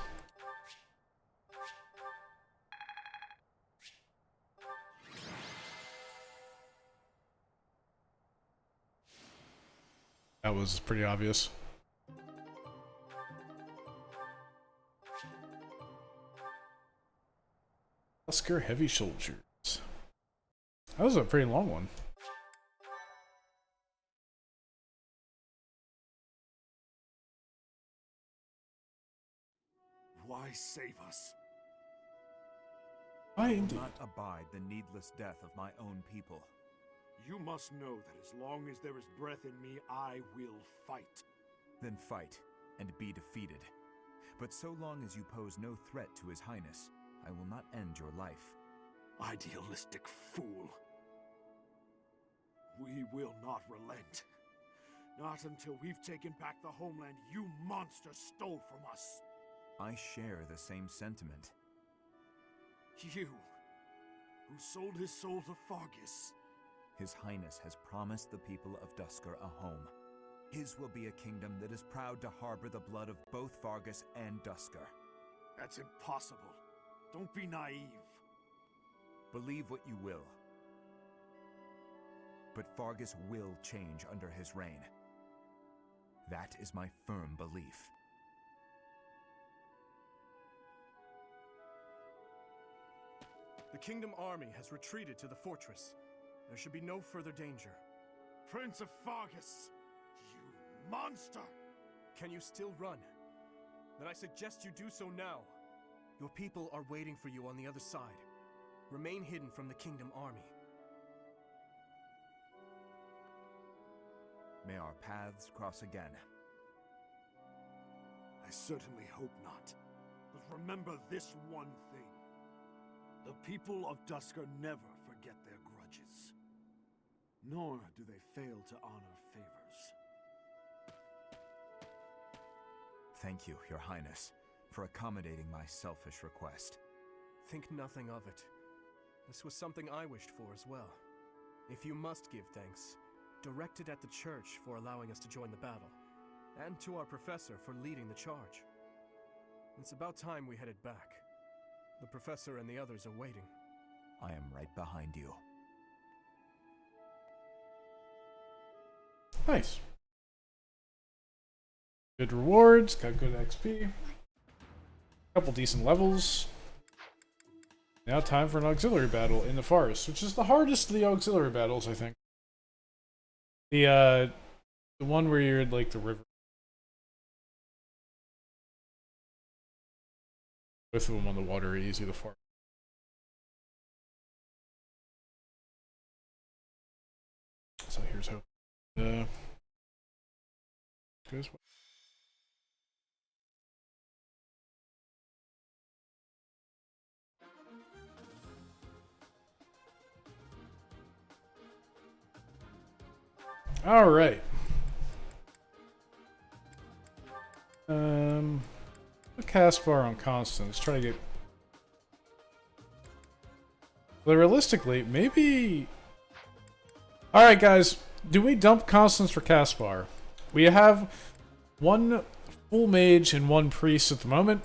That was pretty obvious. Duscar heavy soldiers. That was a pretty long one.
Why save us?
I will not abide the needless death of my own people.
You must know that as long as there is breath in me, I will fight.
Then fight, and be defeated. But so long as you pose no threat to His Highness, I will not end your life.
Idealistic fool. We will not relent. Not until we've taken back the homeland you monsters stole from us.
I share the same sentiment.
You, who sold his soul to Fargus.
His Highness has promised the people of Duscar a home. His will be a kingdom that is proud to harbor the blood of both Fargus and Duscar.
That's impossible. Don't be naive.
Believe what you will. But Fargus will change under his reign. That is my firm belief.
The Kingdom army has retreated to the fortress. There should be no further danger. Prince of Fargus! You monster! Can you still run? Then I suggest you do so now. Your people are waiting for you on the other side. Remain hidden from the Kingdom army.
May our paths cross again.
I certainly hope not. But remember this one thing. The people of Duscar never forget their grudges. Nor do they fail to honor favors.
Thank you, Your Highness, for accommodating my selfish request.
Think nothing of it. This was something I wished for as well. If you must give thanks, direct it at the church for allowing us to join the battle, and to our professor for leading the charge. It's about time we headed back. The professor and the others are waiting.
I am right behind you.
Nice. Good rewards, got good XP. Couple decent levels. Now time for an auxiliary battle in the forest, which is the hardest of the auxiliary battles, I think. The one where you're at, like, the river. Both of them on the water are easy, the forest. So here's hope. Goes well. All right. Put cast bar on constant. Let's try to get. But realistically, maybe. All right, guys. Do we dump constants for cast bar? We have one full mage and one priest at the moment.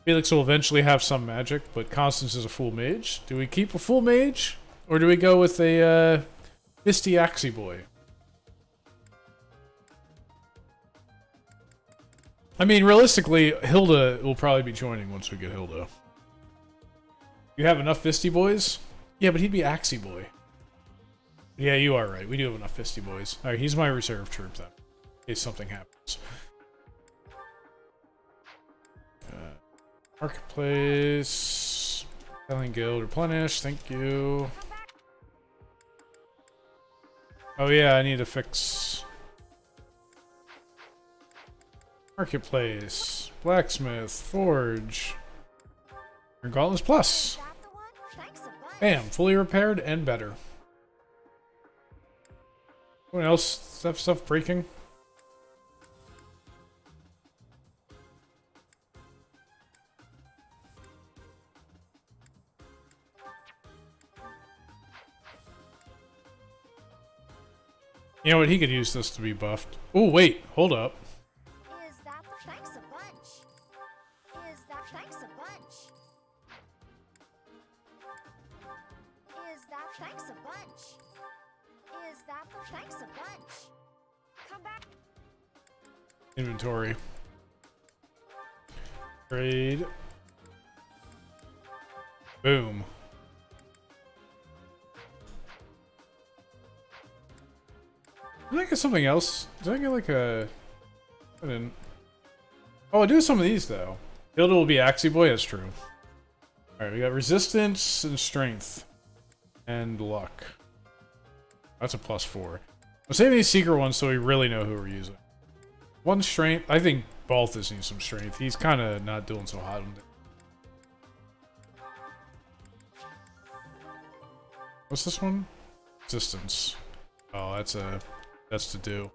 Felix will eventually have some magic, but Constance is a full mage. Do we keep a full mage, or do we go with a Fisty Axie boy? I mean, realistically, Hilda will probably be joining once we get Hilda. You have enough Fisty boys? Yeah, but he'd be Axie boy. Yeah, you are right. We do have enough Fisty boys. Alright, he's my reserve troop then. In case something happens. Marketplace. Selling guild replenish. Thank you. Oh yeah, I need to fix... Marketplace. Blacksmith. Forge. Gauntless Plus. Bam. Fully repaired and better. Anyone else have stuff breaking? You know what? He could use this to be buffed. Oh, wait. Hold up.
Is that thanks a bunch? Is that thanks a bunch? Is that thanks a bunch? Is that thanks a bunch? Come back.
Inventory. Trade. Boom. Did I get something else? Did I get like a... I didn't... Oh, I do some of these though. Hilda will be Axie Boy, that's true. Alright, we got resistance and strength. And luck. That's a +4. I'm saving these secret ones so we really know who we're using. One strength. I think Balthus needs some strength. He's kind of not doing so hot. What's this one? Resistance. Oh, that's to do.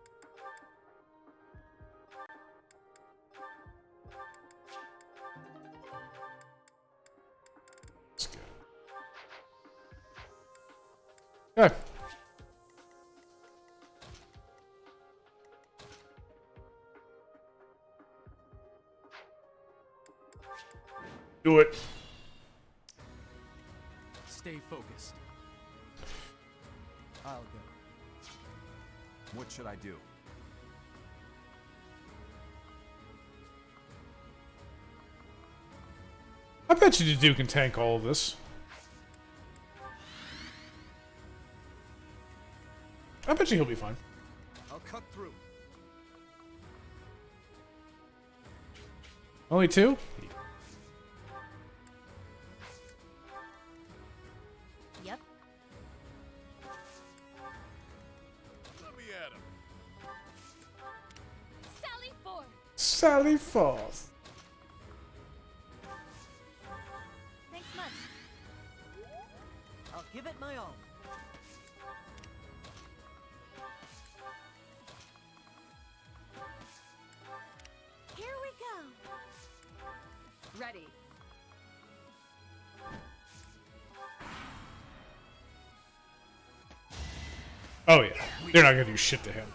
Let's go. Okay. Do it.
Stay focused.
I'll go.
What should I do?
I bet you the Duke can tank all of this. I bet you he'll be fine.
I'll cut through.
Only 2?
Yep.
Let me at him.
Sally forth.
Sally forth.
Thanks much.
I'll give it my all.
Here we go.
Ready.
Oh yeah, they're not gonna do shit to him.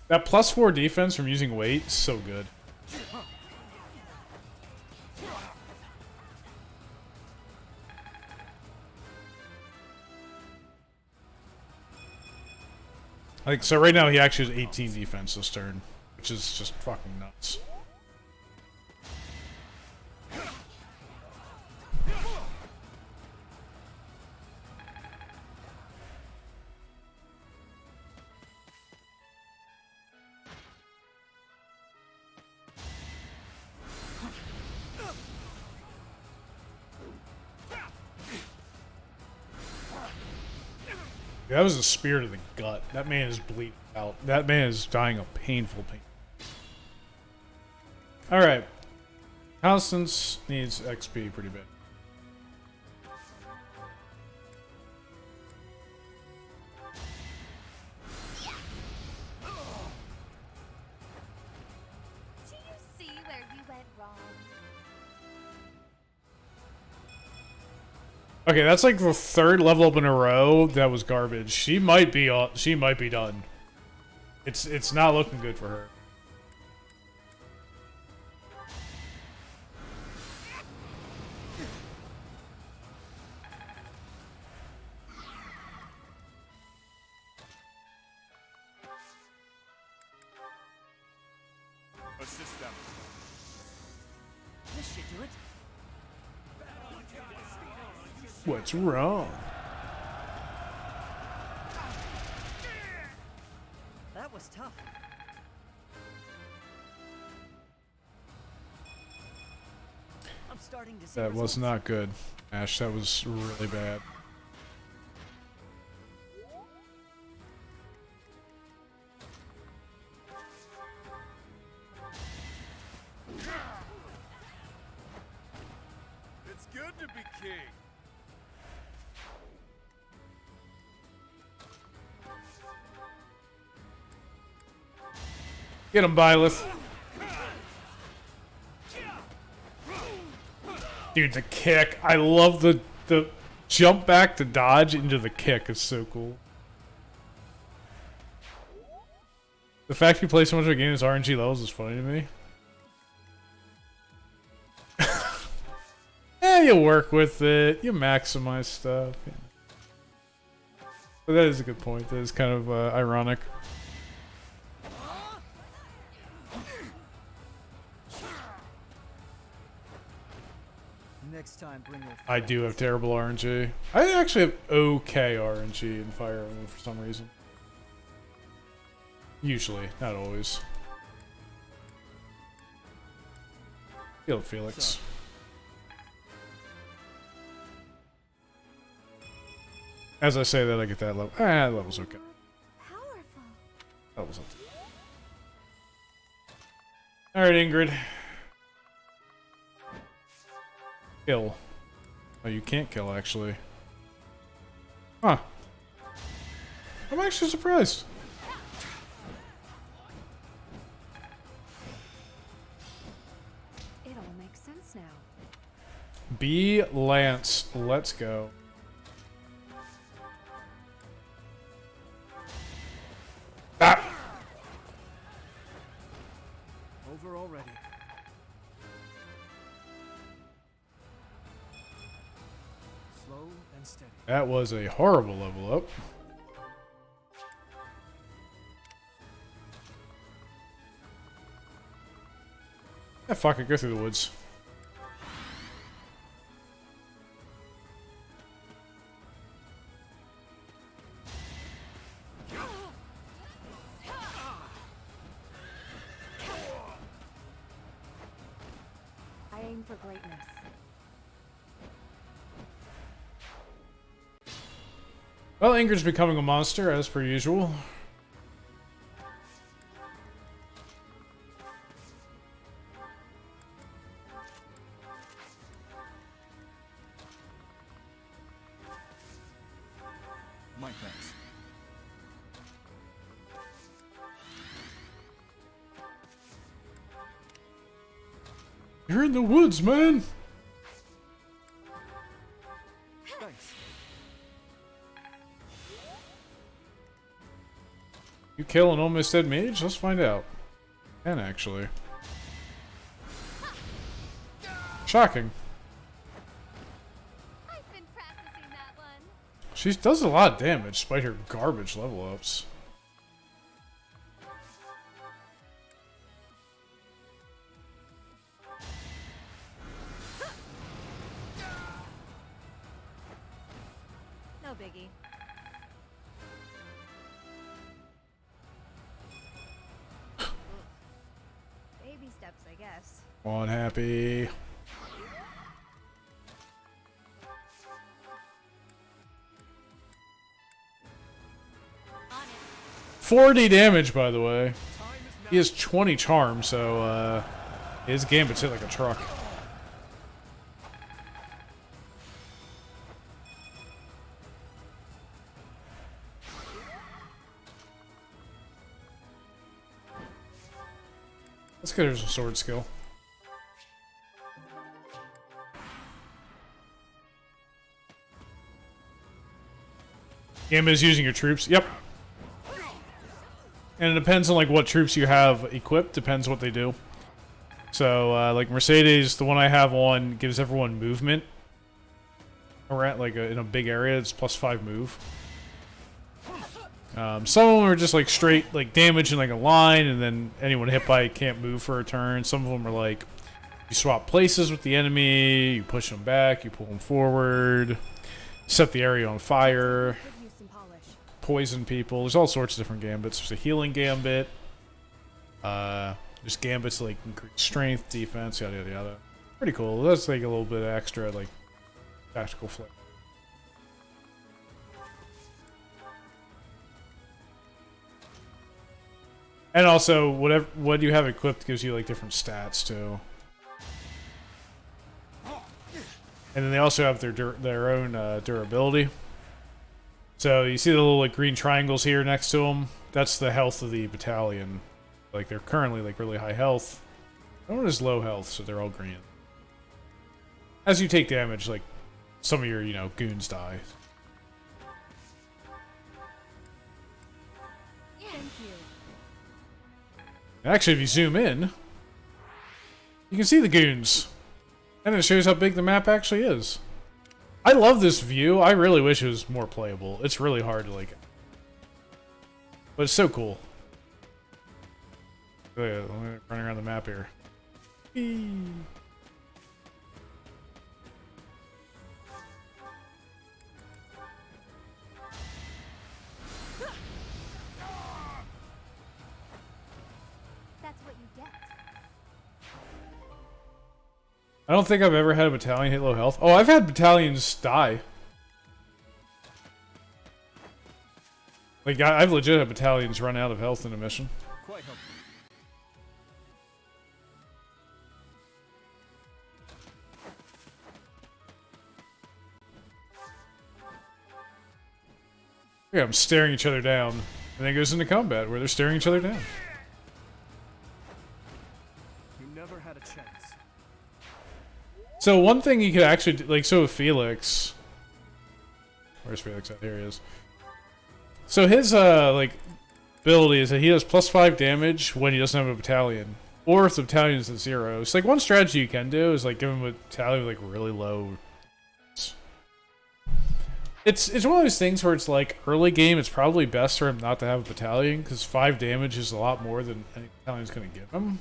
That +4 defense from using weight is so good. Like, so right now he actually has 18 defense this turn, which is just fucking nuts. That was a spear to the gut. That man is bleeding out. That man is dying of painful pain. Alright. Constance needs XP pretty bad.
Do you see where you went wrong?
Okay, that's like the third level up in a row that was garbage. She might be done. It's not looking good for her.
Assist them.
This should do it.
What's wrong?
That was tough. I'm starting to see
That was
results.
not good, Ash. That was really bad.
It's good to be king.
Get him, Byleth. Dude, the kick. I love the jump back to dodge into the kick is so cool. The fact you play so much of the game as RNG levels is funny to me. Yeah, you work with it. You maximize stuff. Yeah. But that is a good point. That is kind of ironic.
Next time, bring your
I do have terrible RNG. I actually have okay RNG in Fire Emblem for some reason. Usually, not always. Heal Felix. As I say that, I get that level. That level's okay.
Powerful.
That was okay. Alright, Ingrid. Kill. Oh, you can't kill, actually. Huh. I'm actually surprised.
It all makes sense now.
B. Lance. Let's go. Ah!
Over already. Slow and steady.
That was a horrible level up. Yeah, fuck it, go through the woods.
I aim for greatness.
Well, Ingrid's becoming a monster, as per usual.
My thanks.
You're in the woods, man! kill an almost dead mage? Let's find out. Can actually. Shocking.
I've been practicing that one.
She does a lot of damage despite her garbage level ups.
No biggie. Baby steps, I guess.
Come on, Happy.
On it.
40 damage, by the way. He has 20 charm, so his gambit's hit like a truck. Let's get her some sword skill. Gambit is using your troops. Yep. And it depends on like what troops you have equipped. Depends what they do. So like Mercedes, the one I have on gives everyone movement around like in a big area. It's +5 move. Some of them are just like straight like damage in like a line, and then anyone hit by it can't move for a turn. Some of them are like you swap places with the enemy, you push them back, you pull them forward, set the area on fire, poison people. There's all sorts of different gambits. There's a healing gambit. Just gambits like increase strength, defense, yada yada yada. Pretty cool. That's like a little bit extra like tactical flavor. And also, what you have equipped gives you like different stats too. And then they also have their own durability. So you see the little like green triangles here next to them. That's the health of the battalion. Like they're currently like really high health. No one is low health, so they're all green. As you take damage, like some of your goons die. Actually, if you zoom in, you can see the goons. And it shows how big the map actually is. I love this view. I really wish it was more playable. It's really hard to like... But it's so cool. Look at it, running around the map here. Whee. I don't think I've ever had a battalion hit low health. Oh, I've had battalions die. Like, I've legit had battalions run out of health in a mission.
Quite helpful.
Yeah, I'm staring each other down. And then it goes into combat where they're staring each other down.
You never had a chance.
So one thing you could actually do, like, so with Felix, where's Felix at? Here he is. So his like ability is that he does +5 damage when he doesn't have a battalion, or if the battalion is at 0. So like one strategy you can do is like give him a battalion with like really low. It's one of those things where it's like early game. It's probably best for him not to have a battalion because 5 damage is a lot more than any battalion's going to give him.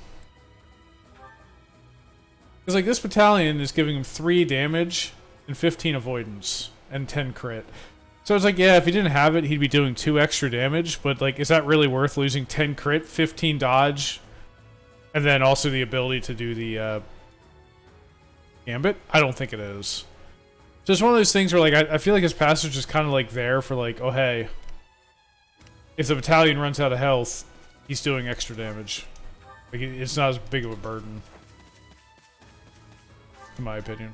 Because, like, this battalion is giving him 3 damage and 15 avoidance and 10 crit. So it's like, yeah, if he didn't have it, he'd be doing 2 extra damage. But, like, is that really worth losing 10 crit, 15 dodge, and then also the ability to do the gambit? I don't think it is. So it's one of those things where, like, I feel like his passage is kind of, like, there for, like, oh, hey, if the battalion runs out of health, he's doing extra damage. Like, it's not as big of a burden. In my opinion.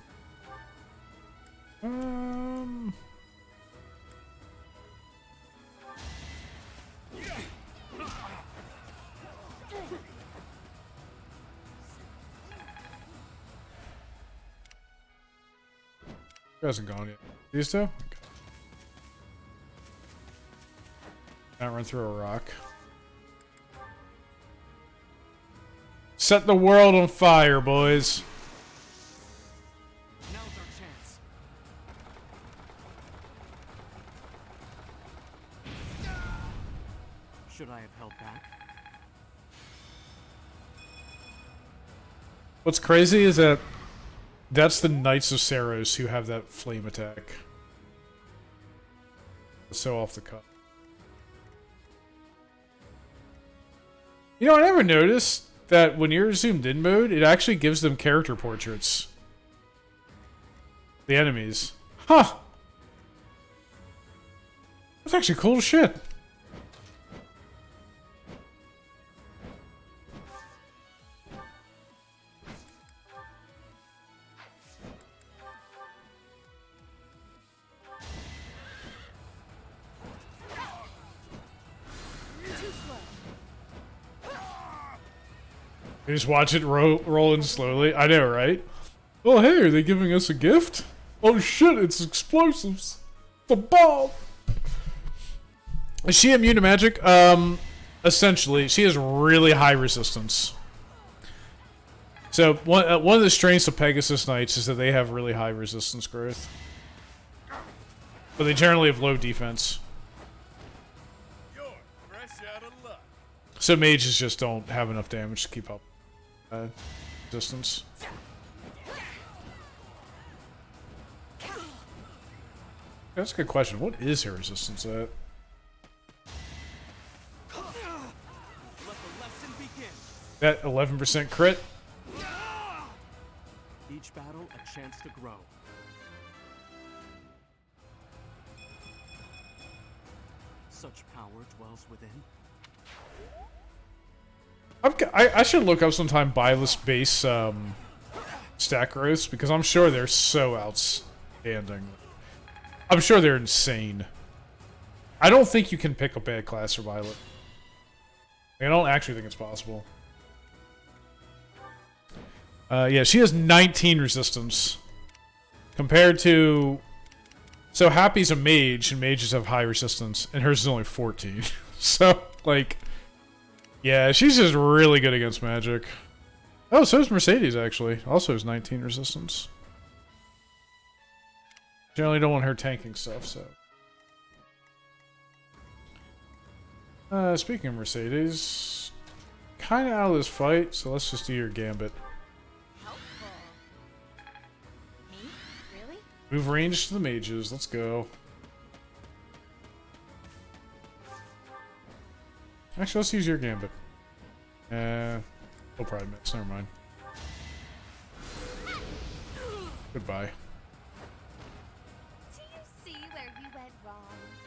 He hasn't gone yet. These two? Okay. Not run through a rock. Set the world on fire, boys.
Now's our chance. Should I have held back?
What's crazy is that that's the Knights of Saros who have that flame attack. So off the cuff. You know, I never noticed that when you're zoomed in mode, it actually gives them character portraits. The enemies. Huh. That's actually cool as shit. You just watch it roll in slowly. I know, right? Oh, hey, are they giving us a gift? Oh shit, it's explosives. The bomb. Is she immune to magic? Essentially, she has really high resistance. So one of the strengths of Pegasus Knights is that they have really high resistance growth, but they generally have low defense. So mages just don't have enough damage to keep up resistance. That's a good question. What is her resistance at? That 11% crit?
Each battle a chance to grow. Such power dwells within.
I should look up sometime Byleth's base stat growths, because I'm sure they're so outstanding. I'm sure they're insane. I don't think you can pick a bad class for Violet. I don't actually think it's possible. Yeah, she has 19 resistance. Compared to... So Happy's a mage, and mages have high resistance, and hers is only 14. So, like... Yeah, she's just really good against magic. Oh, so is Mercedes, actually. Also has 19 resistance. Generally don't want her tanking stuff, so... Speaking of Mercedes... Kinda out of this fight, so let's just do your gambit.
Really?
Move range to the mages, let's go. Actually, let's use your gambit. We'll probably miss, never mind. Goodbye.
Do you see where you went wrong?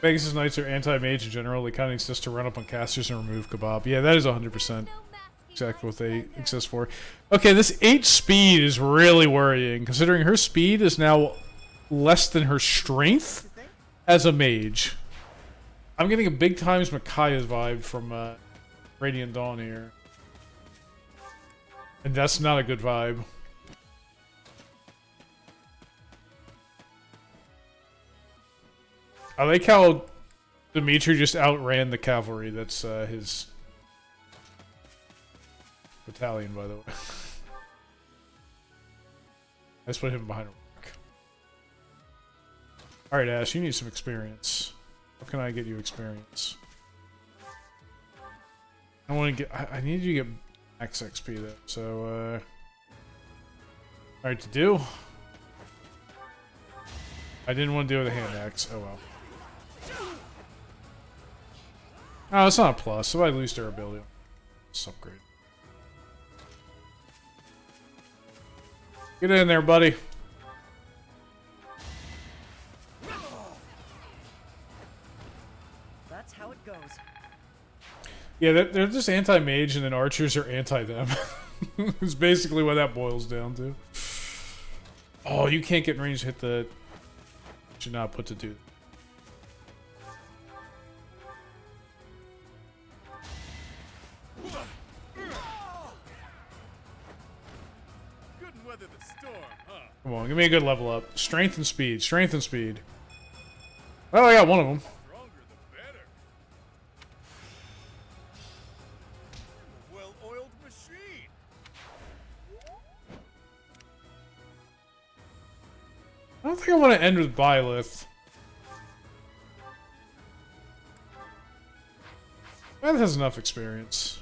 Pegasus Knights are anti-mage in general. They kind of exist to run up on casters and remove Kebab. Yeah, that is 100% exactly what they exist for. Okay, this 8 speed is really worrying, considering her speed is now less than her strength as a mage. I'm getting a big times Micaiah's vibe from Radiant Dawn here. And that's not a good vibe. I like how Dimitri just outran the cavalry. That's his battalion, by the way. Let's put him behind a rock. Alright, Ash, you need some experience. How can I get you experience? I want to get... I need you to get max XP, though. So, alright, to do... I didn't want to do with a hand axe. Oh, well. Oh, it's not a plus. So I lose durability. It's upgrade. Get in there, buddy.
That's how it goes.
Yeah, they're just anti-mage, and then archers are anti-them. It's basically what that boils down to. Oh, you can't get in range to hit the... Should not put to do.
Couldn't weather the storm, huh?
Come on, give me a good level up. Strength and speed. Strength and speed. Oh, I got one of them.
Stronger the better. I'm a well-oiled machine.
I don't think I want to end with Byleth. Byleth has enough experience.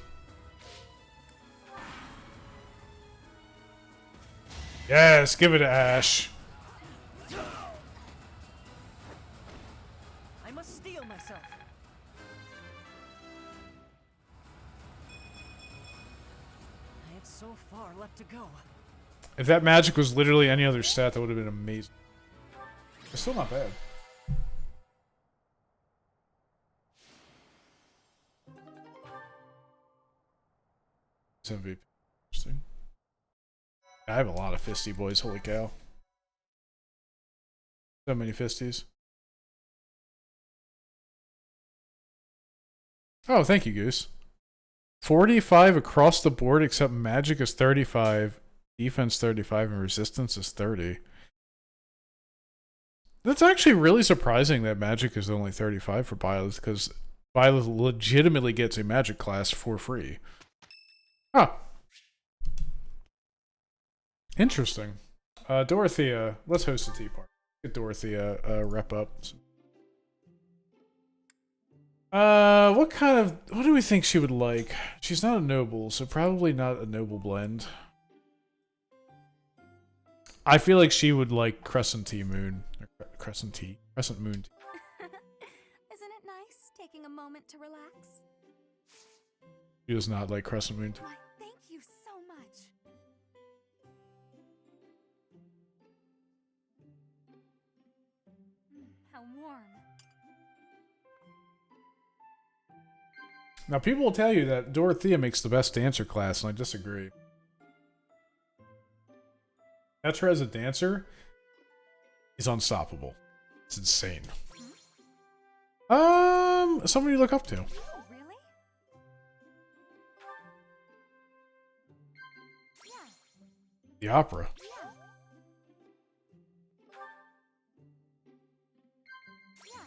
Yes, give it to Ash.
I must steel myself. I have so far left to go.
If that magic was literally any other stat, that would have been amazing. It's still not bad. It's MVP. Interesting. I have a lot of fisty boys, holy cow. So many fisties. Oh, thank you, Goose. 45 across the board, except magic is 35, defense 35, and resistance is 30. That's actually really surprising that magic is only 35 for Byleth, because Byleth legitimately gets a magic class for free. Huh. Interesting. Dorothea, let's host a tea party. Get Dorothea rep up. What do we think she would like? She's not a noble, so probably not a noble blend. I feel like she would like Crescent Moon. Crescent Moon.
Isn't it nice taking a moment to relax?
She does not like Crescent Moon.
Why, thank you so much. How warm.
Now, people will tell you that Dorothea makes the best dancer class, and I disagree. Petra as a dancer is unstoppable. It's insane. Somebody you look up to.
Oh, really? Yeah.
The opera.
Yeah. Yeah.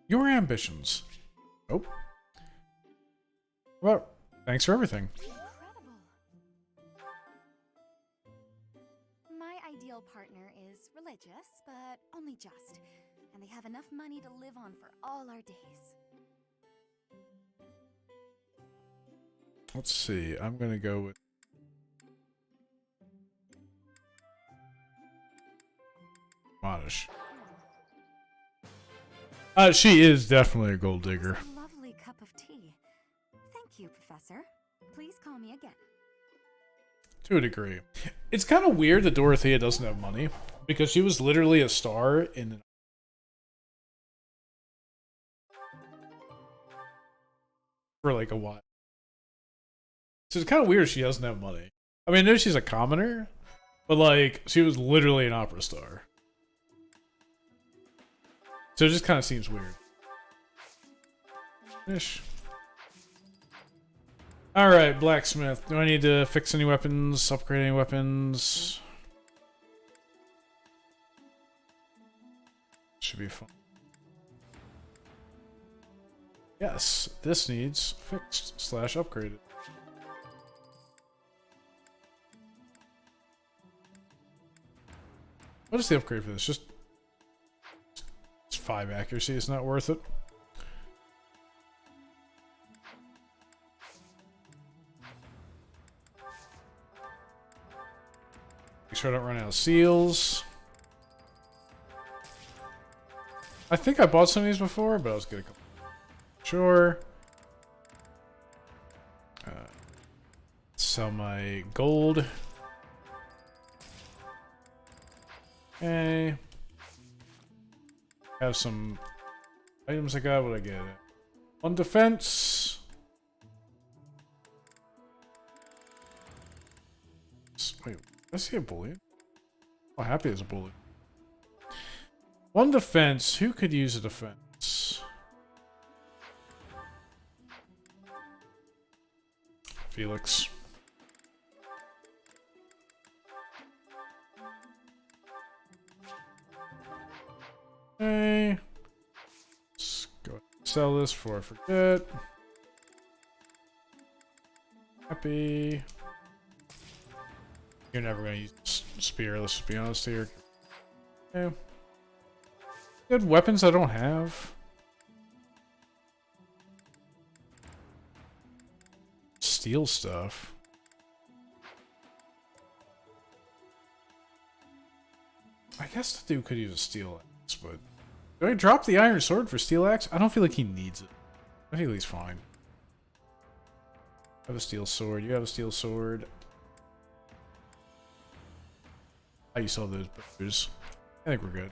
Your ambitions. Nope. Well, thanks for everything.
Incredible. My ideal partner is religious, but only just. And they have enough money to live on for all our days.
Let's see. I'm gonna go with Monish. She is definitely a gold digger.
A lovely cup of tea. Thank you, Professor. Please call me again.
To a degree. It's kind of weird that Dorothea doesn't have money, because she was literally a star in for like a while. So it's kind of weird she doesn't have money. I mean, I know she's a commoner, but like, she was literally an opera star. So it just kind of seems weird. Ish. Alright, blacksmith. Do I need to fix any weapons? Upgrade any weapons? Should be fun. Yes, this needs fixed / upgraded. What is the upgrade for this? Just it's 5 accuracy. It's not worth it. Make sure I don't run out of seals. I think I bought some of these before, but I was gonna. Sure. Sell my gold. Okay. Have some items I got. What I get? 1 defense. Wait, I see a bullion. Oh, happy as a bullion. 1 defense. Who could use a defense? Felix. Okay. Let's go ahead and sell this before I forget. Happy. You're never going to use spear, let's be honest here. Yeah. Good weapons I don't have. Steal stuff. I guess the dude could use a steel axe, but do I drop the iron sword for steel axe? I don't feel like he needs it. I feel he's fine. I have a steel sword. You have a steel sword. You saw those bows. I think we're good.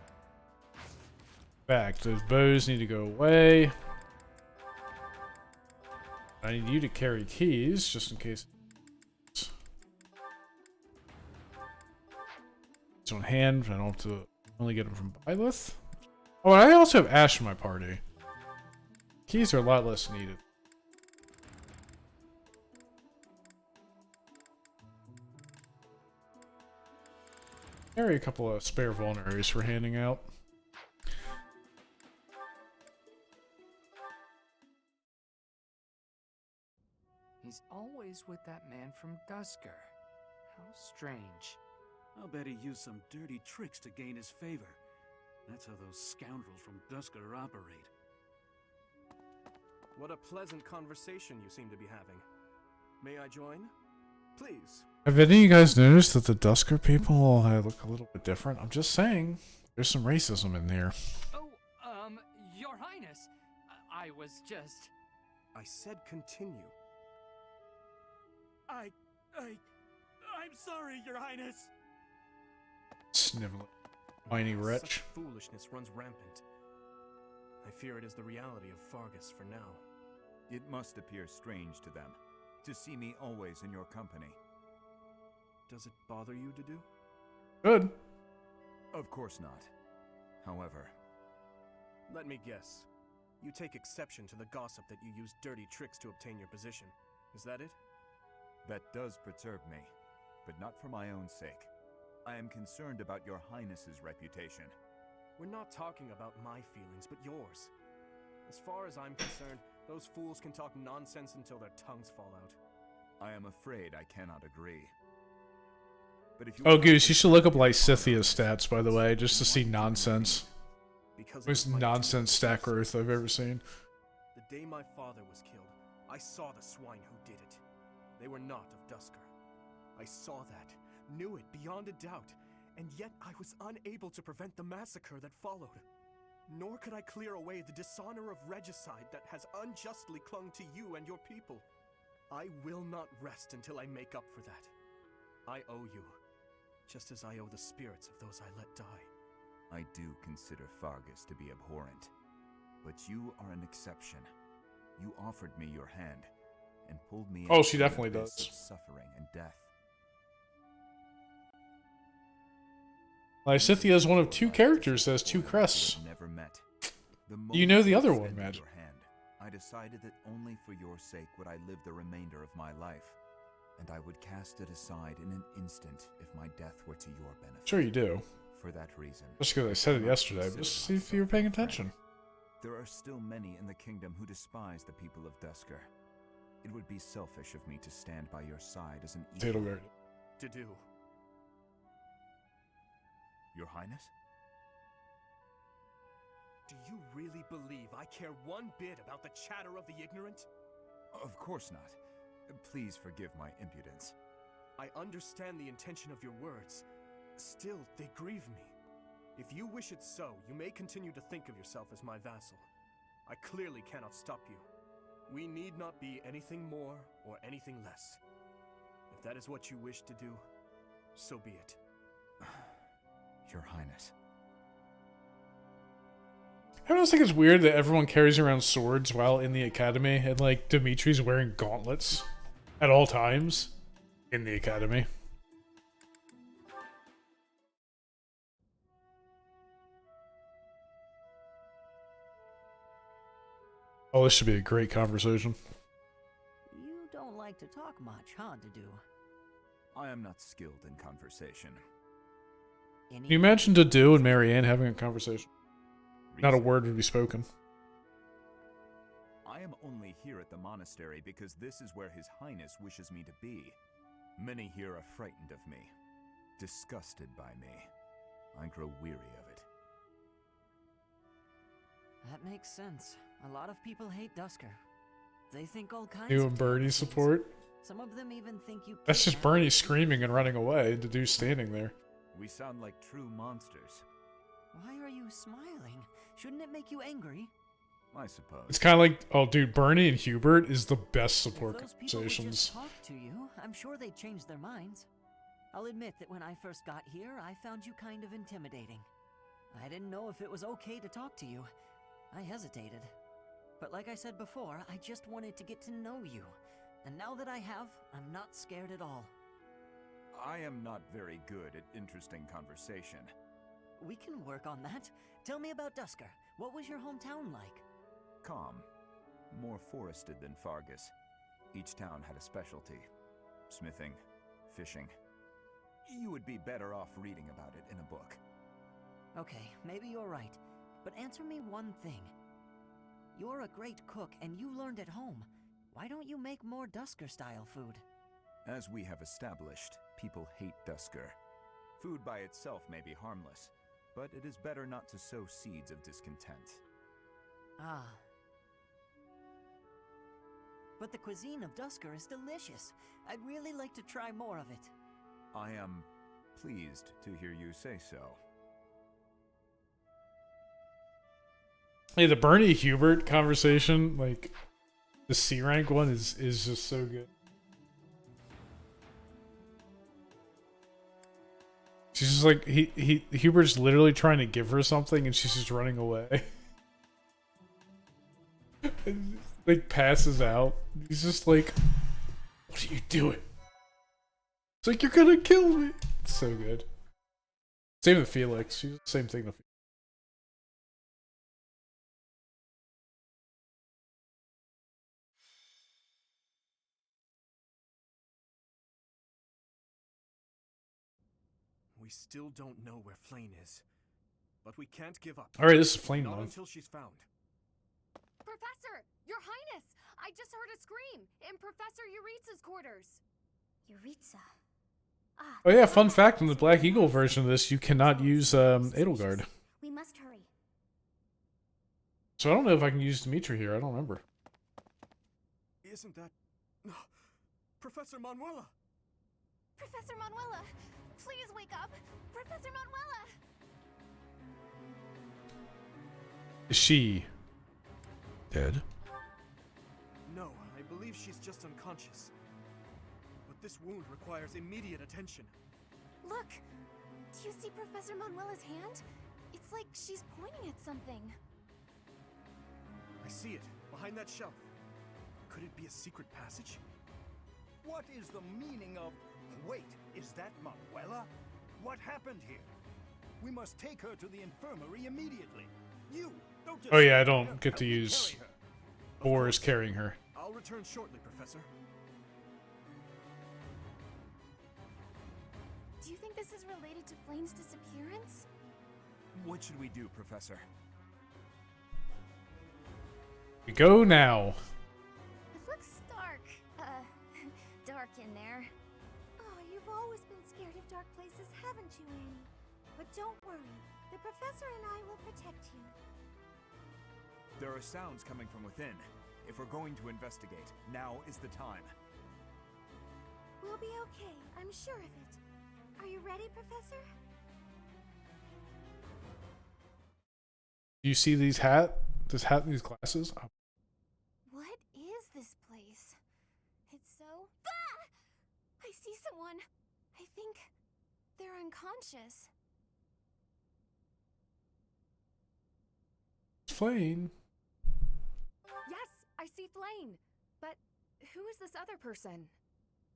Back. Those bows need to go away. I need you to carry keys, just in case. It's on hand, I don't have to only get them from Byleth. Oh, and I also have Ash in my party. Keys are a lot less needed. Carry a couple of spare vulneraries for handing out.
He's always with that man from Dusker. How strange.
I'll bet he used some dirty tricks to gain his favor. That's how those scoundrels from Dusker operate.
What a pleasant conversation you seem to be having. May I join? Please.
Have any of you guys noticed that the Dusker people all look a little bit different? I'm just saying. There's some racism in there.
Oh, Your Highness. I was just...
I said continue.
I'm sorry, Your Highness.
Sniveling. Whiny wretch.
Such foolishness runs rampant. I fear it is the reality of Fargus for now.
It must appear strange to them, to see me always in your company.
Does it bother you to do?
Good.
Of course not. However...
Let me guess. You take exception to the gossip that you use dirty tricks to obtain your position. Is that it?
That does perturb me, but not for my own sake. I am concerned about your Highness's reputation.
We're not talking about my feelings, but yours. As far as I'm concerned, those fools can talk nonsense until their tongues fall out.
I am afraid I cannot agree. But if you
Oh, Goose, you should look up Lysithia's stats, by the way, just to see nonsense. Most nonsense stat growth I've ever seen.
The day my father was killed, I saw the swine who did it. They were not of Dusker. I saw that, knew it beyond a doubt, and yet I was unable to prevent the massacre that followed. Nor could I clear away the dishonor of regicide that has unjustly clung to you and your people. I will not rest until I make up for that. I owe you, just as I owe the spirits of those I let die.
I do consider Fargus to be abhorrent, but you are an exception. You offered me your hand, and pulled me
Oh, she
into an
definitely
abyss
does.
of suffering and death.
Lysithia is one of two characters that has two crests.
Never met.
You know the other
moment
one,
I extended
Magic.
your hand, I decided that only for your sake would I live the remainder of my life, and I would cast it aside in an instant if my death were to your benefit.
Sure you do.
For that reason,
Just because I said it yesterday, but just see if you were paying attention.
there are still many in the kingdom who despise the people of Dusker. It would be selfish of me to stand by your side as an equal.
Tailguard.
To do.
Your Highness?
Do you really believe I care one bit about the chatter of the ignorant?
Of course not. Please forgive my impudence.
I understand the intention of your words. Still, they grieve me. If you wish it so, you may continue to think of yourself as my vassal. I clearly cannot stop you. We need not be anything more or anything less. If that is what you wish to do, so be it.
Your Highness.
I don't think it's weird that everyone carries around swords while in the academy, and like Dimitri's wearing gauntlets at all times in the academy. Oh, this should be a great conversation.
You don't like to talk much, huh, Dedu?
I am not skilled in conversation.
Can you imagine Dedu and Marianne having a conversation? Not a word would be spoken.
I am only here at the monastery because this is where His Highness wishes me to be. Many here are frightened of me, disgusted by me. I grow weary of it.
That makes sense. A lot of people hate Dusker. They think all kinds
You
of
and Bernie
things.
support?
Some of them even think you
That's just
kidnapped
Bernie screaming and running away, the dude standing there.
We sound like true monsters.
Why are you smiling? Shouldn't it make you angry?
I suppose.
It's kind of like, oh dude, Bernie and Hubert is the best support
If those people would
conversations.
just talk to you, I'm sure they'd change their minds. I'll admit that when I first got here, I found you kind of intimidating. I didn't know if it was okay to talk to you. I hesitated. But like I said before, I just wanted to get to know you. And now that I have, I'm not scared at all.
I am not very good at interesting conversation.
We can work on that. Tell me about Dusker. What was your hometown like?
Calm. More forested than Fargus. Each town had a specialty. Smithing, fishing. You would be better off reading about it in a book.
Okay, maybe you're right. But answer me one thing. You're a great cook and you learned at home. Why don't you make more Dusker-style food?
As we have established, people hate Dusker. Food by itself may be harmless, but it is better not to sow seeds of discontent.
Ah. But the cuisine of Dusker is delicious. I'd really like to try more of it.
I am pleased to hear you say so.
Hey, the Bernie Hubert conversation, like the C rank one, is just so good. She's just like Hubert's literally trying to give her something, and she's just running away. And just, like passes out. He's just like, "What are you doing?" It's like, "You're gonna kill me." It's so good. Same with Felix. She's the same thing with.
We still don't know where Flame is, but we can't give up.
All right, this is Flame
Not
month.
until she's found.
Professor! Your Highness! I just heard a scream in Professor Euritza's quarters.
Euritza.
Oh yeah, fun fact: in the Black Eagle version of this, you cannot use Edelgard.
We must hurry.
So I don't know if I can use Dimitri here. I don't remember.
Isn't that Professor Manuela?
Professor Manuela, please wake up. Professor Manuela.
Is she dead?
No, I believe she's just unconscious. But this wound requires immediate attention.
Look! Do you see Professor Manuela's hand? It's like she's pointing at something.
I see it, behind that shelf. Could it be a secret passage?
What is the meaning of... Wait, is that Manuela? What happened here? We must take her to the infirmary immediately. You, don't just...
Oh yeah, I don't get to use Boris carrying her.
I'll return shortly, Professor.
Do you think this is related to Flame's disappearance?
What should we do, Professor?
We go now.
It looks dark. Dark in there.
Oh, you've always been scared of dark places, haven't you, Annie? But don't worry. The professor and I will protect you.
There are sounds coming from within. If we're going to investigate, now is the time.
We'll be okay. I'm sure of it. Are you ready, Professor?
Do you see these this hat and these glasses? Oh.
What is this place? It's so... Ah! I see someone. I think they're unconscious.
Flame.
Yes, I see Flame. But who is this other person?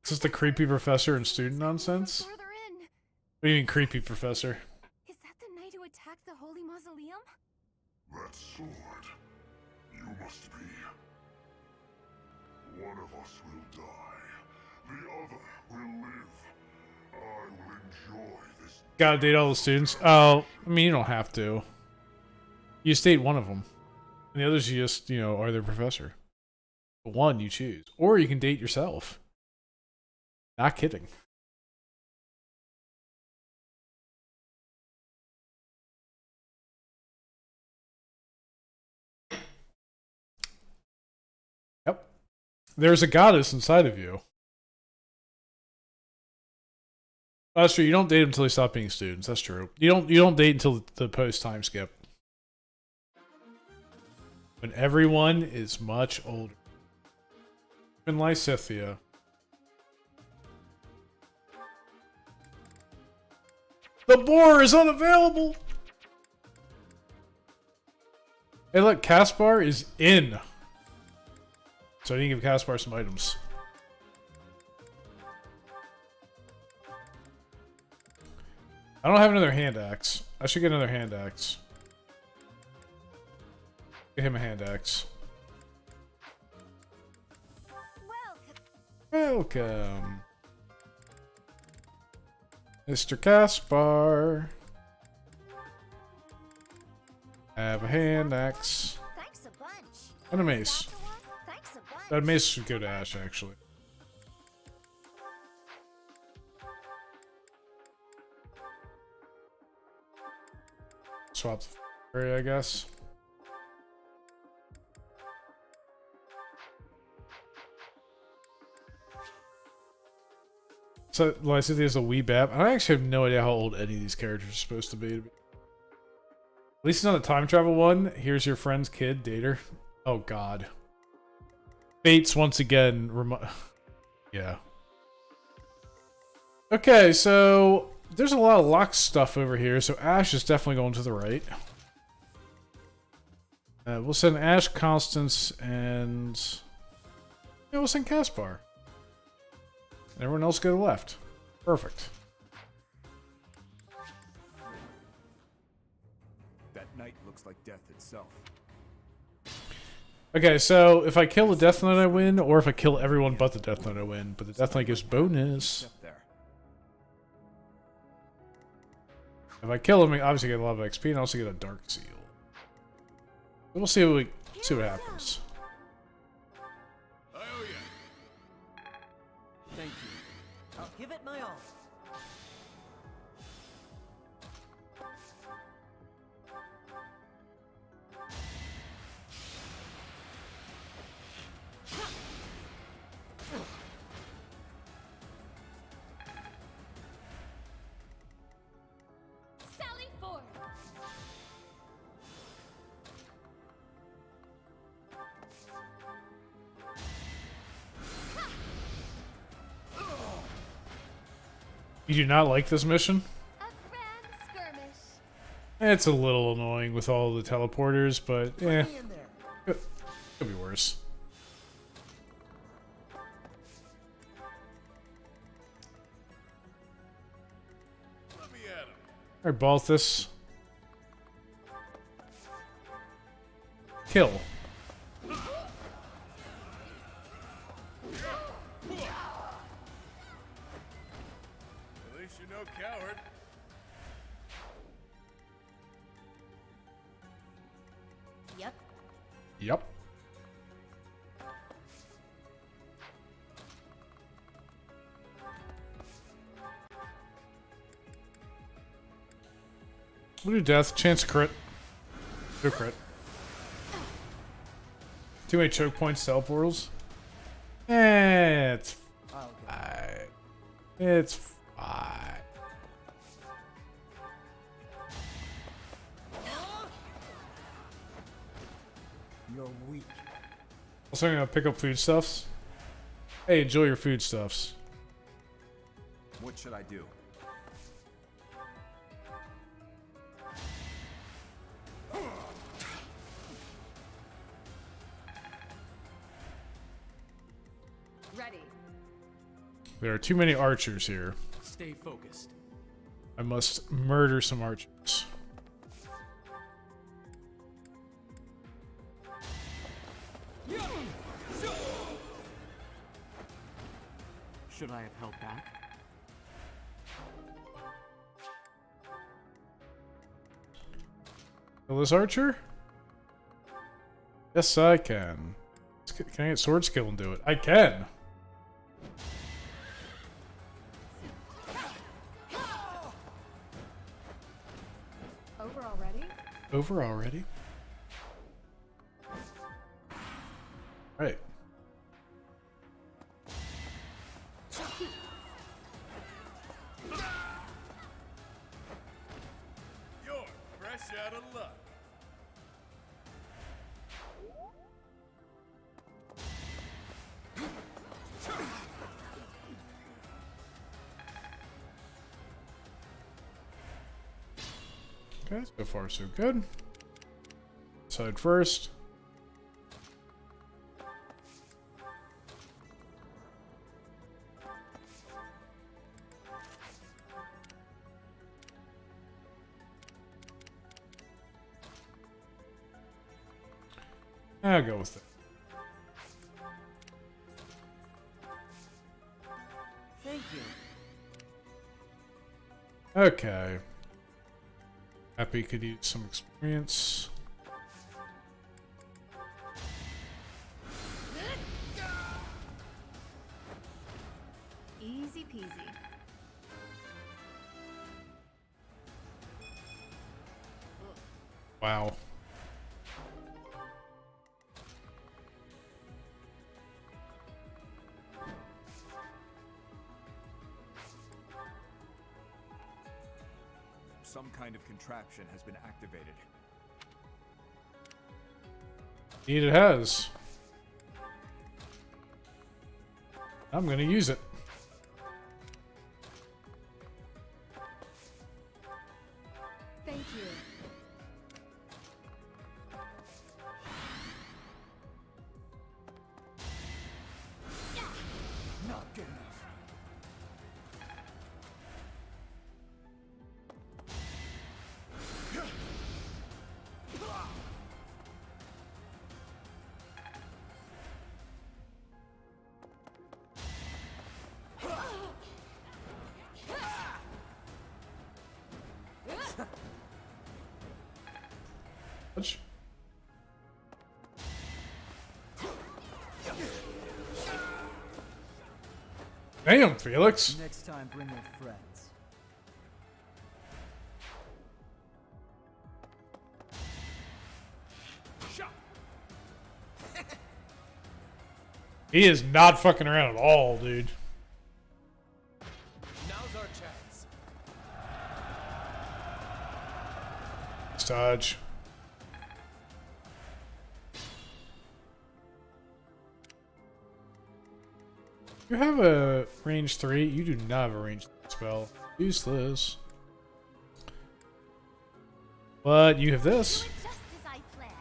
Is this the creepy professor and student nonsense?
Further in.
What do you mean creepy professor?
Is that the knight who attacked the Holy Mausoleum?
That sword, you must be. One of us will die. The other will live. I will enjoy this.
Gotta date all the students. Oh, I mean, you don't have to. You just date one of them. And the others, you just, are their professor. The one you choose. Or you can date yourself. Not kidding. There's a goddess inside of you. That's true. You don't date until they stop being students. That's true. You don't date until the post time skip. When everyone is much older. Even Lysithea. The boar is unavailable! Hey look, Caspar is in. So I need to give Caspar some items. I don't have another hand axe. I should get another hand axe. Get him a hand axe. Welcome. Mr. Caspar. Have a hand axe.
Thanks a bunch.
And a mace.
Thanks a bunch.
That mace should go to Ash, actually. Swap the area, I guess. So, Lysithea's a wee bab. I actually have no idea how old any of these characters are supposed to be. At least on the time travel one, here's your friend's kid, date her. Oh god. Fates once again yeah. Okay, so there's a lot of lock stuff over here, so Ash is definitely going to the right. We'll send Ash, Constance, and yeah, we'll send Caspar. And everyone else go to the left. Perfect.
That night looks like death itself.
Okay, so if I kill the Death Knight, I win, or if I kill everyone but the Death Knight, I win. But the Death Knight gives bonus. If I kill him, I obviously get a lot of XP, and I also get a Dark Seal. We'll see what happens.
Thank you. I'll give it my all.
Sally forth.
You do not like this mission?
A grand skirmish.
It's a little annoying with all the teleporters, but eh. Could be worse. Alright, Balthus. Kill.
At least you're no coward.
Yep.
Yep. We'll do death. Chance crit. Do crit. Too many choke points, teleportals. It's fine. It's fine.
You're weak.
Also, I'm gonna pick up foodstuffs. Hey, enjoy your foodstuffs.
What should I do?
Ready.
There are too many archers here.
Stay focused.
I must murder some archers.
Should I have held back?
Kill this archer? Yes, I can. Can I get sword skill and do it? I can!
Over already?
Over already? Right.
out of luck.
Okay, so far so good. Side first. I'll go with it.
Thank you.
Okay. Happy could use some experience.
Easy peasy.
Wow.
Some kind of contraption has been activated.
Indeed it has. I'm gonna use it.
Thank you.
Not good enough.
Which? Damn, Felix.
Next time, bring your friends.
He is not fucking around at all, dude.
Now's our chance.
Dodge. You have a range 3. You do not have a range 3 spell. Useless. But you have this.
Just as I planned.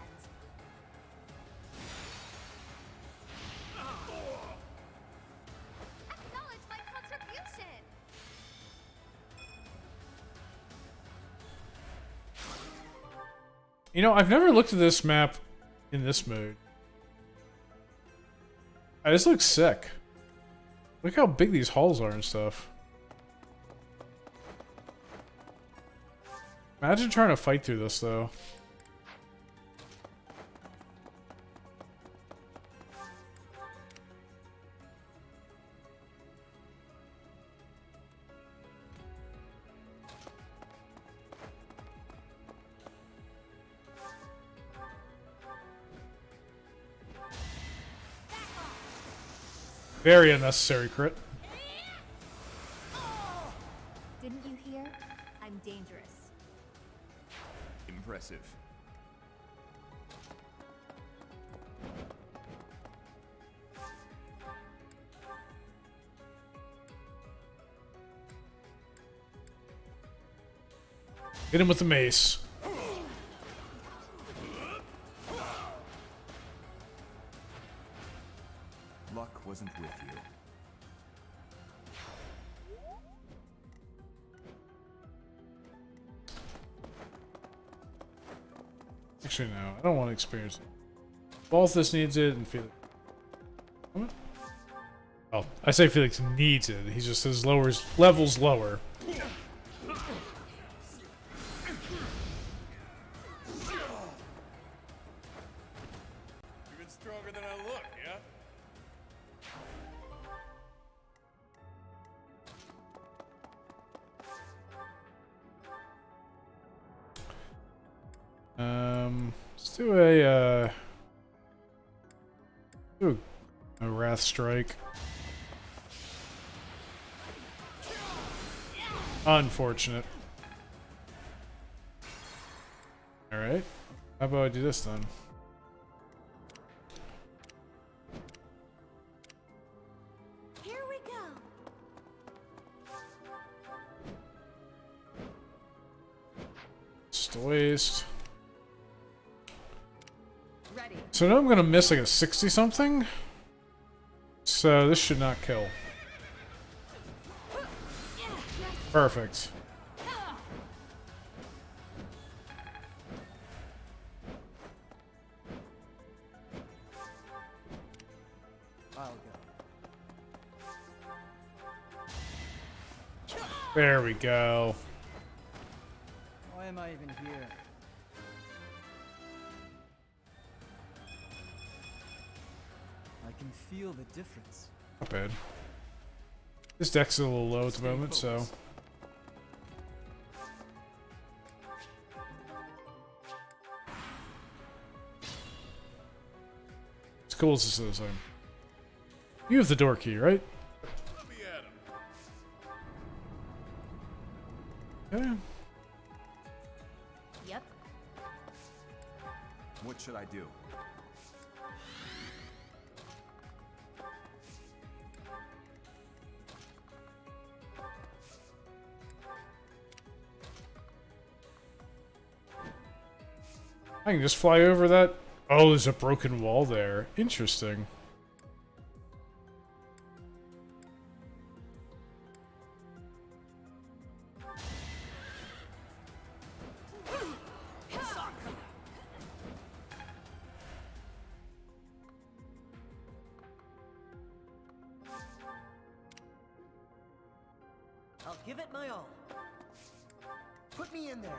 Acknowledge my contribution.
You know, I've never looked at this map in this mode. This looks sick. Look how big these halls are and stuff. Imagine trying to fight through this, though. Very unnecessary crit.
Didn't you hear? I'm dangerous.
Impressive.
Hit him with the mace.
Luck wasn't with you.
Actually, no. I don't want to experience it. Balthus needs it, and Felix. What? Oh, I say Felix needs it. He's just his levels lower.
Even stronger than I look, yeah?
Let's do a Wrath Strike. Unfortunate. How about I do this then?
Here we go.
Just a waste.
Ready.
So now I'm gonna miss like a 60 something. So this should not kill. Perfect.
I'll go.
There we go.
Why am I even here? I can feel the difference.
Not bad. This deck's a little low at the moment, so. It's cool as this is. You have the door key, right?
Let me at him.
Yeah.
Yep.
What should I do?
I can just fly over that. Oh, there's a broken wall there. Interesting.
I'll give it my all. Put me in there.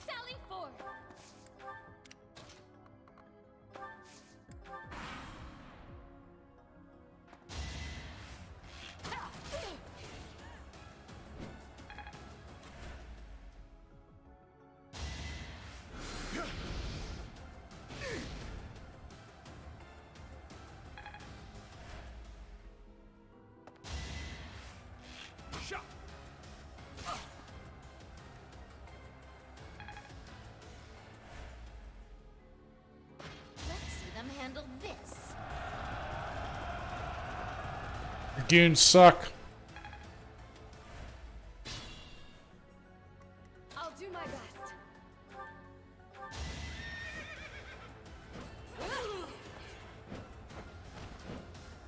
Sally forth.
Let's see them handle this.
Your goons suck.
I'll do my best.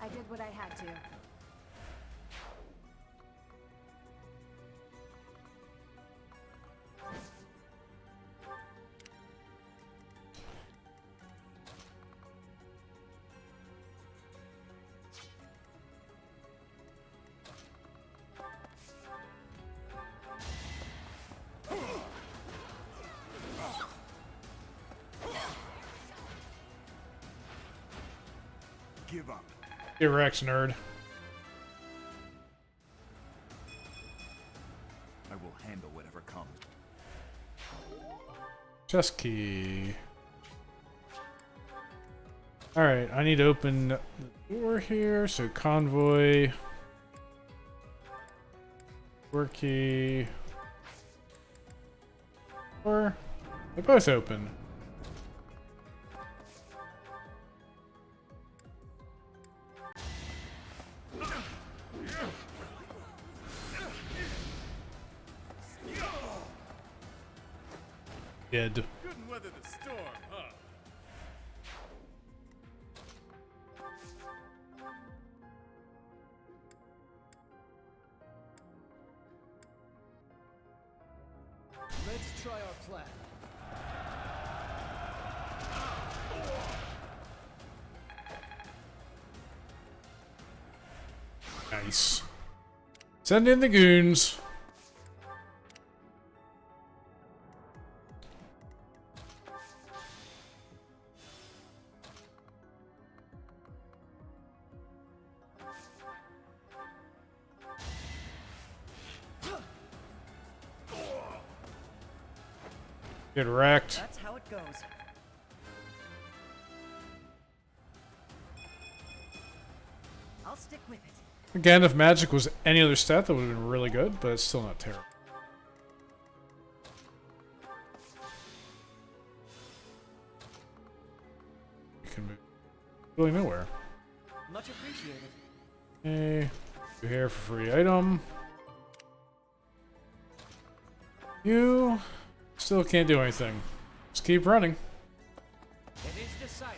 I did what I had to.
Give up.
T-Rex nerd.
I will handle whatever comes.
Chest key. Alright, I need to open the door here. So convoy. Door key. Or they're both open. Dead.
Couldn't weather the storm, huh?
Let's try our plan.
Nice. Send in the goons. Get wrecked.
That's how it goes. I'll stick with it.
Again, if magic was any other stat, that would have been really good, but it's still not terrible. You can move really nowhere.
Much appreciated.
Okay. You here for free item. You still can't do anything. Just keep running.
It is decided.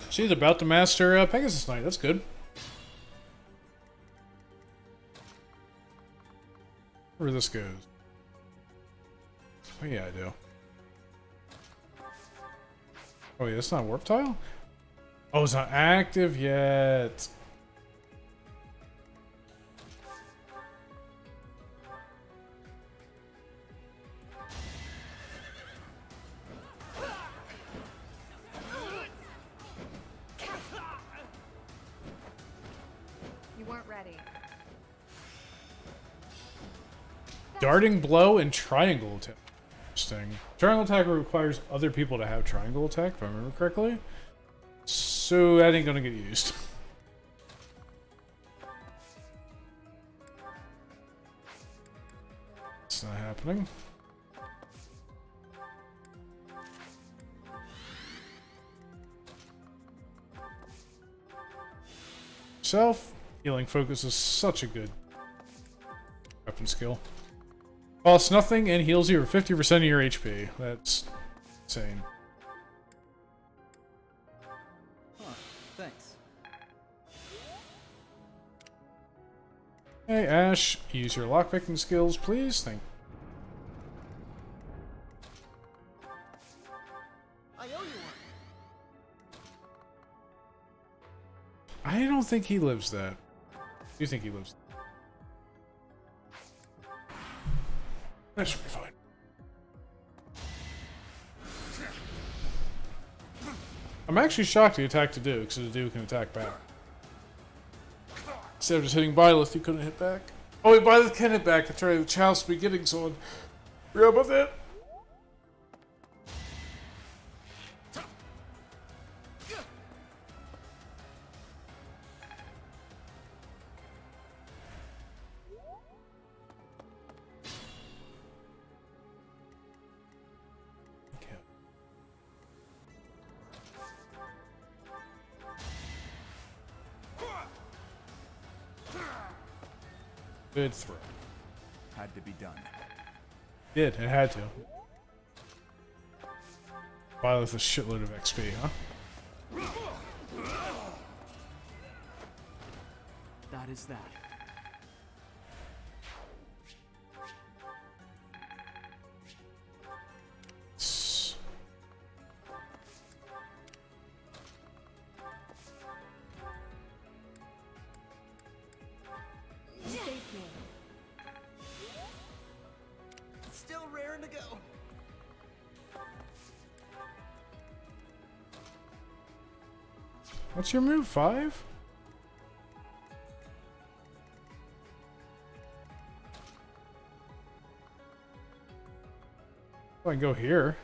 She's about to master Pegasus Knight. That's good. Where this goes. Oh yeah, I do. Oh yeah, that's not a warp tile? Oh, it's not active yet.
You weren't ready.
Darting blow and triangle attack. Interesting. Triangle attack requires other people to have triangle attack, if I remember correctly. So that ain't gonna get used. It's not happening. Self healing focus is such a good weapon skill. Costs nothing and heals you for 50% of your HP. That's insane.
Huh, thanks.
Hey Ash, use your lockpicking skills, please. Thank you.
I owe you one.
I don't think he lives that. Do you think he lives that? That should be fine. I'm actually shocked he attacked a Duke, because the Duke can attack back. Instead of just hitting Byleth, he couldn't hit back. Oh wait, Byleth can hit back. That's right, the child's be getting someone. Forgot about that. Good throw.
Had to be done.
Did, it had to. Byleth a shitload of XP, huh?
That is that.
Still raring to go.
What's your move? 5? I can go here.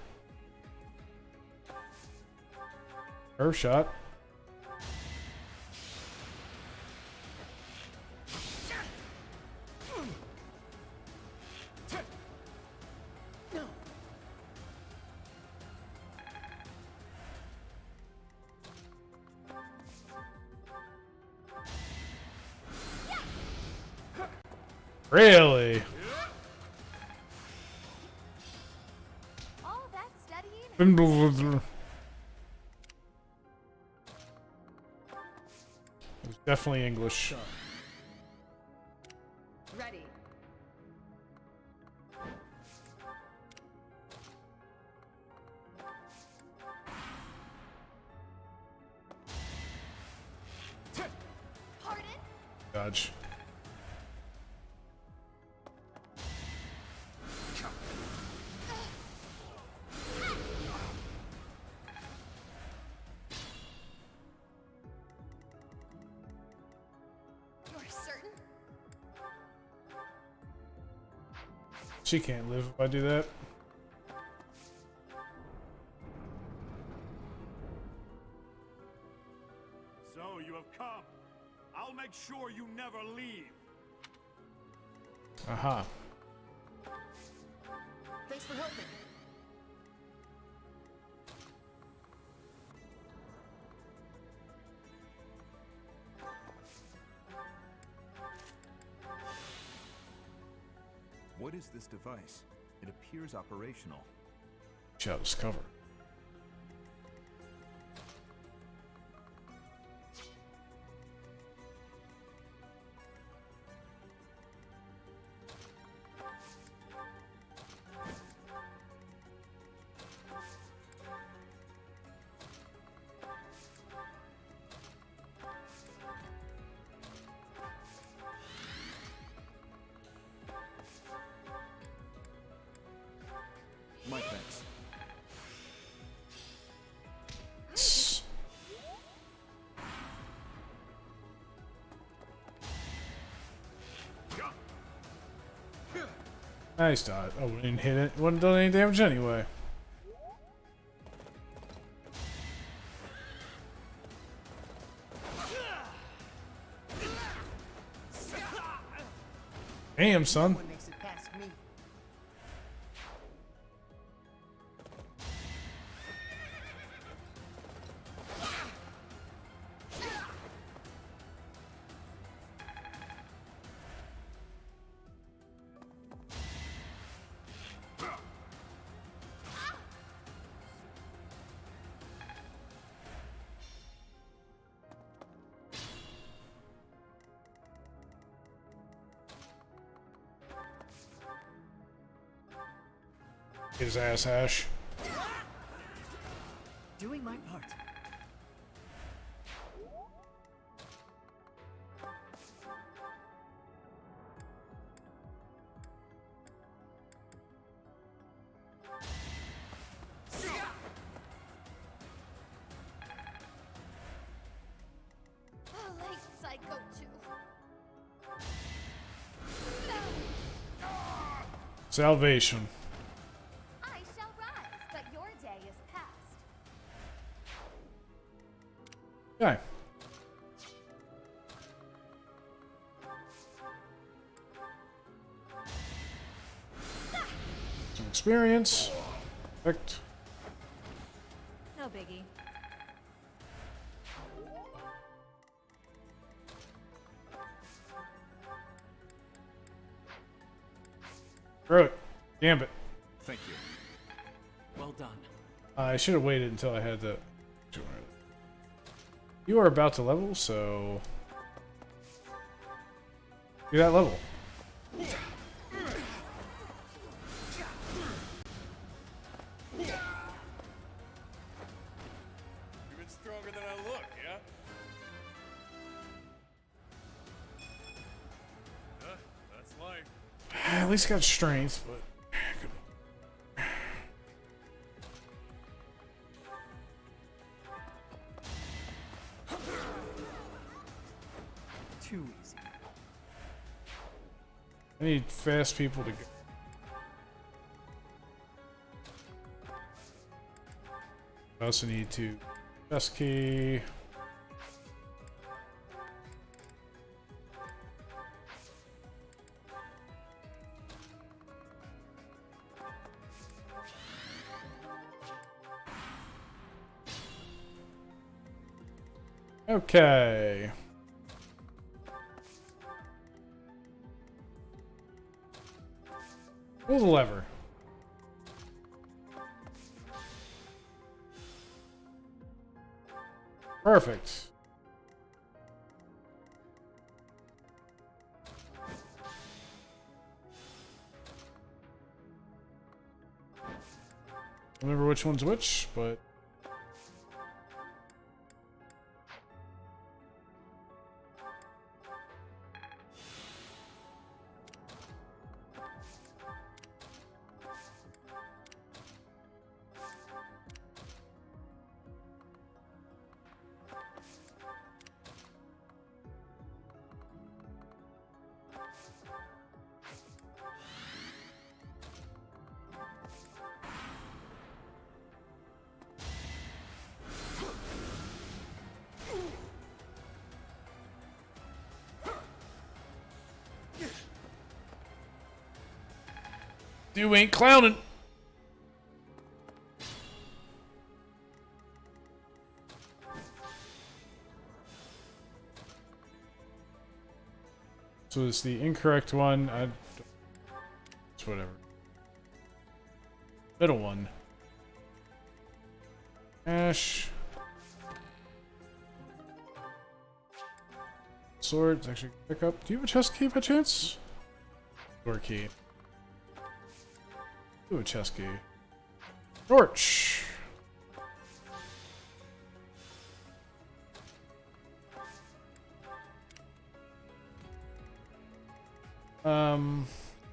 Curve shot. Really?
All that studying.
It was definitely English.
Ready.
Pardon?
Dodge. She can't live if I do that.
So you have come. I'll make sure you never leave.
Aha.
Thanks for helping.
What is this device? It appears operational.
Shall discover.
My thanks.
Nice dot. Oh, we didn't hit it. Wouldn't done any damage anyway. Damn, son. Get his ass, Ash.
Doing my part.
Late Psycho 2.
Salvation.
I shall rise, but your day is past.
Okay. Some experience. Perfect.
No biggie.
Throw it. Gambit.
Thank you.
Well done.
I should have waited until I had the... You are about to level, so... Do that level.
Even stronger than I look, yeah? That's life.
At least got strength, but...
Too easy.
I need fast people to go. I also need to... Best key... Okay. Pull the lever. Perfect. Remember which one's which, but... You ain't clowning. So it's the incorrect one. It's whatever. Middle one. Ash. Swords. Actually, pick up. Do you have a chest key by chance? Door key. Ooh, a chest key. Torch.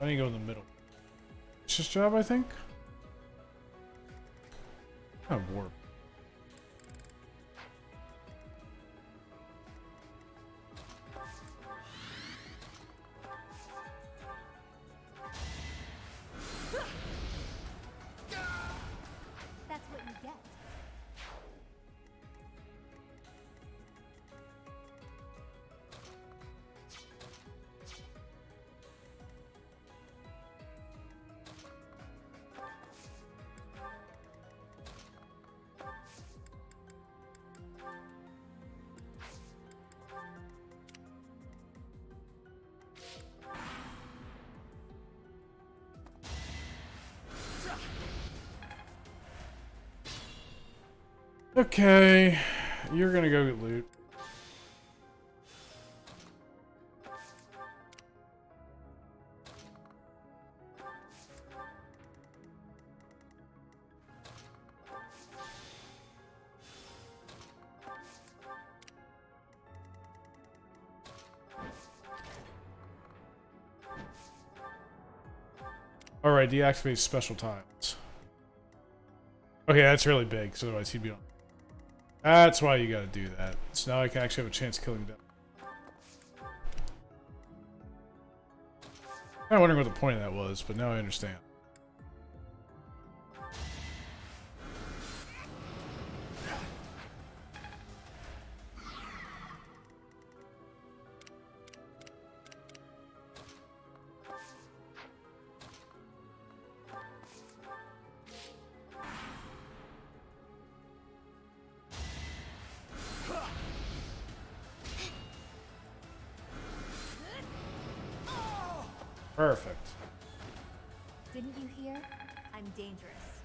I need to go in the middle. It's just job, I think. Kind of warp.
That's what you get.
Okay, you're gonna go get loot. Alright, deactivate special times. Okay, that's really big, so otherwise he'd be on. That's why you gotta do that. So now I can actually have a chance of killing them. I'm kind of wondering what the point of that was, but now I understand. Perfect.
Didn't you hear? I'm dangerous.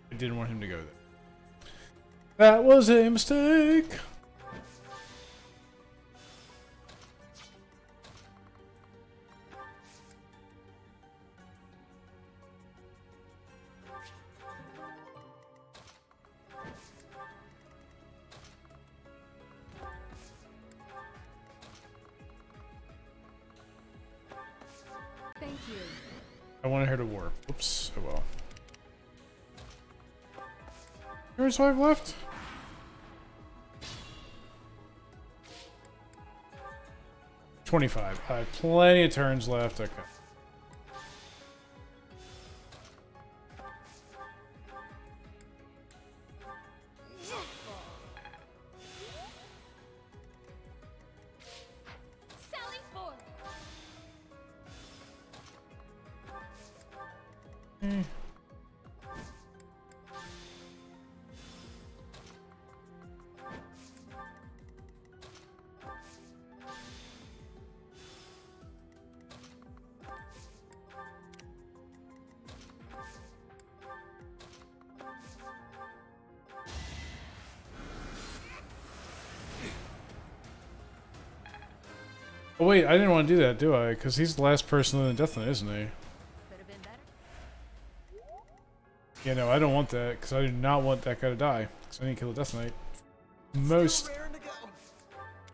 I didn't want him to go there. That was a mistake.
Thank you.
I wanted her to warp. Oops. Oh well. How many survive left? 25. I have plenty of turns left. Okay.
Sally forth.
Oh wait, I didn't want to do that, do I? Because he's the last person in the Death Knight, isn't he?
Could have been better.
Yeah, no, I don't want that, because I do not want that guy to die. Because I need to kill the Death Knight. Most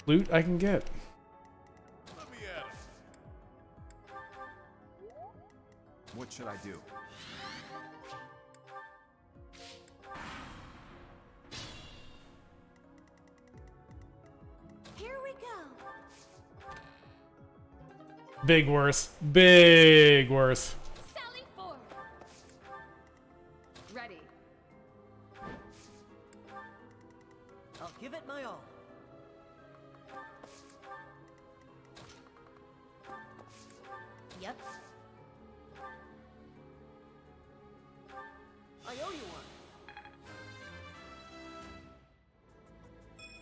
loot I can get.
Let me at him.
What should I do?
Here we go.
Big worth. Big worth.
Sally forth. Ready.
I'll give it my all.
Yep.
I owe you one.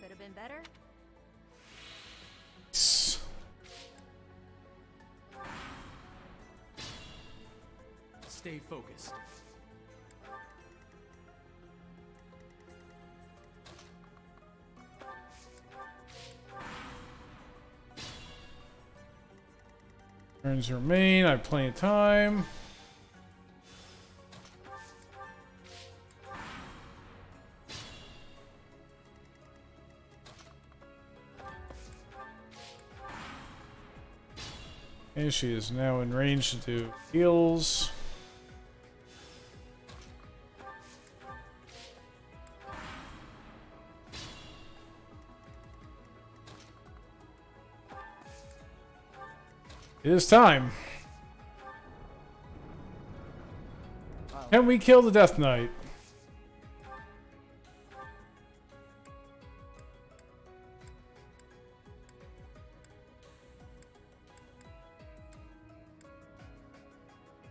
Could have been better.
Stay focused.
Turns remain. I have plenty of time. And she is now in range to do heals. It is time. Can we kill the Death Knight?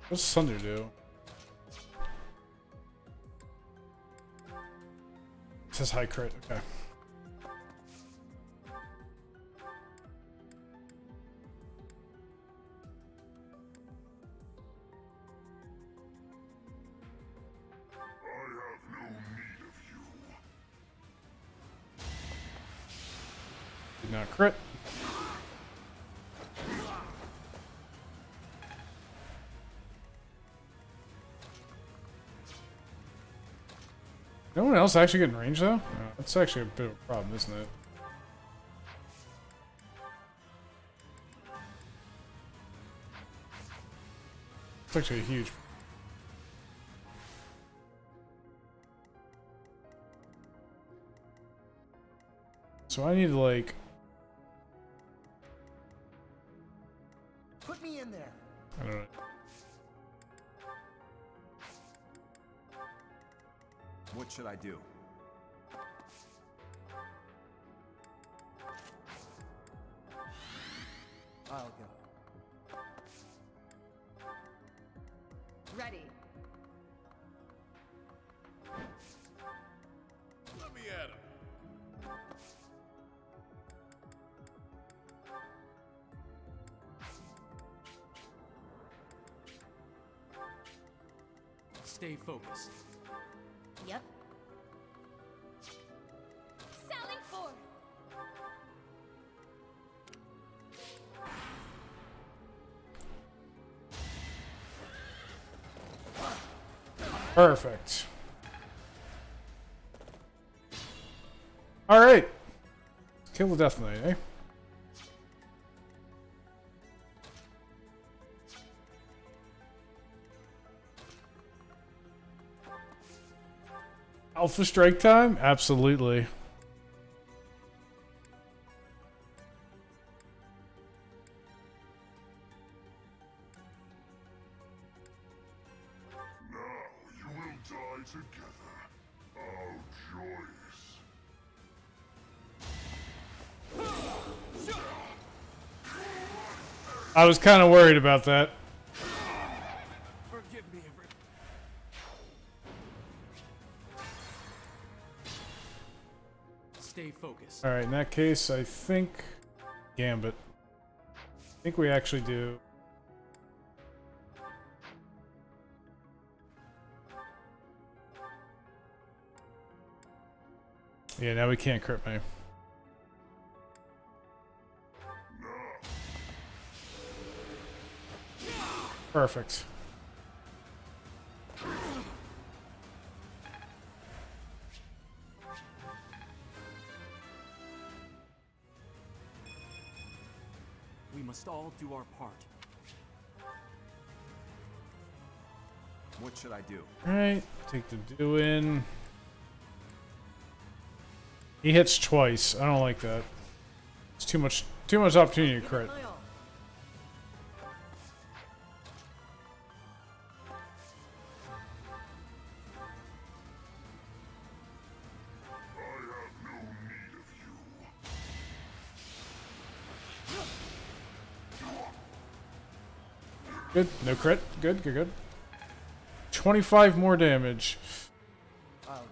What's Sunder do? It says high crit, okay. Did not crit. No one else actually get in range though? No, that's actually a bit of a problem, isn't it? It's actually a huge. So I need to like.
Put me in there.
I don't know.
What should I do?
I'll go.
Ready.
Let me at him.
Stay focused.
Yep.
Sally forth.
Perfect. Alright. Kill the Death Knight, eh? Alpha strike time? Absolutely.
You will die together. How joyous.
I was kind of worried about that.
Forgive me, Stay focused.
Alright, in that case, I think Gambit. I think we actually do. Yeah, now we can't crit me. Perfect.
We must all do our part.
What should I do?
Alright, take the do in. He hits twice. I don't like that. It's too much opportunity to crit. Good. No crit. Good, good, good. 25 more damage.
I'll go.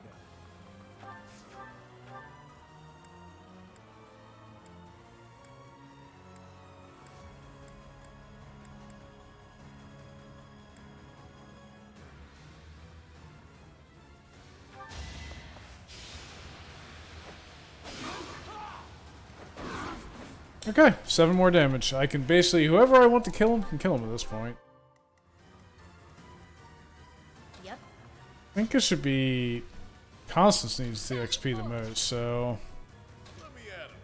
Okay, 7 more damage. I can basically, whoever I want to kill him can kill him at this point.
Yep.
I think it should be Constance needs the XP the most, so...
Let me at him.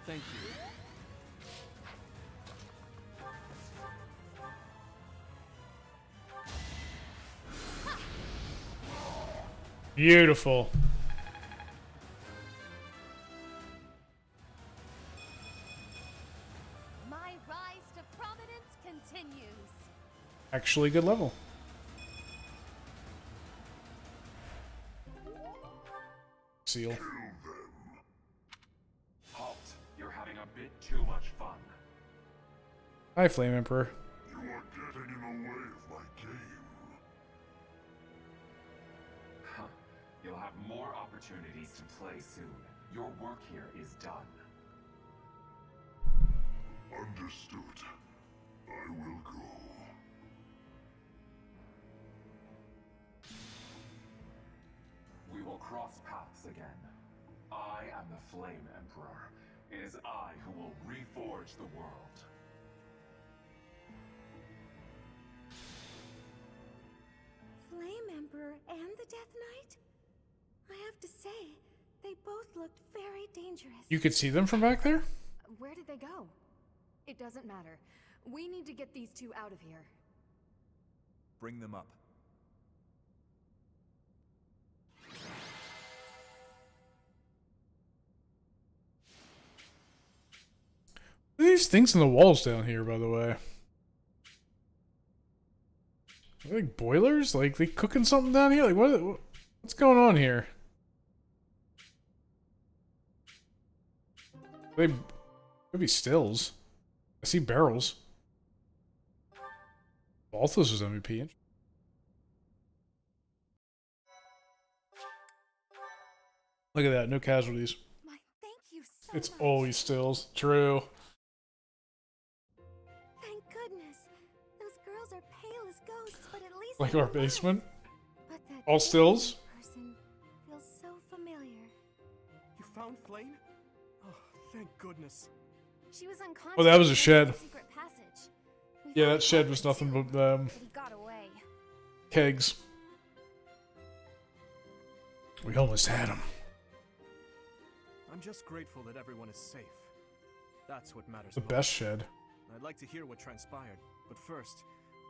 Thank you.
Beautiful.
My rise to prominence continues.
Actually good level. Seal.
Halt. You're having a bit too much fun.
Hi, Flame Emperor.
You are getting in the way of my game.
Huh. You'll have more opportunities to play soon. Your work here is done.
Understood. I will go.
We will cross paths again. I am the Flame Emperor. It is I who will reforge the world.
Flame Emperor and the Death Knight? I have to say, they both looked very dangerous.
You could see them from back there?
Where did they go? It doesn't matter. We need to get these two out of here.
Bring them up.
What are these things in the walls down here, by the way? Are they like boilers? Like they cooking something down here? Like what's going on here? They could be stills. I see barrels. Balthus was MVP. Look at that, no casualties.
Thank you so
It's
much.
always stills. True.
Thank goodness. Those girls are pale as ghosts, but at least
Like
they're
our
alive.
basement.
But that
All stills.
person feels so familiar.
You found Flame? Oh, thank goodness.
She was unconscious.
Oh, that was a
in the
shed.
secret passage. We
Yeah,
found
that shed
Flame
was
too,
nothing but
but he got away.
kegs. We almost had him.
I'm just grateful that everyone is safe. That's what matters
The
most.
best shed.
I'd like to hear what transpired, but first,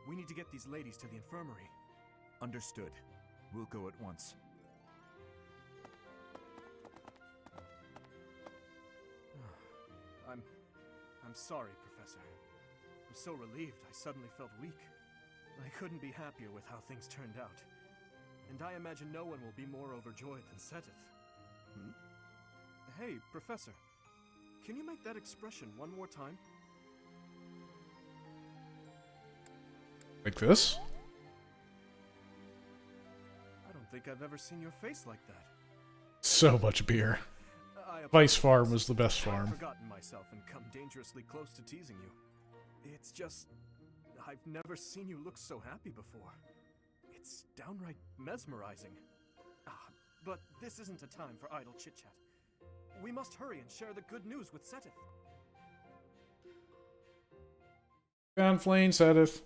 we need to get these ladies to the infirmary.
Understood. We'll go at once.
I'm sorry, Professor. I'm so relieved I suddenly felt weak. I couldn't be happier with how things turned out. And I imagine no one will be more overjoyed than Seteth. Hmm? Hey, Professor. Can you make that expression one more time?
Like this?
I don't think I've ever seen your face like that.
So much beer.
I
Vice Farm was the best
I've
farm.
forgotten myself and come dangerously close to teasing you. It's just... I've never seen you look so happy before. It's downright mesmerizing. But this isn't a time for idle chit-chat. We must hurry and share the good news with Seteth.
Found Flame Seteth.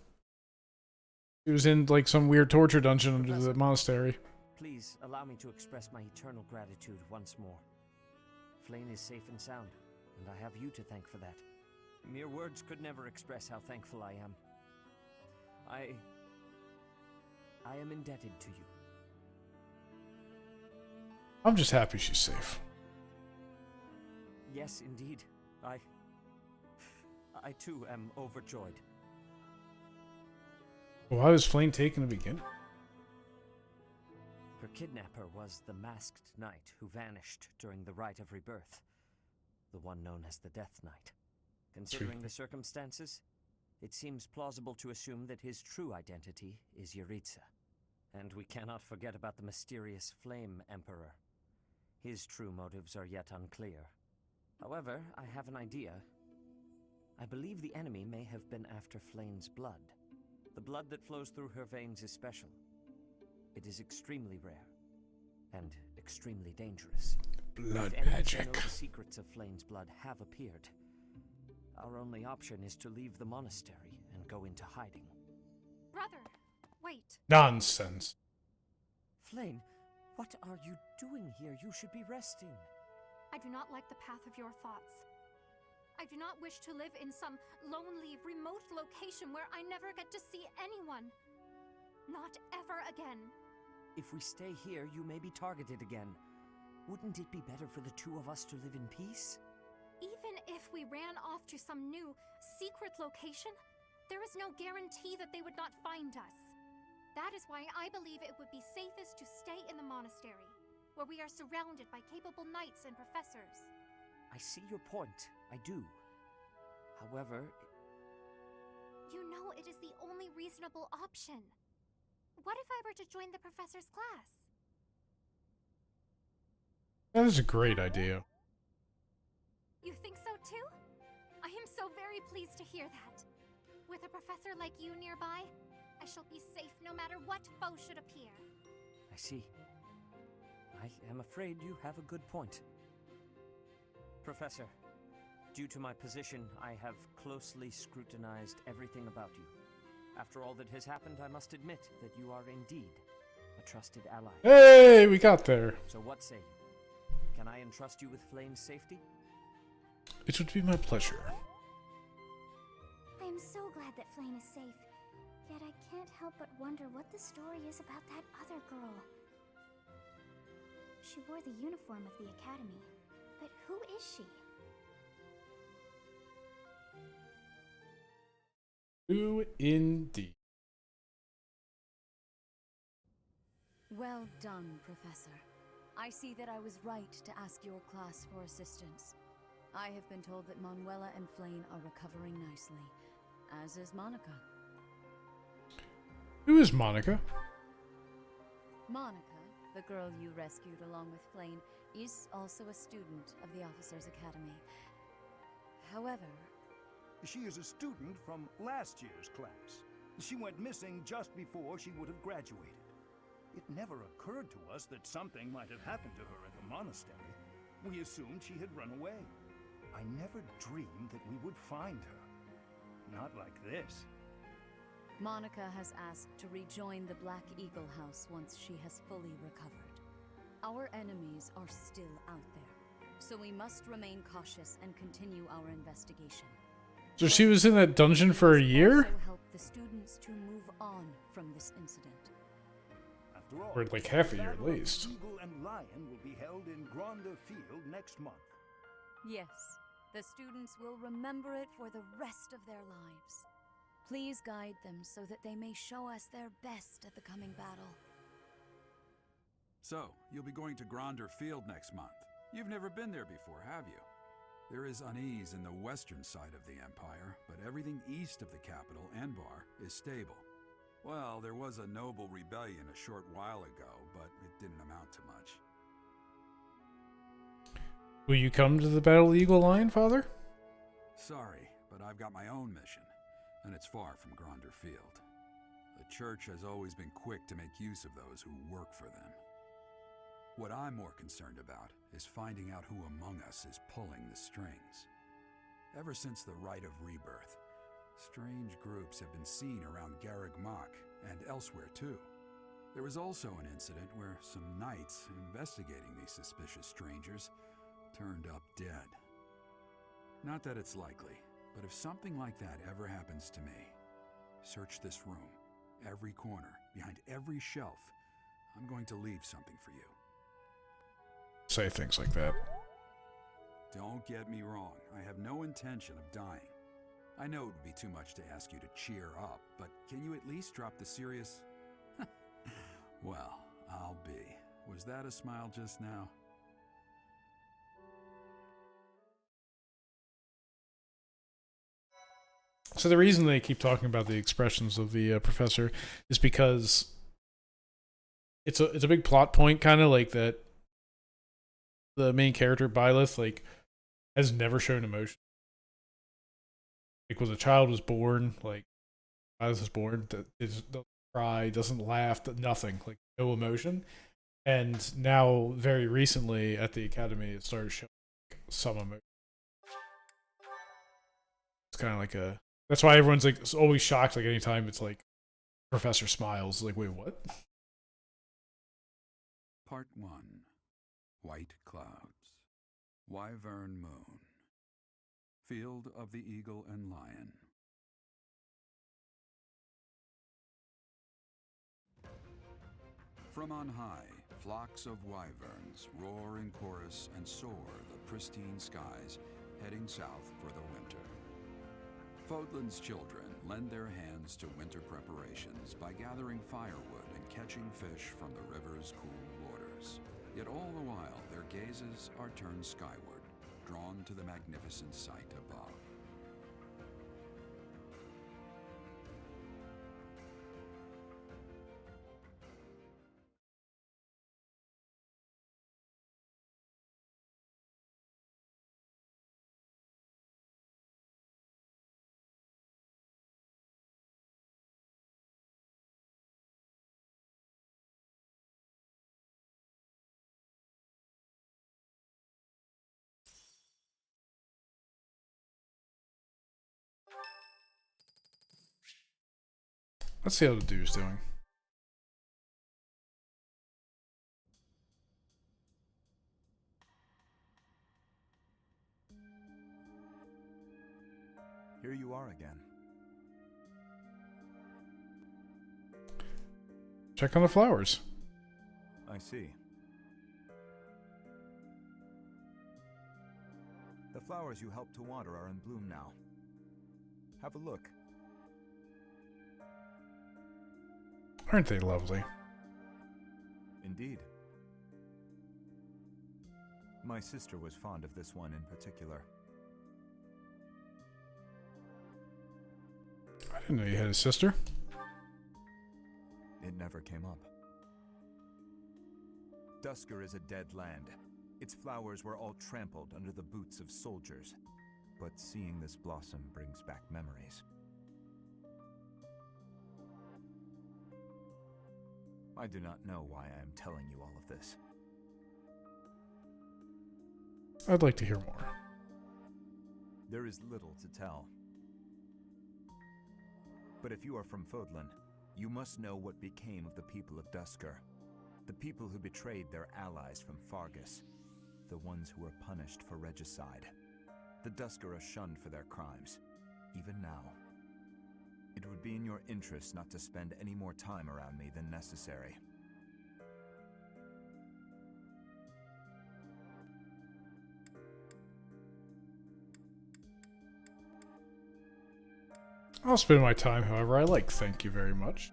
He was in like some weird torture dungeon under the monastery.
Please allow me to express my eternal gratitude once more. Flame is safe and sound, and I have you to thank for that. Mere words could never express how thankful I am. I am indebted to you.
I'm just happy she's safe.
Yes, indeed. I too am overjoyed.
Why was Flame taken to begin?
Her kidnapper was the masked knight who vanished during the Rite of Rebirth, the one known as the Death Knight. Considering the circumstances,
it seems plausible to assume that his true identity is Yuritsa. And we cannot forget about the mysterious Flame Emperor. His true motives are yet unclear. However, I have an idea. I believe the enemy may have been after Flame's blood. The blood that flows through her veins is special. It is extremely rare, and extremely dangerous.
Blood
if enemies
magic.
who know the secrets of Flame's blood have appeared, our only option is to leave the monastery and go into hiding.
Brother, wait.
Nonsense.
Flame, what are you doing here? You should be resting.
I do not like the path of your thoughts. I do not wish to live in some lonely, remote location where I never get to see anyone. Not ever again.
If we stay here, you may be targeted again. Wouldn't it be better for the two of us to live in peace?
Even if we ran off to some new, secret location, there is no guarantee that they would not find us. That is why I believe it would be safest to stay in the monastery, where we are surrounded by capable knights and professors.
I see your point. I do. However...
You know it is the only reasonable option. What if I were to join the professor's class?
That is a great idea.
You think so too? I am so very pleased to hear that. With a professor like you nearby, I shall be safe no matter what foe should appear.
I see. I am afraid you have a good point. Professor, due to my position, I have closely scrutinized everything about you. After all that has happened, I must admit that you are indeed a trusted ally.
Hey, we got there.
So what say you? Can I entrust you with Flame's safety?
It would be my pleasure.
I am so glad that Flame is safe. Yet I can't help but wonder what the story is about that other girl. She wore the uniform of the academy. But who is she?
Who indeed?
Well done, Professor. I see that I was right to ask your class for assistance. I have been told that Manuela and Flame are recovering nicely, as is Monica.
Who is Monica?
Monica, the girl you rescued along with Flame, is also a student of the Officers' Academy. However...
She is a student from last year's class. She went missing just before she would have graduated. It never occurred to us that something might have happened to her at the monastery. We assumed she had run away. I never dreamed that we would find her. Not like this.
Monica has asked to rejoin the Black Eagle House once she has fully recovered. Our enemies are still out there, so we must remain cautious and continue our investigation.
So she was in that dungeon for a year?
Also help the students to move on from this incident.
After all,
Or like half a year at
Battle of
least.
Eagle and Lion will be held in Gronder Field next month.
Yes, the students will remember it for the rest of their lives. Please guide them so that they may show us their best at the coming battle.
So, you'll be going to Gronder Field next month. You've never been there before, have you? There is unease in the western side of the Empire, but everything east of the capital, Enbar, is stable. Well, there was a noble rebellion a short while ago, but it didn't amount to much.
Will you come to the Battle Eagle Lion, Father?
Sorry, but I've got my own mission, and it's far from Gronder Field. The Church has always been quick to make use of those who work for them. What I'm more concerned about is finding out who among us is pulling the strings. Ever since the Rite of Rebirth, strange groups have been seen around Garreg Mach and elsewhere too. There was also an incident where some knights investigating these suspicious strangers turned up dead. Not that it's likely, but if something like that ever happens to me, search this room, every corner, behind every shelf. I'm going to leave something for you.
Say things like that.
Don't get me wrong, I have no intention of dying. I know it would be too much to ask you to cheer up, but can you at least drop the serious... Well, I'll be. Was that a smile just now?
So the reason they keep talking about the expressions of the professor is because it's a big plot point, kind of like that. The main character Byleth like has never shown emotion. Like when a child was born, like Byleth was born, doesn't cry, doesn't laugh, nothing, like no emotion. And now, very recently at the academy, it started showing like, some emotion. It's kind of like a. That's why everyone's like always shocked. Like anytime it's like Professor smiles, like wait, what?
Part 1. White Clouds. Wyvern Moon. Field of the Eagle and Lion. From on high, flocks of wyverns roar in chorus and soar the pristine skies, heading south for the winter. Fodlan's children lend their hands to winter preparations by gathering firewood and catching fish from the river's cool waters. Yet all the while, their gazes are turned skyward, drawn to the magnificent sight above.
Let's see how the dude's doing.
Here you are again.
Check on the flowers.
I see. The flowers you helped to water are in bloom now. Have a look.
Aren't they lovely?
Indeed. My sister was fond of this one in particular.
I didn't know you had a sister.
It never came up. Dusker is a dead land. Its flowers were all trampled under the boots of soldiers. But seeing this blossom brings back memories. I do not know why I am telling you all of this.
I'd like to hear more.
There is little to tell. But if you are from Fodlan, you must know what became of the people of Dusker. The people who betrayed their allies from Fargus. The ones who were punished for regicide. The Dusker are shunned for their crimes, even now. It would be in your interest not to spend any more time around me than necessary.
I'll spend my time however I like, thank you very much.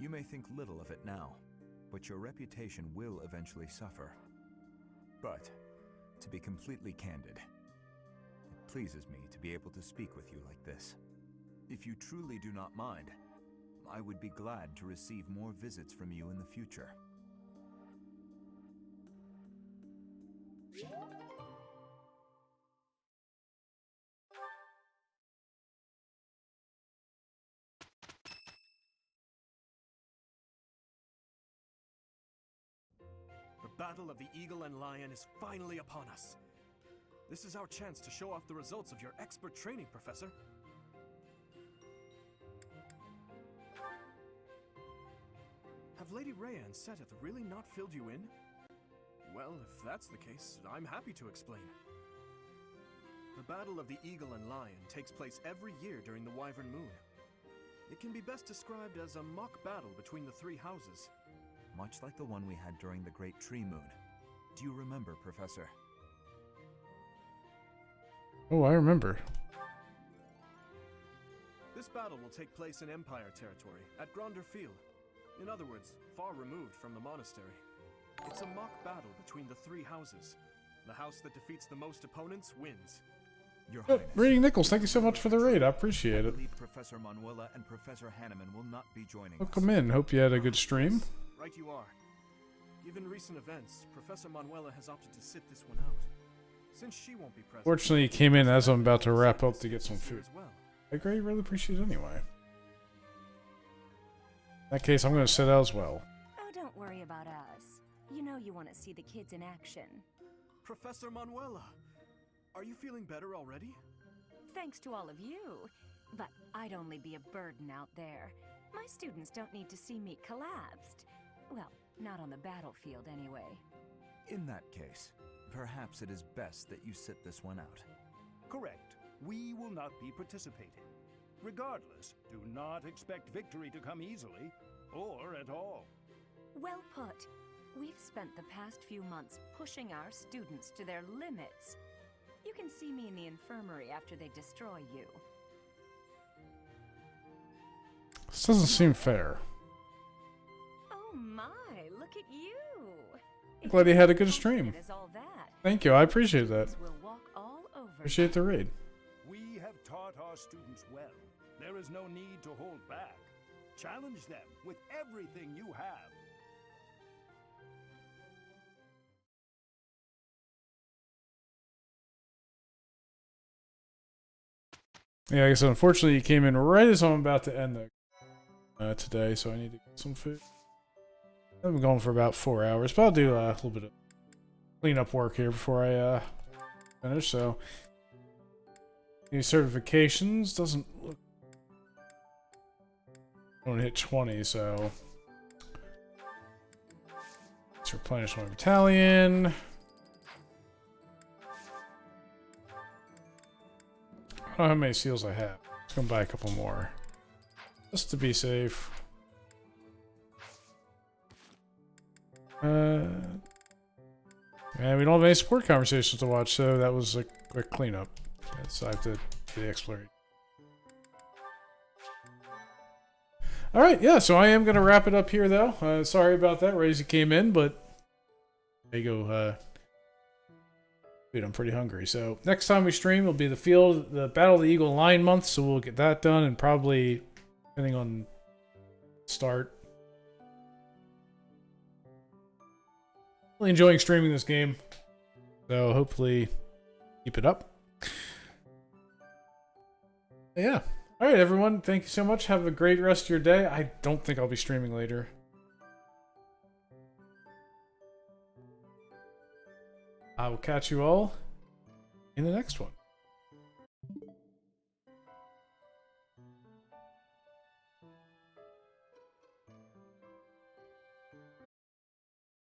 You may think little of it now, but your reputation will eventually suffer. But, to be completely candid, it pleases me to be able to speak with you like this. If you truly do not mind, I would be glad to receive more visits from you in the future.
The battle of the Eagle and Lion is finally upon us. This is our chance to show off the results of your expert training, Professor. Have Lady Rhea and Seteth really not filled you in? Well, if that's the case, I'm happy to explain. The Battle of the Eagle and Lion takes place every year during the Wyvern Moon. It can be best described as a mock battle between the three houses.
Much like the one we had during the Great Tree Moon. Do you remember, Professor?
Oh, I remember.
This battle will take place in Empire territory, at Gronder Field. In other words, far removed from the monastery. It's a mock battle between the three houses. The house that defeats the most opponents wins.
Your
Oh,
Highness.
Reading Nichols, thank you so much for the raid. I appreciate
I
it.
believe Professor Manuela and Professor Hanneman will not be joining us.
Welcome in. Hope you had a good stream.
Right you are. Given recent events, Professor Manuela has opted to sit this one out. Since she won't be present.
Fortunately, you came in as I'm about to wrap up to get some food.
As well.
I really appreciate it anyway. In that case, I'm going to sit out as well.
Oh, don't worry about us. You know you want to see the kids in action.
Professor Manuela, are you feeling better already?
Thanks to all of you. But I'd only be a burden out there. My students don't need to see me collapsed. Well, not on the battlefield anyway.
In that case, perhaps it is best that you sit this one out.
Correct. We will not be participating. Regardless, do not expect victory to come easily, or at all.
Well put. We've spent the past few months pushing our students to their limits. You can see me in the infirmary after they destroy you.
This doesn't seem fair.
Oh my, look at you.
I'm glad you had a good stream.
All that.
Thank you, I appreciate that.
We'll walk all over.
Appreciate the raid.
We have taught our students well. There is no need to hold back. Challenge them with everything you have.
Yeah, like I said, unfortunately, you came in right as I'm about to end the today, so I need to get some food. I've been going for about 4 hours, but I'll do a little bit of cleanup work here before I finish. So, any certifications doesn't look. I don't hit 20, so let's replenish my battalion. I don't know how many seals I have. Let's go buy a couple more. Just to be safe. And we don't have any support conversations to watch, so that was a quick cleanup. So I have to do the exploration. Alright, yeah, so I am going to wrap it up here, though. Sorry about that. Razy came in, but there you go. Dude, I'm pretty hungry. So next time we stream will be the Battle of the Eagle Lion month, so we'll get that done, and probably, depending on start. Really enjoying streaming this game, so hopefully keep it up. Yeah. Alright, everyone. Thank you so much. Have a great rest of your day. I don't think I'll be streaming later. I will catch you all in the next one.